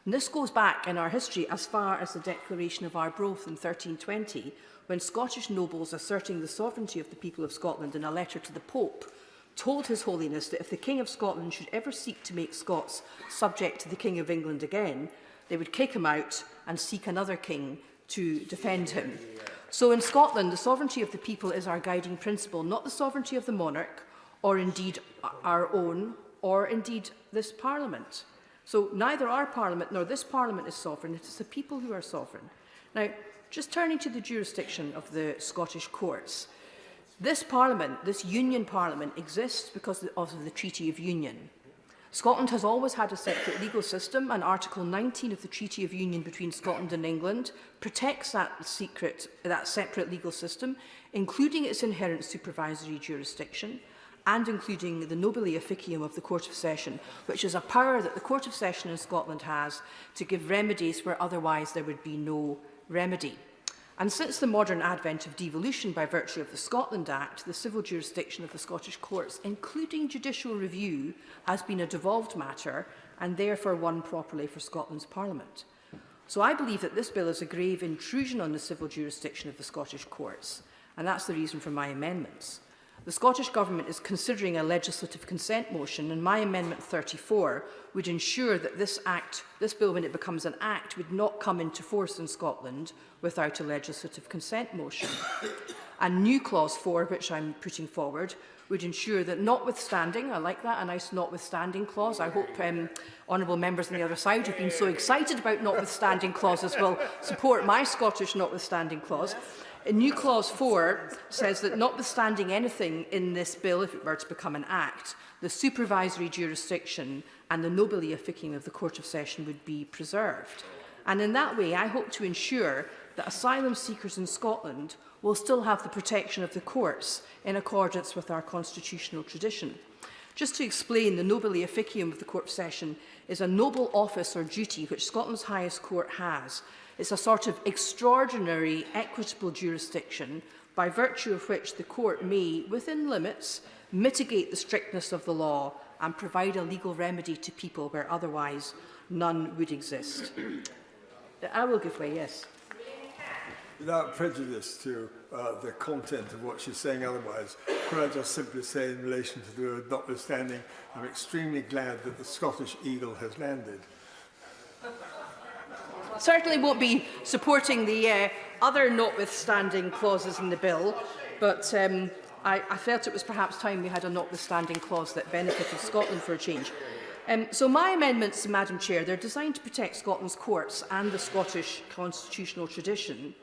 And this goes back in our history as far as the Declaration of Arbroath in 1320, when Scottish nobles asserting the sovereignty of the people of Scotland in a letter to the Pope told His Holiness that if the King of Scotland should ever seek to make Scots subject to the King of England again, they would kick him out and seek another king to defend him. So in Scotland, the sovereignty of the people is our guiding principle, not the sovereignty of the monarch, or indeed our own, or indeed this Parliament. So neither our Parliament nor this Parliament is sovereign, it is the people who are sovereign. Now, just turning to the jurisdiction of the Scottish courts, this Parliament, this Union Parliament, exists because of the Treaty of Union. Scotland has always had a separate legal system, and Article 19 of the Treaty of Union between Scotland and England protects that separate legal system, including its inherent supervisory jurisdiction, and including the nobile officium of the Court of Session, which is a power that the Court of Session in Scotland has to give remedies where otherwise there would be no remedy. And since the modern advent of devolution by virtue of the Scotland Act, the civil jurisdiction of the Scottish courts, including judicial review, has been a devolved matter and therefore one properly for Scotland's Parliament. So I believe that this bill is a grave intrusion on the civil jurisdiction of the Scottish courts, and that's the reason for my amendments. The Scottish Government is considering a legislative consent motion, and my Amendment 34 would ensure that this bill, when it becomes an act, would not come into force in Scotland without a legislative consent motion. And new Clause 4, which I'm putting forward, would ensure that notwithstanding, I like that, a nice notwithstanding clause. I hope honourable members on the other side who've been so excited about notwithstanding clauses will support my Scottish notwithstanding clause. A new Clause 4 says that notwithstanding anything in this bill, if it were to become an act, the supervisory jurisdiction and the nobile officium of the Court of Session would be preserved. And in that way, I hope to ensure that asylum seekers in Scotland will still have the protection of the courts in accordance with our constitutional tradition. Just to explain, the nobile officium of the Court of Session is a noble office or duty which Scotland's highest court has. It's a sort of extraordinary, equitable jurisdiction by virtue of which the court may, within limits, mitigate the strictness of the law and provide a legal remedy to people where otherwise none would exist. I will give way, yes. Without prejudice to the content of what she's saying otherwise, could I just simply say in relation to the word notwithstanding, I'm extremely glad that the Scottish eagle has landed. Certainly won't be supporting the other notwithstanding clauses in the bill, but I felt it was perhaps time we had a notwithstanding clause that benefited Scotland for a change. So my amendments, Madam Chair, they're designed to protect Scotland's courts and the Scottish constitutional tradition,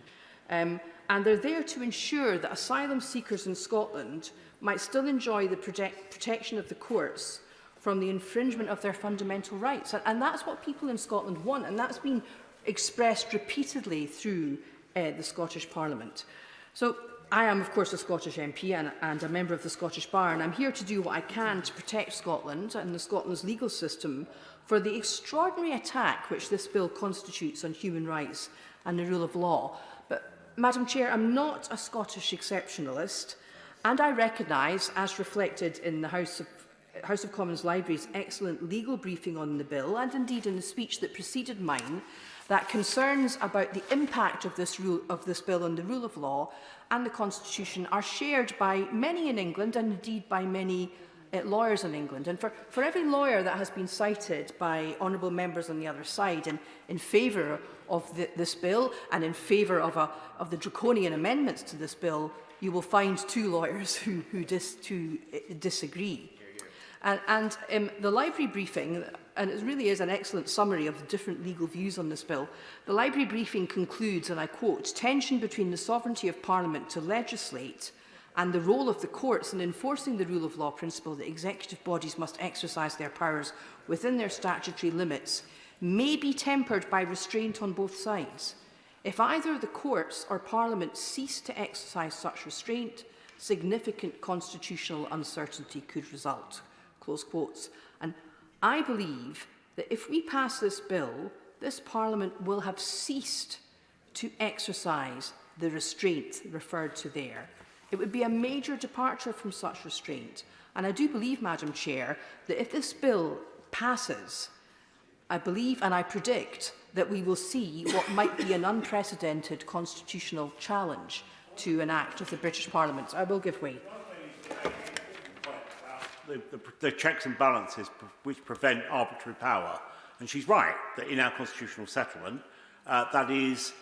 and they're there to ensure that asylum seekers in Scotland might still enjoy the protection of the courts from the infringement of their fundamental rights. And that's what people in Scotland want, and that's been expressed repeatedly through the Scottish Parliament. So I am, of course, a Scottish MP and a member of the Scottish Bar, and I'm here to do what I can to protect Scotland and Scotland's legal system for the extraordinary attack which this bill constitutes on human rights and the rule of law. But, Madam Chair, I'm not a Scottish exceptionalist, and I recognise, as reflected in the House of Commons Library's excellent legal briefing on the bill, and indeed in the speech that preceded mine, that concerns about the impact of this bill on the rule of law and the Constitution are shared by many in England and indeed by many lawyers in England. And for every lawyer that has been cited by honourable members on the other side in favour of this bill and in favour of the draconian amendments to this bill, you will find two lawyers who disagree. And the library briefing, and it really is an excellent summary of the different legal views on this bill, the library briefing concludes, and I quote, "Tension between the sovereignty of Parliament to legislate and the role of the courts in enforcing the rule of law principle that executive bodies must exercise their powers within their statutory limits may be tempered by restraint on both sides. If either the courts or Parliament cease to exercise such restraint, significant constitutional uncertainty could result." Close quotes. And I believe that if we pass this bill, this Parliament will have ceased to exercise the restraint referred to there. It would be a major departure from such restraint. And I do believe, Madam Chair, that if this bill passes, I believe and I predict that we will see what might be an unprecedented constitutional challenge to an act of the British Parliament. I will give way. the checks and balances which prevent arbitrary power. And she's right that in our constitutional settlement, that is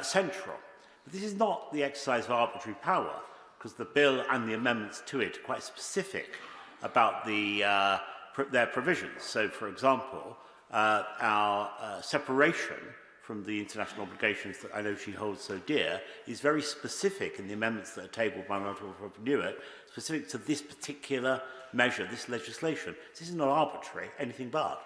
central. But this is not the exercise of arbitrary power, because the bill and the amendments to it are quite specific about their provisions. So, for example, our separation from the international obligations that I know she holds so dear is very specific in the amendments that are tabled by Honourable Newitt, specific to this particular measure, this legislation. This is not arbitrary, anything but.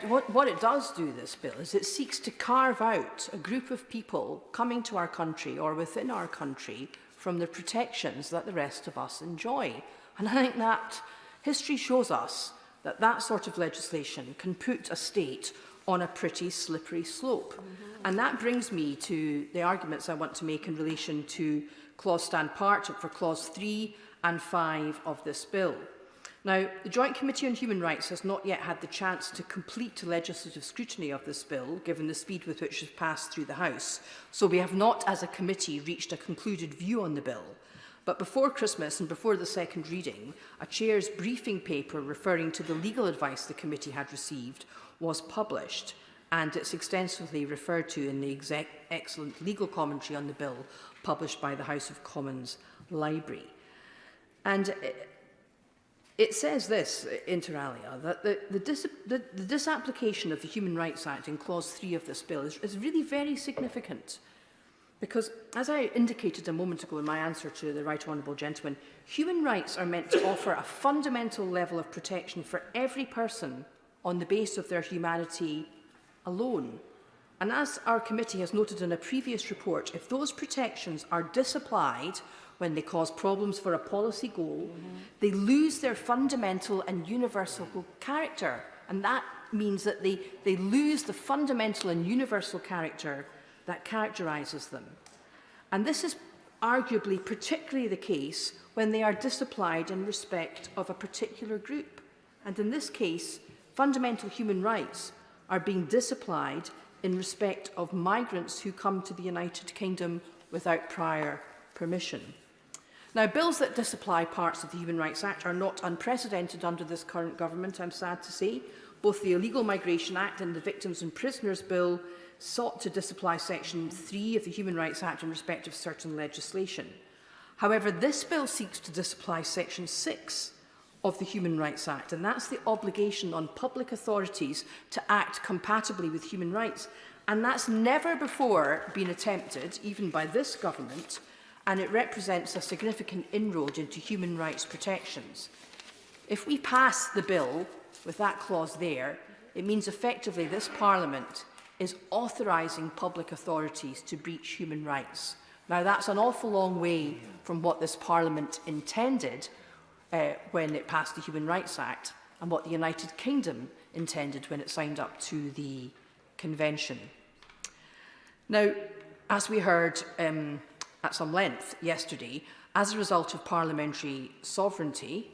What it does do, this bill, is it seeks to carve out a group of people coming to our country or within our country from the protections that the rest of us enjoy. And I think that history shows us that that sort of legislation can put a state on a pretty slippery slope. And that brings me to the arguments I want to make in relation to clause stand part for clause 3 and 5 of this bill. Now, the Joint Committee on Human Rights has not yet had the chance to complete legislative scrutiny of this bill, given the speed with which it has passed through the House. So we have not, as a committee, reached a concluded view on the bill. But before Christmas and before the second reading, a chair's briefing paper referring to the legal advice the committee had received was published, and it's extensively referred to in the excellent legal commentary on the bill published by the House of Commons Library. And it says this, inter alia, that the disapplication of the Human Rights Act in clause 3 of this bill is really very significant. Because, as I indicated a moment ago in my answer to the Right Honourable Gentleman, human rights are meant to offer a fundamental level of protection for every person on the basis of their humanity alone. And as our committee has noted in a previous report, if those protections are disapplied when they cause problems for a policy goal, they lose their fundamental and universal character. And that means that they lose the fundamental and universal character that characterises them. And this is arguably particularly the case when they are disapplied in respect of a particular group. And in this case, fundamental human rights are being disapplied in respect of migrants who come to the United Kingdom without prior permission. Now, bills that disapply parts of the Human Rights Act are not unprecedented under this current government, I'm sad to say. Both the Illegal Migration Act and the Victims and Prisoners Bill sought to disapply Section 3 of the Human Rights Act in respect of certain legislation. However, this bill seeks to disapply Section 6 of the Human Rights Act, and that's the obligation on public authorities to act compatibly with human rights. And that's never before been attempted, even by this government, and it represents a significant inroad into human rights protections. If we pass the bill with that clause there, it means effectively this Parliament is authorising public authorities to breach human rights. Now, that's an awful long way from what this Parliament intended when it passed the Human Rights Act and what the United Kingdom intended when it signed up to the Convention. Now, as we heard at some length yesterday, as a result of parliamentary sovereignty,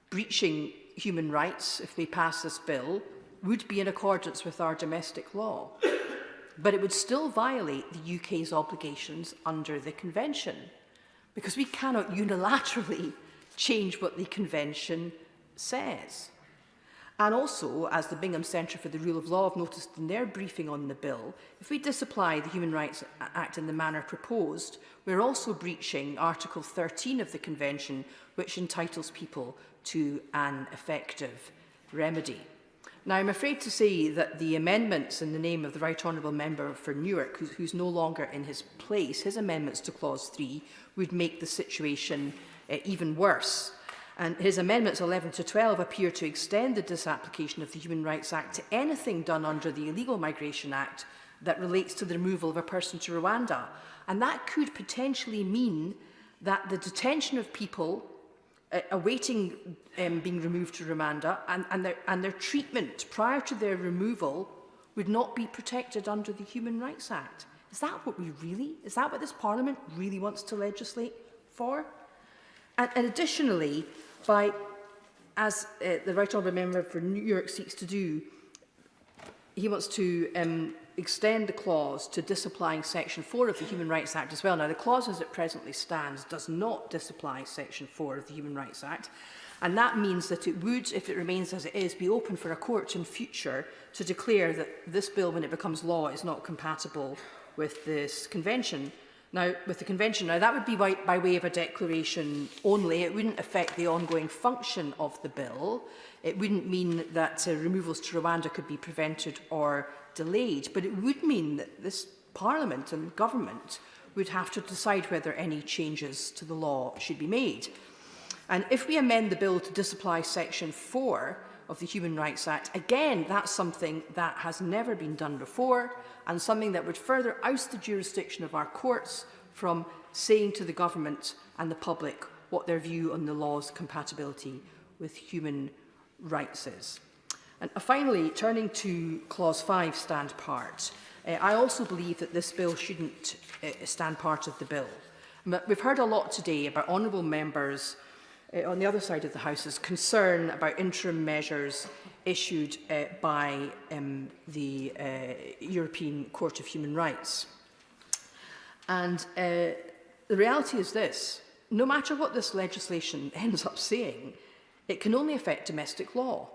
breaching human rights, if we pass this bill, would be in accordance with our domestic law. But it would still violate the UK's obligations under the Convention, because we cannot unilaterally change what the Convention says. And also, as the Bingham Centre for the Rule of Law have noticed in their briefing on the bill, if we disapply the Human Rights Act in the manner proposed, we're also breaching Article 13 of the Convention, which entitles people to an effective remedy. Now, I'm afraid to say that the amendments in the name of the Right Honourable Member for Newark, who's no longer in his place, his amendments to Clause 3 would make the situation even worse. And his amendments 11 to 12 appear to extend the disapplication of the Human Rights Act to anything done under the Illegal Migration Act that relates to the removal of a person to Rwanda. And that could potentially mean that the detention of people awaiting being removed to Rwanda and their treatment prior to their removal would not be protected under the Human Rights Act. Is that what this Parliament really wants to legislate for? And additionally, as the Right Honourable Member for New York seeks to do, he wants to extend the clause to disapplying Section 4 of the Human Rights Act as well. Now, the clause as it presently stands does not disapply Section 4 of the Human Rights Act, and that means that it would, if it remains as it is, be open for a court in future to declare that this bill, when it becomes law, is not compatible with this convention. Now, that would be by way of a declaration only. It wouldn't affect the ongoing function of the bill. It wouldn't mean that removals to Rwanda could be prevented or delayed, but it would mean that this Parliament and government would have to decide whether any changes to the law should be made. And if we amend the bill to disapply Section 4 of the Human Rights Act, again, that's something that has never been done before, and something that would further oust the jurisdiction of our courts from saying to the government and the public what their view on the law's compatibility with human rights is. And finally, turning to Clause 5, stand part, I also believe that this bill shouldn't stand part of the bill. We've heard a lot today about honourable members on the other side of the House's concern about interim measures issued by the European Court of Human Rights. And the reality is this: no matter what this legislation ends up saying, it can only affect domestic law.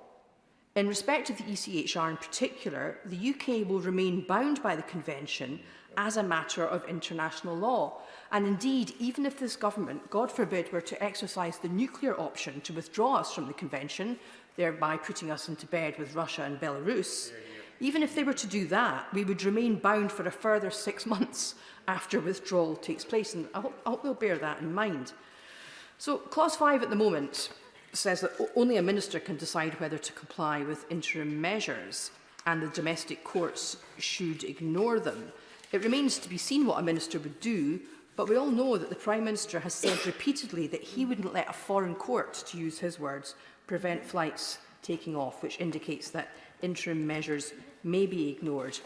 In respect of the ECHR in particular, the UK will remain bound by the Convention as a matter of international law. And indeed, even if this government, God forbid, were to exercise the nuclear option to withdraw us from the Convention, thereby putting us into bed with Russia and Belarus, even if they were to do that, we would remain bound for a further 6 months after withdrawal takes place. And I hope they'll bear that in mind. So Clause 5 at the moment says that only a minister can decide whether to comply with interim measures, and the domestic courts should ignore them. It remains to be seen what a minister would do, but we all know that the Prime Minister has said repeatedly that he wouldn't let a foreign court, to use his words, prevent flights taking off, which indicates that interim measures may be ignored.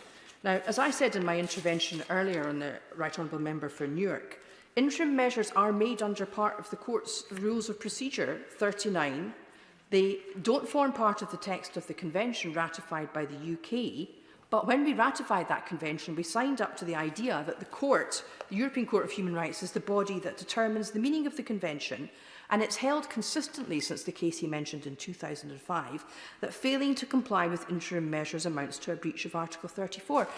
Now, as I said in my intervention earlier on the Right Honourable Member for Newark, interim measures are made under part of the Court's Rules of Procedure 39. They don't form part of the text of the Convention ratified by the UK, but when we ratified that Convention, we signed up to the idea that the Court, the European Court of Human Rights, is the body that determines the meaning of the Convention, and it's held consistently since the case he mentioned in 2005 that failing to comply with interim measures amounts to a breach of Article 34.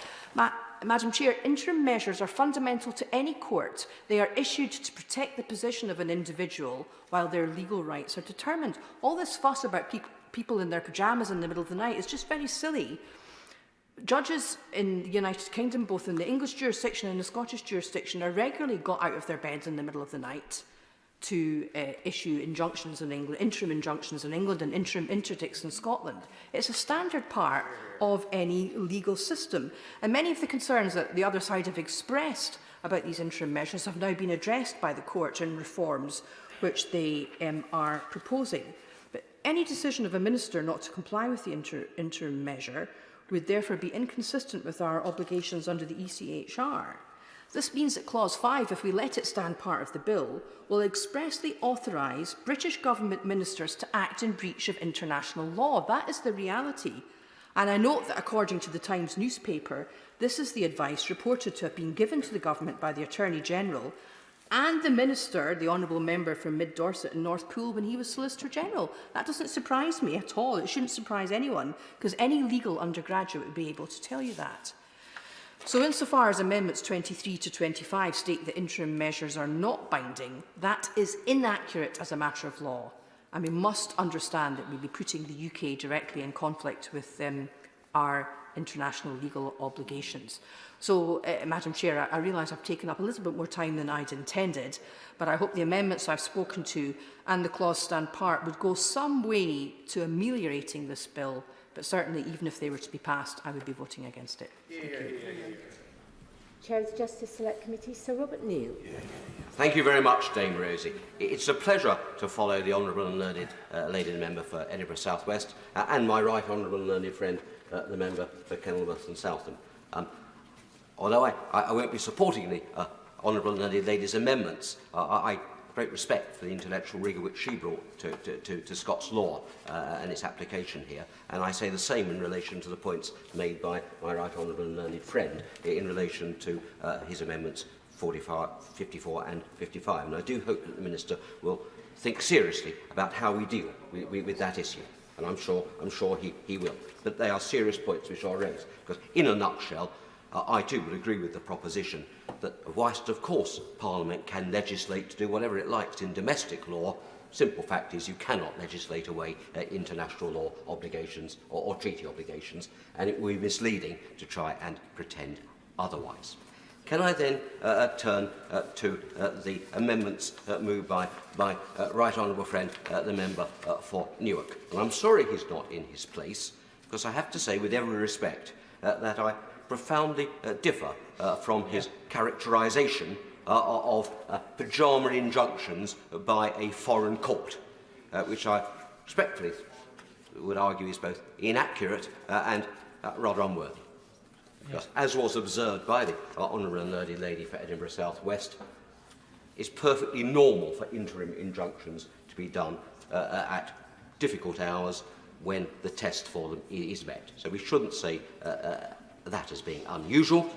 Madam Chair, interim measures are fundamental to any court. They are issued to protect the position of an individual while their legal rights are determined. All this fuss about people in their pyjamas in the middle of the night is just very silly. Judges in the United Kingdom, both in the English jurisdiction and the Scottish jurisdiction, are regularly got out of their beds in the middle of the night to issue injunctions in England, interim injunctions in England and interim interdicts in Scotland. It's a standard part of any legal system. And many of the concerns that the other side have expressed about these interim measures have now been addressed by the court in reforms which they are proposing. But any decision of a minister not to comply with the interim measure would therefore be inconsistent with our obligations under the ECHR. This means that Clause 5, if we let it stand part of the bill, will expressly authorise British government ministers to act in breach of international law. That is the reality. And I note that according to the Times newspaper, this is the advice reported to have been given to the government by the Attorney-General and the Minister, the Honourable Member from Mid Dorset and North Pool, when he was Solicitor General. That doesn't surprise me at all. It shouldn't surprise anyone, because any legal undergraduate would be able to tell you that. So insofar as Amendments 23 to 25 state that interim measures are not binding, that is inaccurate as a matter of law. And we must understand that we'll be putting the UK directly in conflict with our international legal obligations. So, Madam Chair, I realise I've taken up a little bit more time than I'd intended, but I hope the amendments I've spoken to and the clause stand part would go some way to ameliorating this bill, but certainly even if they were to be passed, I would be voting against it. Thank you. Chair of the Justice Select Committee, Sir Robert Neal. Thank you very much, Dame Rosie. It's a pleasure to follow the Honourable and Learned Lady Member for Edinburgh South West and my right Honourable and Learned friend, the Member for Kenilworth and Southam. Although I won't be supporting the Honourable and Learned Lady's amendments, I great respect for the intellectual rigour which she brought to Scots law and its application here, and I say the same in relation to the points made by my right honourable and learned friend in relation to his amendments 54 and 55. And I do hope that the Minister will think seriously about how we deal with that issue. And I'm sure he will. But they are serious points which are raised. Because in a nutshell, I too would agree with the proposition that whilst of course Parliament can legislate to do whatever it likes in domestic law, simple fact is you cannot legislate away international law obligations or treaty obligations, and it would be misleading to try and pretend otherwise. Can I then turn to the amendments moved by my right honourable friend, the member for Newark. And I'm sorry he's not in his place, because I have to say, with every respect, that I profoundly differ from his characterisation of pyjama injunctions by a foreign court, which I respectfully would argue is both inaccurate and rather unworthy. Because, as was observed by the Honourable and Learned Lady for Edinburgh South West, it's perfectly normal for interim injunctions to be done at difficult hours when the test for them is met. So we shouldn't say that as being unusual.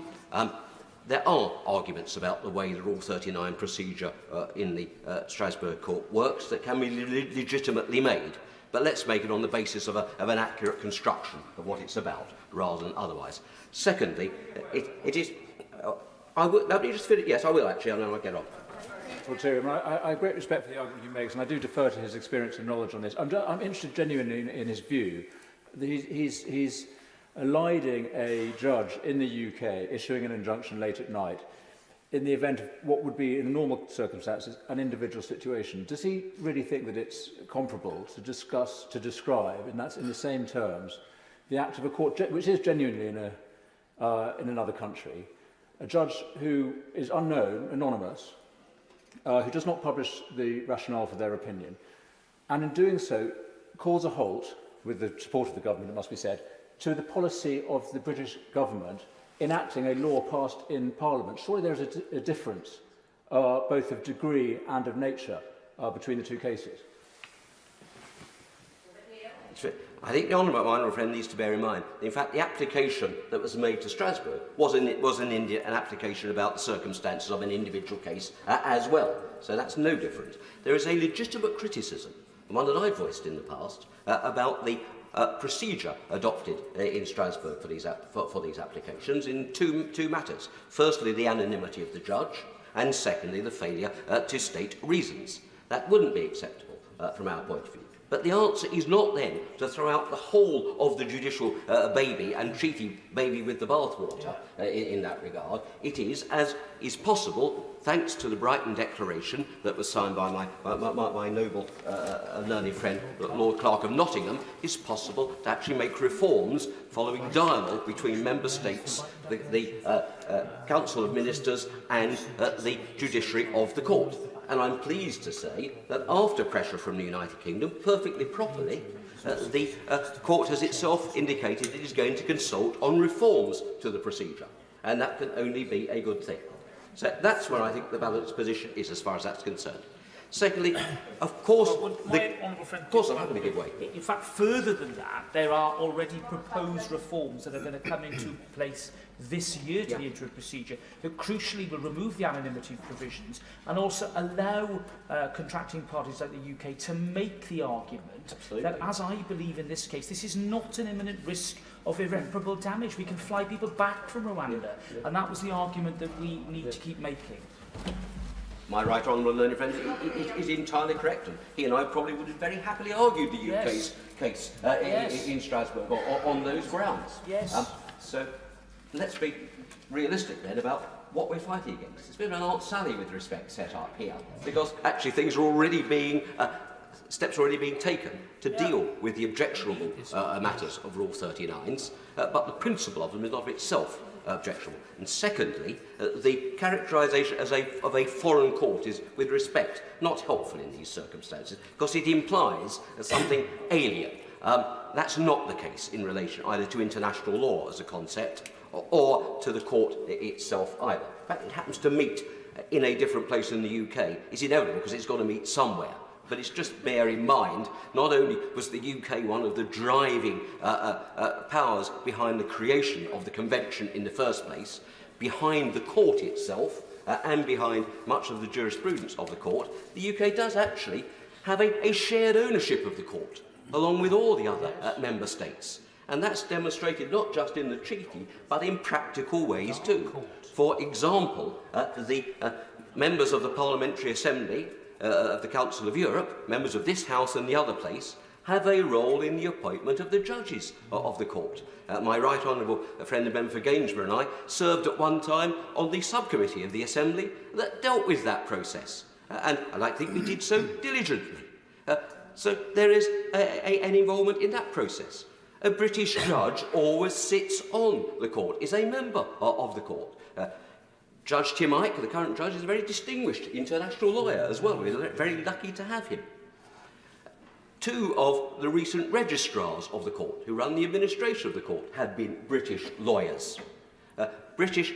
There are arguments about the way the Rule 39 procedure in the Strasbourg Court works that can be legitimately made. But let's make it on the basis of an accurate construction of what it's about, rather than otherwise. Secondly, it is... let me just finish. Yes, I will actually, and then I'll get on. Well, too, I have great respect for the argument he makes, and I do defer to his experience and knowledge on this. I'm interested genuinely in his view. He's eliding a judge in the UK issuing an injunction late at night in the event of what would be, in normal circumstances, an individual situation. Does he really think that it's comparable to describe, and that's in the same terms, the act of a court, which is genuinely in another country, a judge who is unknown, anonymous, who does not publish the rationale for their opinion, and in doing so calls a halt, with the support of the government, it must be said, to the policy of the British government enacting a law passed in Parliament? Surely there is a difference, both of degree and of nature, between the two cases. I think the honourable friend needs to bear in mind, in fact, the application that was made to Strasbourg was an application about the circumstances of an individual case as well. So that's no different. There is a legitimate criticism, one that I've voiced in the past, about the procedure adopted in Strasbourg for these applications in two matters. Firstly, the anonymity of the judge, and secondly, the failure to state reasons. That wouldn't be acceptable from our point of view. But the answer is not then to throw out the whole of the judicial baby and treat the baby with the bathwater in that regard. It is, as is possible, thanks to the Brighton Declaration that was signed by my noble learned friend, Lord Clerk of Nottingham, is possible to actually make reforms following dialogue between member states, the Council of Ministers and the judiciary of the court. And I'm pleased to say that after pressure from the United Kingdom, perfectly properly, the court has itself indicated it is going to consult on reforms to the procedure. And that can only be a good thing. So that's where I think the balanced position is as far as that's concerned. Secondly, of course, I'm not going to give way. In fact, further than that, there are already proposed reforms that are going to come into place this year to the interim procedure that crucially will remove the anonymity provisions and also allow contracting parties like the UK to make the argument that, as I believe in this case, this is not an imminent risk of irreparable damage. We can fly people back from Rwanda, and that was the argument that we need to keep making. My right honourable learned friend is entirely correct, and he and I probably would have very happily argued the UK's case in Strasbourg on those grounds. So let's be realistic then about what we're fighting against. It's been an Aunt Sally, with respect, set up here, because actually things are already being steps are already being taken to deal with the objectionable matters of Rule 39s, but the principle of them is not of itself objectionable. And secondly, the characterisation of a foreign court is, with respect, not helpful in these circumstances, because it implies something alien. That's not the case in relation either to international law as a concept or to the court itself either. In fact, it happens to meet in a different place in the UK is inevitable because it's got to meet somewhere. But it's just bear in mind, not only was the UK one of the driving powers behind the creation of the convention in the first place, behind the court itself, and behind much of the jurisprudence of the court, the UK does actually have a shared ownership of the court, along with all the other member states. And that's demonstrated not just in the treaty, but in practical ways too. For example, the members of the Parliamentary Assembly of the Council of Europe, members of this House and the other place, have a role in the appointment of the judges of the court. My right honourable friend and member for Gainsborough and I served at one time on the subcommittee of the Assembly that dealt with that process. And I think we did so diligently. So there is an involvement in that process. A British judge always sits on the court, is a member of the court. Judge Tim Ike, the current judge, is a very distinguished international lawyer as well. We're very lucky to have him. Two of the recent registrars of the court, who run the administration of the court, have been British lawyers. British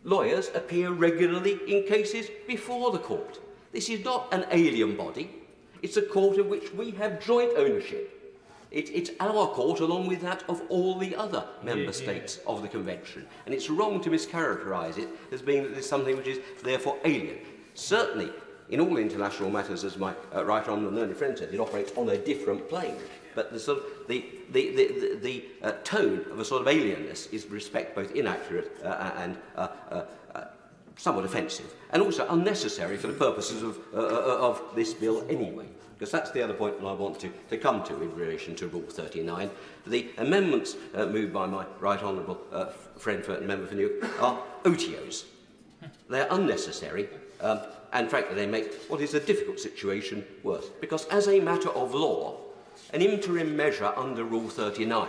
lawyers appear regularly in cases before the court. This is not an alien body. It's a court of which we have joint ownership. It's our court along with that of all the other member states of the convention. And it's wrong to mischaracterise it as being that there's something which is therefore alien. Certainly, in all international matters, as my right honourable and learned friend said, it operates on a different plane. But the sort of the tone of a sort of alienness is, in respect, both inaccurate and somewhat offensive, and also unnecessary for the purposes of this bill anyway. Because that's the other point that I want to come to in relation to Rule 39. The amendments moved by my right honourable friend and member for Newark are OTOs. They're unnecessary. And frankly, they make what is a difficult situation worse. Because as a matter of law, an interim measure under Rule 39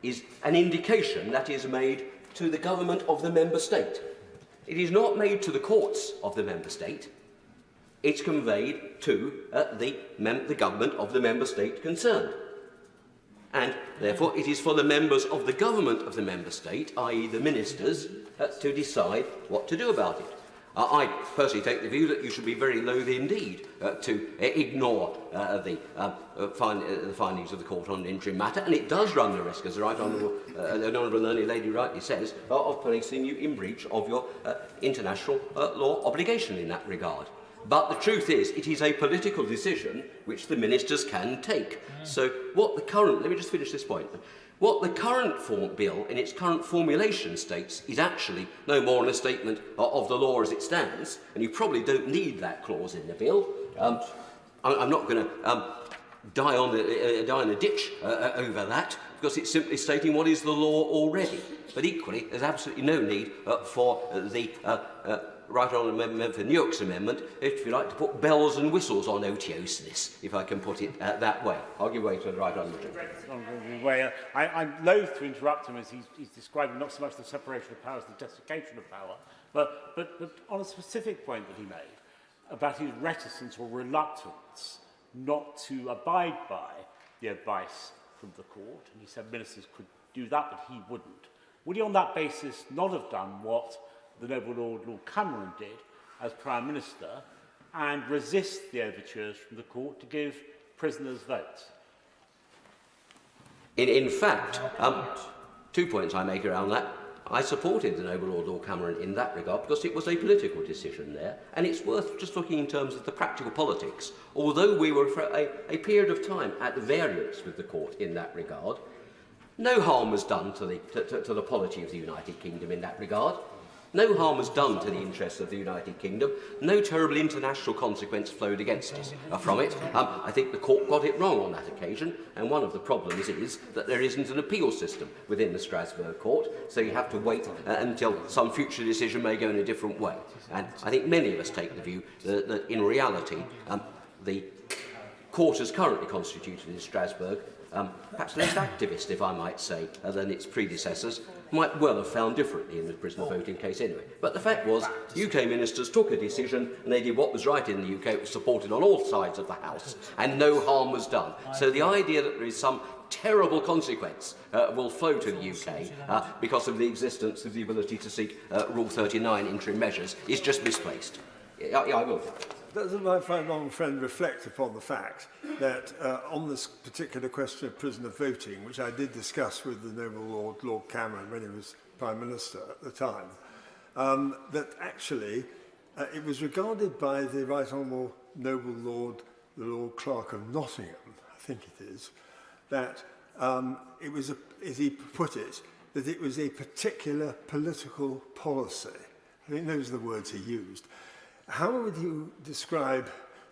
is an indication that is made to the government of the member state. It is not made to the courts of the member state. It's conveyed to the government of the member state concerned. And therefore, it is for the members of the government of the member state, i.e. the ministers, to decide what to do about it. I personally take the view that you should be very loath indeed to ignore the findings of the court on an interim matter, and it does run the risk, as the right honourable, learned lady rightly says, of placing you in breach of your international law obligation in that regard. But the truth is, it is a political decision which the ministers can take. So what the current, let me just finish this point. What the current bill, in its current formulation, states is actually no more than a statement of the law as it stands, and you probably don't need that clause in the bill. I'm not going to die in a ditch over that, because it's simply stating what is the law already. But equally, there's absolutely no need for the right honourable member for Newark's amendment, if you like, to put bells and whistles on OTOs, if I can put it that way. I'll give way to the right honourable. I'm loath to interrupt him as he's describing not so much the separation of powers, the desiccation of power, but on a specific point that he made about his reticence or reluctance not to abide by the advice from the court, and he said ministers could do that, but he wouldn't. Would he on that basis not have done what the noble Lord Cameron did as Prime Minister and resist the overtures from the court to give prisoners votes? In fact, 2 points I make around that. I supported the noble Lord Cameron in that regard because it was a political decision there, and it's worth just looking in terms of the practical politics. Although we were for a period of time at variance with the court in that regard, no harm was done to the polity of the United Kingdom in that regard. No harm was done to the interests of the United Kingdom. No terrible international consequence flowed against us from it. I think the court got it wrong on that occasion, and one of the problems is that there isn't an appeal system within the Strasbourg court, so you have to wait until some future decision may go in a different way. And I think many of us take the view that in reality, the court as currently constituted in Strasbourg, perhaps less activist, if I might say, than its predecessors, might well have found differently in the prisoner voting case anyway. But the fact was, UK ministers took a decision and they did what was right in the UK. It was supported on all sides of the House, and no harm was done. So the idea that there is some terrible consequence will flow to the UK because of the existence of the ability to seek Rule 39 interim measures is just misplaced. I will. Doesn't my honourable friend reflect upon the fact that on this particular question of prisoner voting, which I did discuss with the noble Lord Cameron when he was Prime Minister at the time, that actually it was regarded by the Right Honourable Noble Lord, the Lord Clerk of Nottingham, I think it is, that it was, as he put it, that it was a particular political policy. I think those are the words he used. How would you describe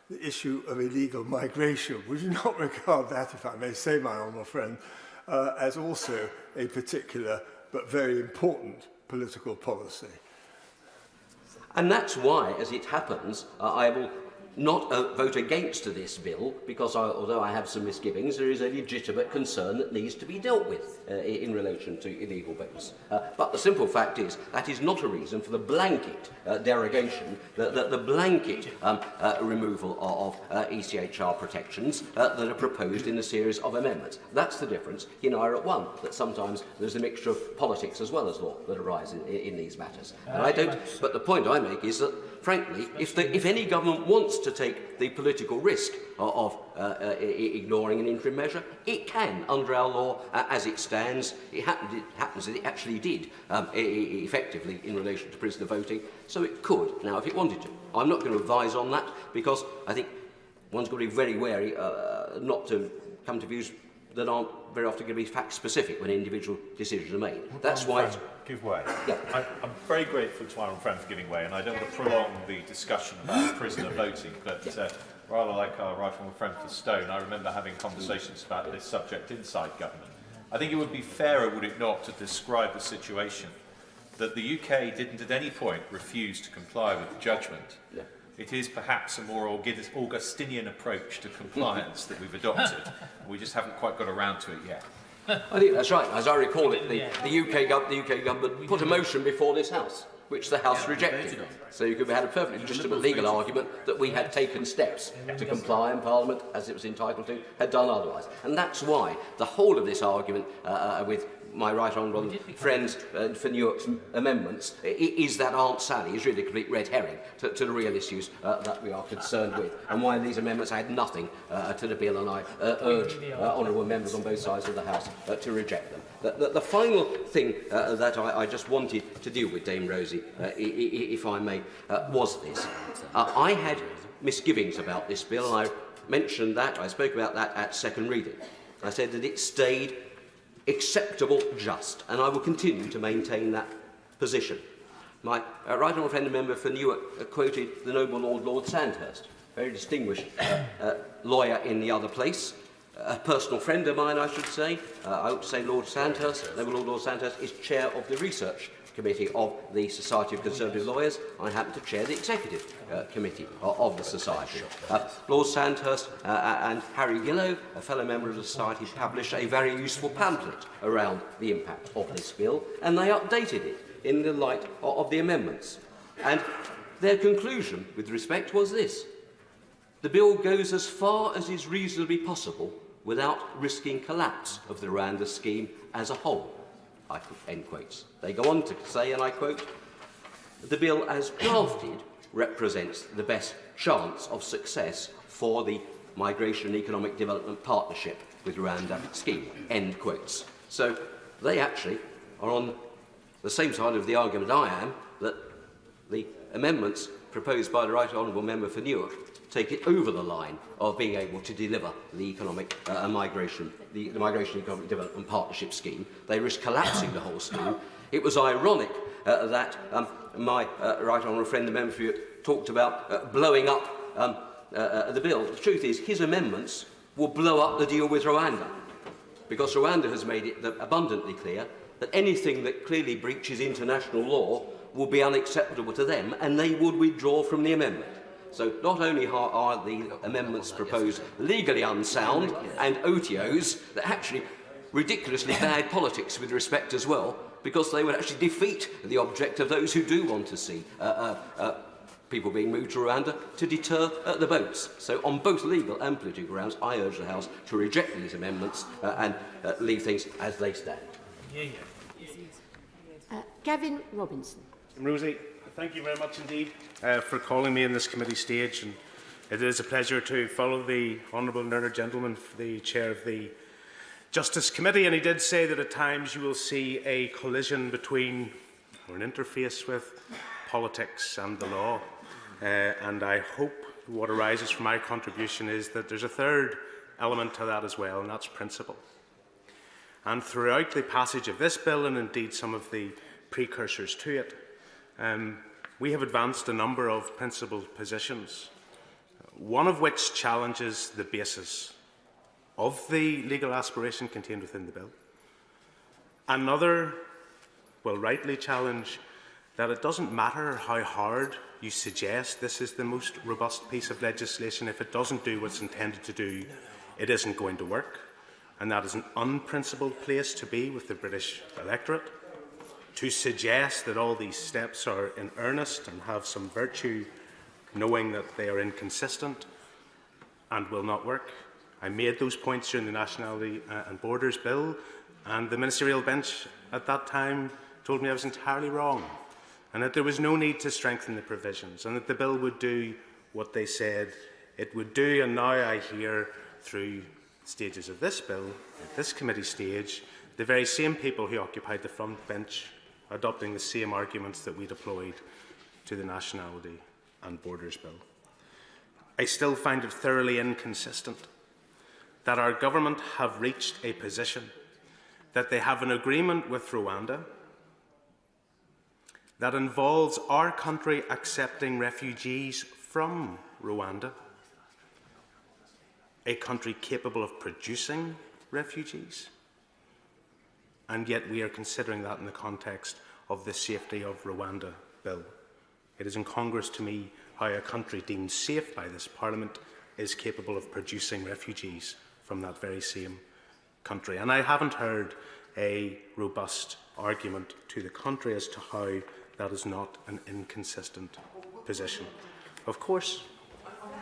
the issue of illegal migration? Would you not regard that, if I may say, my honourable friend, as also a particular but very important political policy? And that's why, as it happens, I will not vote against this bill, because although I have some misgivings, there is a legitimate concern that needs to be dealt with in relation to illegal votes. But the simple fact is that is not a reason for the blanket derogation, the blanket removal of ECHR protections that are proposed in a series of amendments. That's the difference in IRA 1, that sometimes there's a mixture of politics as well as law that arise in these matters. And I don't, but the point I make is that, frankly, if any government wants to take the political risk of ignoring an interim measure, it can, under our law as it stands. It happens that it actually did effectively in relation to prisoner voting, so it could now if it wanted to. I'm not going to advise on that because I think one's got to be very wary not to come to views that aren't very often going to be fact-specific when individual decisions are made. That's why it's... Give way. Yeah. I'm very grateful to my own friend for giving way, and I don't want to prolong the discussion about prisoner voting, but rather like our right honourable friend for Stone, I remember having conversations about this subject inside government. I think it would be fairer, would it not, to describe the situation that the UK didn't at any point refuse to comply with the judgment. Yeah. It is perhaps a more Augustinian approach to compliance that we've adopted. We just haven't quite got around to it yet. I think that's right. As I recall it, the UK government put a motion before this House, which the House rejected. So you could have had a perfectly legitimate legal argument that we had taken steps to comply, and Parliament, as it was entitled to, had done otherwise. And that's why the whole of this argument with my right honourable friends for Newark's amendments is that Aunt Sally is really a complete red herring to the real issues that we are concerned with, and why these amendments add nothing to the bill, and I urge honourable members on both sides of the House to reject them. The final thing that I just wanted to deal with, Dame Rosie, if I may, was this. I had misgivings about this bill, and I mentioned that, I spoke about that at second reading. I said that it stayed acceptable, just, and I will continue to maintain that position. My right honourable friend and member for Newark quoted the noble Lord Sandhurst, very distinguished lawyer in the other place, a personal friend of mine, I should say. I ought to say Lord Sandhurst, noble Lord Sandhurst, is chair of the research committee of the Society of Conservative Lawyers. I happen to chair the executive committee of the Society. Lord Sandhurst and Harry Gillow, a fellow member of the Society, published a very useful pamphlet around the impact of this bill, and they updated it in the light of the amendments. And their conclusion with respect was this: the bill goes as far as is reasonably possible without risking collapse of the Rwanda scheme as a whole. End quotes. They go on to say, and I quote, the bill as drafted represents the best chance of success for the Migration and Economic Development Partnership with Rwanda scheme. End quotes. So they actually are on the same side of the argument I am, that the amendments proposed by the Right Honourable Member for Newark take it over the line of being able to deliver the economic migration, the Migration and Economic Development Partnership scheme. They risk collapsing the whole scheme. It was ironic that my right honourable friend, the member for Newark, talked about blowing up the bill. The truth is, his amendments will blow up the deal with Rwanda, because Rwanda has made it abundantly clear that anything that clearly breaches international law will be unacceptable to them, and they would withdraw from the amendment. So not only are the amendments proposed legally unsound and OTOs, they're actually ridiculously bad politics with respect as well, because they would actually defeat the object of those who do want to see people being moved to Rwanda to deter the boats. So on both legal and political grounds, I urge the House to reject these amendments and leave things as they stand. Gavin Robinson. Rosie, thank you very much indeed for calling me in this committee stage. And it is a pleasure to follow the honourable learned gentleman, the chair of the Justice Committee. And he did say that at times you will see a collision between, or an interface with, politics and the law. And I hope what arises from my contribution is that there's a third element to that as well, and that's principle. And throughout the passage of this bill, and indeed some of the precursors to it, we have advanced a number of principled positions, one of which challenges the basis of the legal aspiration contained within the bill. Another will rightly challenge that it doesn't matter how hard you suggest this is the most robust piece of legislation. If it doesn't do what it's intended to do, it isn't going to work. And that is an unprincipled place to be with the British electorate. To suggest that all these steps are in earnest and have some virtue, knowing that they are inconsistent and will not work. I made those points during the Nationality and Borders Bill, and the ministerial bench at that time told me I was entirely wrong, and that there was no need to strengthen the provisions, and that the bill would do what they said it would do. And now I hear through stages of this bill, at this committee stage, the very same people who occupied the front bench adopting the same arguments that we deployed to the Nationality and Borders Bill. I still find it thoroughly inconsistent that our government have reached a position that they have an agreement with Rwanda that involves our country accepting refugees from Rwanda, a country capable of producing refugees, and yet we are considering that in the context of the Safety of Rwanda bill. It is incongruous to me how a country deemed safe by this Parliament is capable of producing refugees from that very same country. And I haven't heard a robust argument to the contrary as to how that is not an inconsistent position. Of course,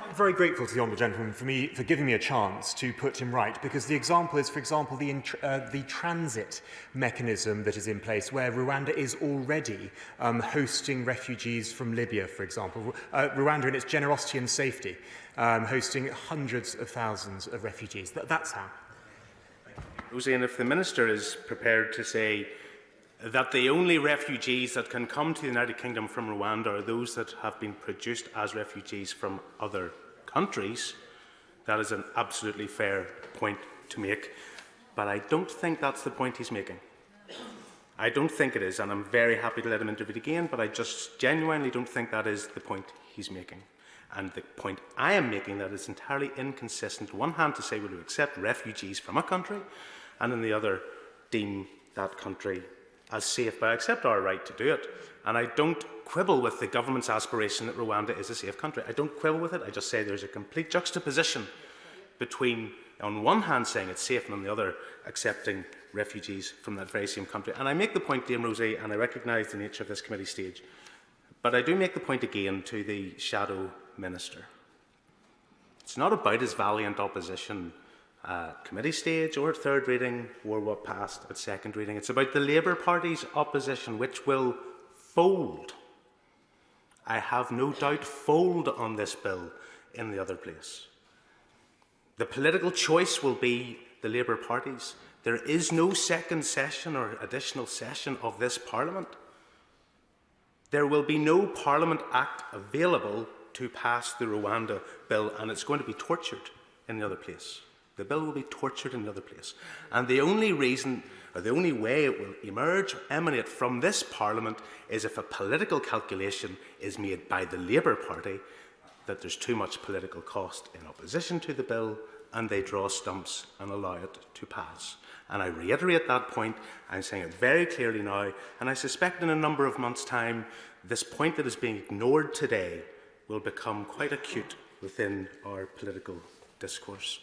I'm very grateful to the honourable gentleman for giving me a chance to put him right, because the example is, for example, the transit mechanism that is in place, where Rwanda is already hosting refugees from Libya, for example. Rwanda, in its generosity and safety, hosting hundreds of thousands of refugees. That's how. Rosie, and if the Minister is prepared to say that the only refugees that can come to the United Kingdom from Rwanda are those that have been produced as refugees from other countries, that is an absolutely fair point to make. But I don't think that's the point he's making. I don't think it is, and I'm very happy to let him intervene again, but I just genuinely don't think that is the point he's making. And the point I am making, that is entirely inconsistent, on one hand to say we're to accept refugees from a country, and on the other deem that country as safe, but I accept our right to do it. And I don't quibble with the government's aspiration that Rwanda is a safe country. I don't quibble with it. I just say there's a complete juxtaposition between, on one hand, saying it's safe, and on the other, accepting refugees from that very same country. And I make the point, Dame Rosie, and I recognise the nature of this committee stage, but I do make the point again to the Shadow Minister. It's not about his valiant opposition committee stage or at third reading or what passed at second reading. It's about the Labour Party's opposition, which will fold, I have no doubt, fold on this bill in the other place. The political choice will be the Labour Party's. There is no second session or additional session of this Parliament. There will be no Parliament Act available to pass the Rwanda bill, and it's going to be tortured in the other place. The bill will be tortured in the other place. And the only reason, or the only way it will emerge, emanate from this Parliament, is if a political calculation is made by the Labour Party that there's too much political cost in opposition to the bill, and they draw stumps and allow it to pass. And I reiterate that point. I'm saying it very clearly now, and I suspect in a number of months' time, this point that is being ignored today will become quite acute within our political discourse.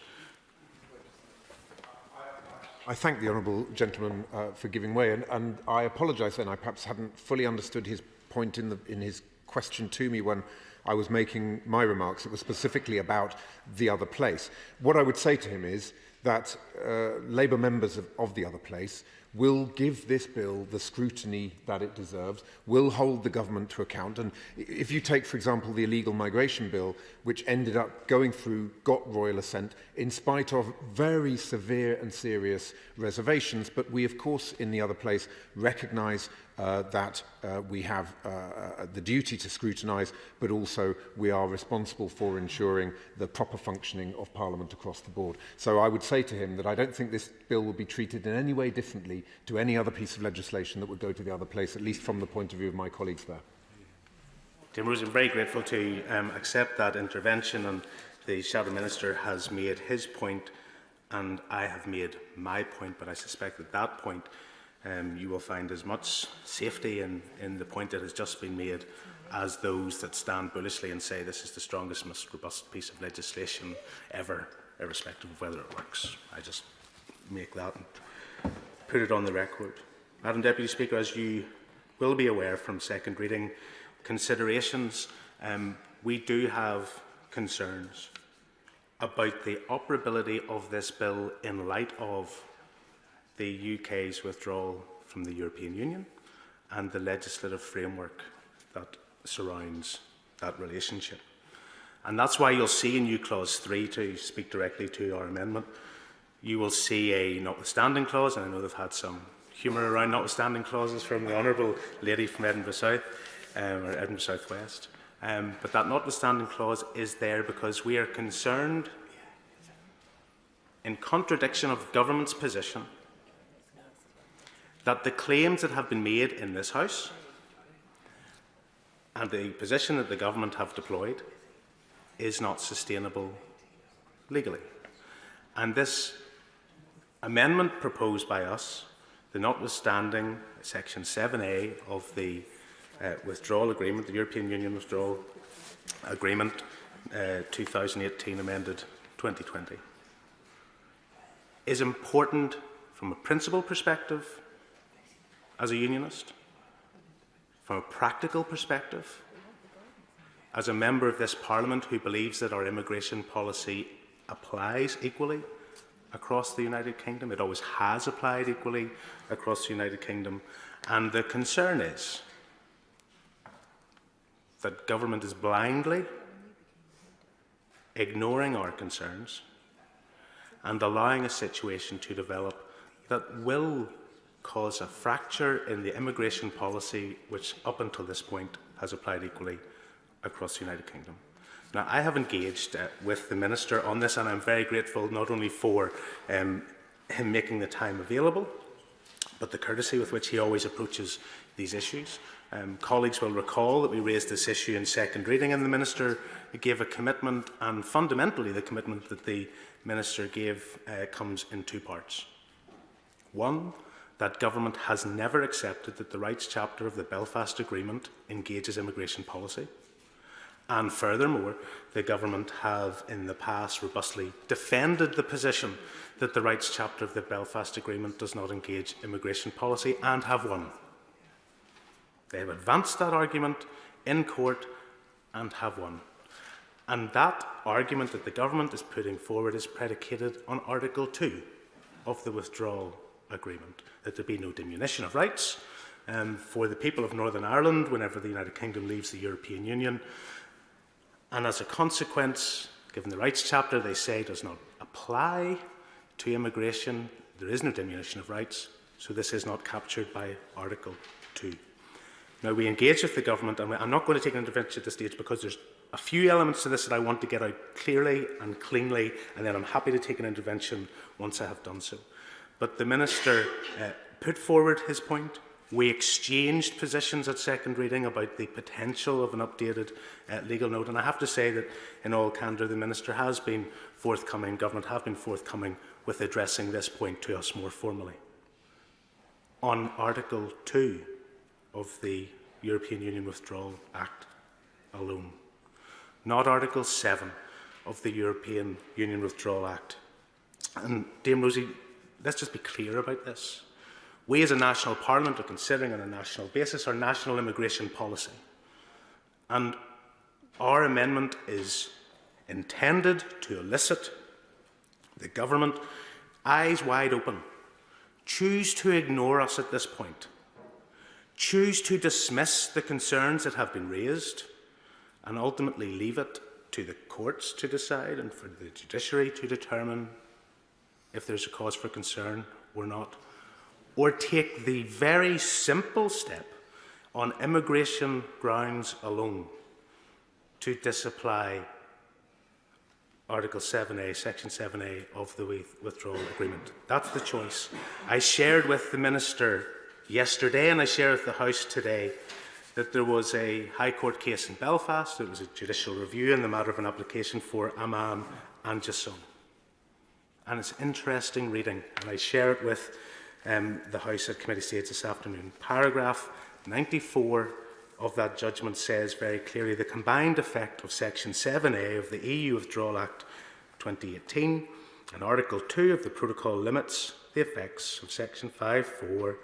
I thank the honourable gentleman for giving way, and I apologise then. I perhaps hadn't fully understood his point in his question to me when I was making my remarks. It was specifically about the other place. What I would say to him is that Labour members of the other place will give this bill the scrutiny that it deserves, will hold the government to account. And if you take, for example, the illegal migration bill, which ended up going through, got royal assent, in spite of very severe and serious reservations, but we, of course, in the other place, recognise that we have the duty to scrutinise, but also we are responsible for ensuring the proper functioning of Parliament across the board. So I would say to him that I don't think this bill will be treated in any way differently to any other piece of legislation that would go to the other place, at least from the point of view of my colleagues there. Tim Rose, I'm very grateful to accept that intervention, and the Shadow Minister has made his point and I have made my point, but I suspect at that point you will find as much safety in the point that has just been made as those that stand bullishly and say this is the strongest, most robust piece of legislation ever, irrespective of whether it works. I just make that and put it on the record. Madam Deputy Speaker, as you will be aware from second reading considerations, we do have concerns about the operability of this bill in light of the UK's withdrawal from the European Union and the legislative framework that surrounds that relationship. And that's why you'll see in new clause 3, to speak directly to our amendment, you will see a notwithstanding clause, and I know they've had some humour around notwithstanding clauses from the honourable lady from Edinburgh South, or Edinburgh South West. But that notwithstanding clause is there because we are concerned, in contradiction of government's position, that the claims that have been made in this House and the position that the government have deployed is not sustainable legally. And this amendment proposed by us, the notwithstanding Section 7A of the withdrawal agreement, the European Union withdrawal agreement 2018 amended 2020, is important from a principle perspective as a unionist, from a practical perspective, as a member of this Parliament who believes that our immigration policy applies equally across the United Kingdom. It always has applied equally across the United Kingdom. And the concern is that government is blindly ignoring our concerns and allowing a situation to develop that will cause a fracture in the immigration policy which up until this point has applied equally across the United Kingdom. Now, I have engaged with the Minister on this, and I'm very grateful not only for him making the time available, but the courtesy with which he always approaches these issues. Colleagues will recall that we raised this issue in second reading, and the Minister gave a commitment, and fundamentally the commitment that the Minister gave comes in two parts. One, that government has never accepted that the rights chapter of the Belfast Agreement engages immigration policy. And furthermore, the government have in the past robustly defended the position that the rights chapter of the Belfast Agreement does not engage immigration policy, and have won. They have advanced that argument in court and have won. And that argument that the government is putting forward is predicated on Article 2 of the withdrawal agreement, that there be no diminution of rights for the people of Northern Ireland whenever the United Kingdom leaves the European Union. And as a consequence, given the rights chapter, they say does not apply to immigration, there is no diminution of rights, so this is not captured by Article 2. Now, we engage with the government, and I'm not going to take an intervention at this stage because there's a few elements to this that I want to get out clearly and cleanly, and then I'm happy to take an intervention once I have done so. But the Minister put forward his point. We exchanged positions at second reading about the potential of an updated legal note, and I have to say that in all candour the Minister has been forthcoming, government have been forthcoming with addressing this point to us more formally. On Article 2 of the European Union Withdrawal Act alone, not Article 7 of the European Union Withdrawal Act. And Dame Rosie, let's just be clear about this. We as a national parliament are considering on a national basis our national immigration policy. And Our amendment is intended to elicit the government, eyes wide open, choose to ignore us at this point, choose to dismiss the concerns that have been raised, and ultimately leave it to the courts to decide and for the judiciary to determine if there's a cause for concern or not, or take the very simple step on immigration grounds alone to disapply Article 7A, Section 7A of the withdrawal agreement. That's the choice. I shared with the Minister yesterday, and I share with the House today, that there was a High Court case in Belfast. There was a judicial review in the matter of an application for Amman and Jasson. And it's interesting reading, and I share it with the House at committee stage this afternoon. Paragraph 94 of that judgment says very clearly the combined effect of Section 7A of the EU Withdrawal Act 2018 and Article 2 of the Protocol limits the effects of Section 5.4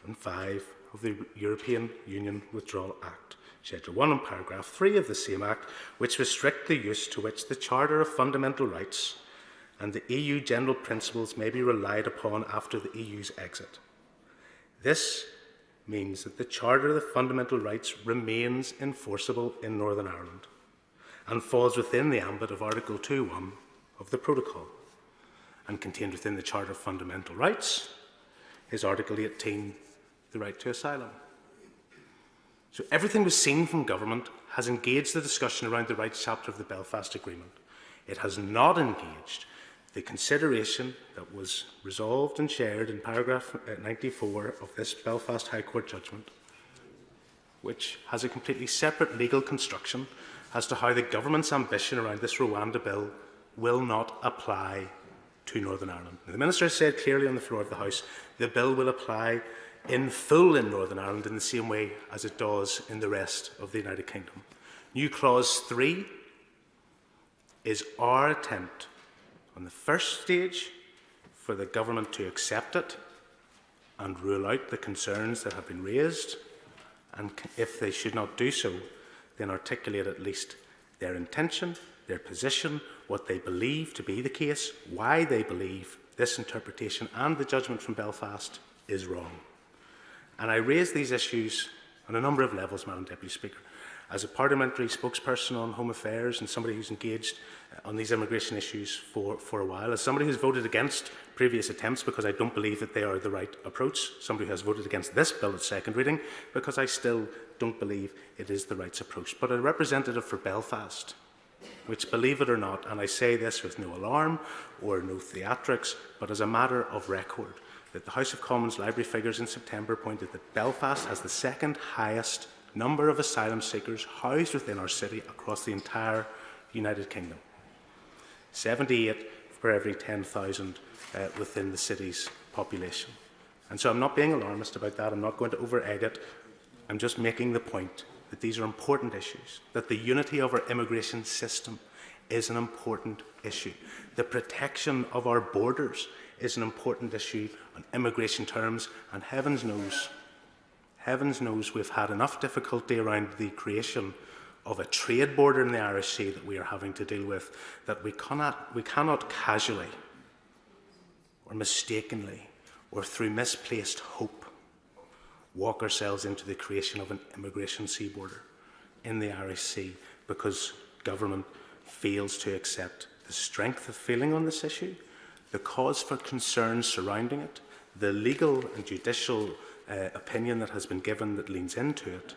and 5 of the European Union Withdrawal Act, Schedule 1 and Paragraph 3 of the same Act, which restrict the use to which the Charter of Fundamental Rights and the EU general principles may be relied upon after the EU's exit. This means that the Charter of the Fundamental Rights remains enforceable in Northern Ireland and falls within the ambit of Article 2.1 of the Protocol. And contained within the Charter of Fundamental Rights is Article 18, the right to asylum. So everything we've seen from government has engaged the discussion around the rights chapter of the Belfast Agreement. It has not engaged the consideration that was resolved and shared in paragraph 94 of this Belfast High Court judgment, which has a completely separate legal construction as to how the government's ambition around this Rwanda bill will not apply to Northern Ireland. Now, the Minister has said clearly on the floor of the House the bill will apply in full in Northern Ireland in the same way as it does in the rest of the United Kingdom. New Clause 3 is our attempt on the first stage for the government to accept it and rule out the concerns that have been raised, and if they should not do so, then articulate at least their intention, their position, what they believe to be the case, why they believe this interpretation and the judgment from Belfast is wrong. And I raise these issues on a number of levels, Madam Deputy Speaker. As a parliamentary spokesperson on Home Affairs and somebody who's engaged on these immigration issues for a while, as somebody who's voted against previous attempts because I don't believe that they are the right approach, somebody who has voted against this bill at second reading because I still don't believe it is the right approach, but a representative for Belfast, which, believe it or not, and I say this with no alarm or no theatrics, but as a matter of record, that the House of Commons library figures in September pointed that Belfast has the second highest number of asylum seekers housed within our city across the entire United Kingdom. 78 for every 10,000 within the city's population. And so I'm not being alarmist about that. I'm not going to over-egg it. I'm just making the point that these are important issues, that the unity of our immigration system is an important issue. The protection of our borders is an important issue on immigration terms, and heavens knows we've had enough difficulty around the creation of a trade border in the Irish Sea that we are having to deal with, that we cannot casually or mistakenly or through misplaced hope walk ourselves into the creation of an immigration sea border in the Irish Sea because government fails to accept the strength of feeling on this issue, the cause for concern surrounding it, the legal and judicial opinion that has been given that leans into it,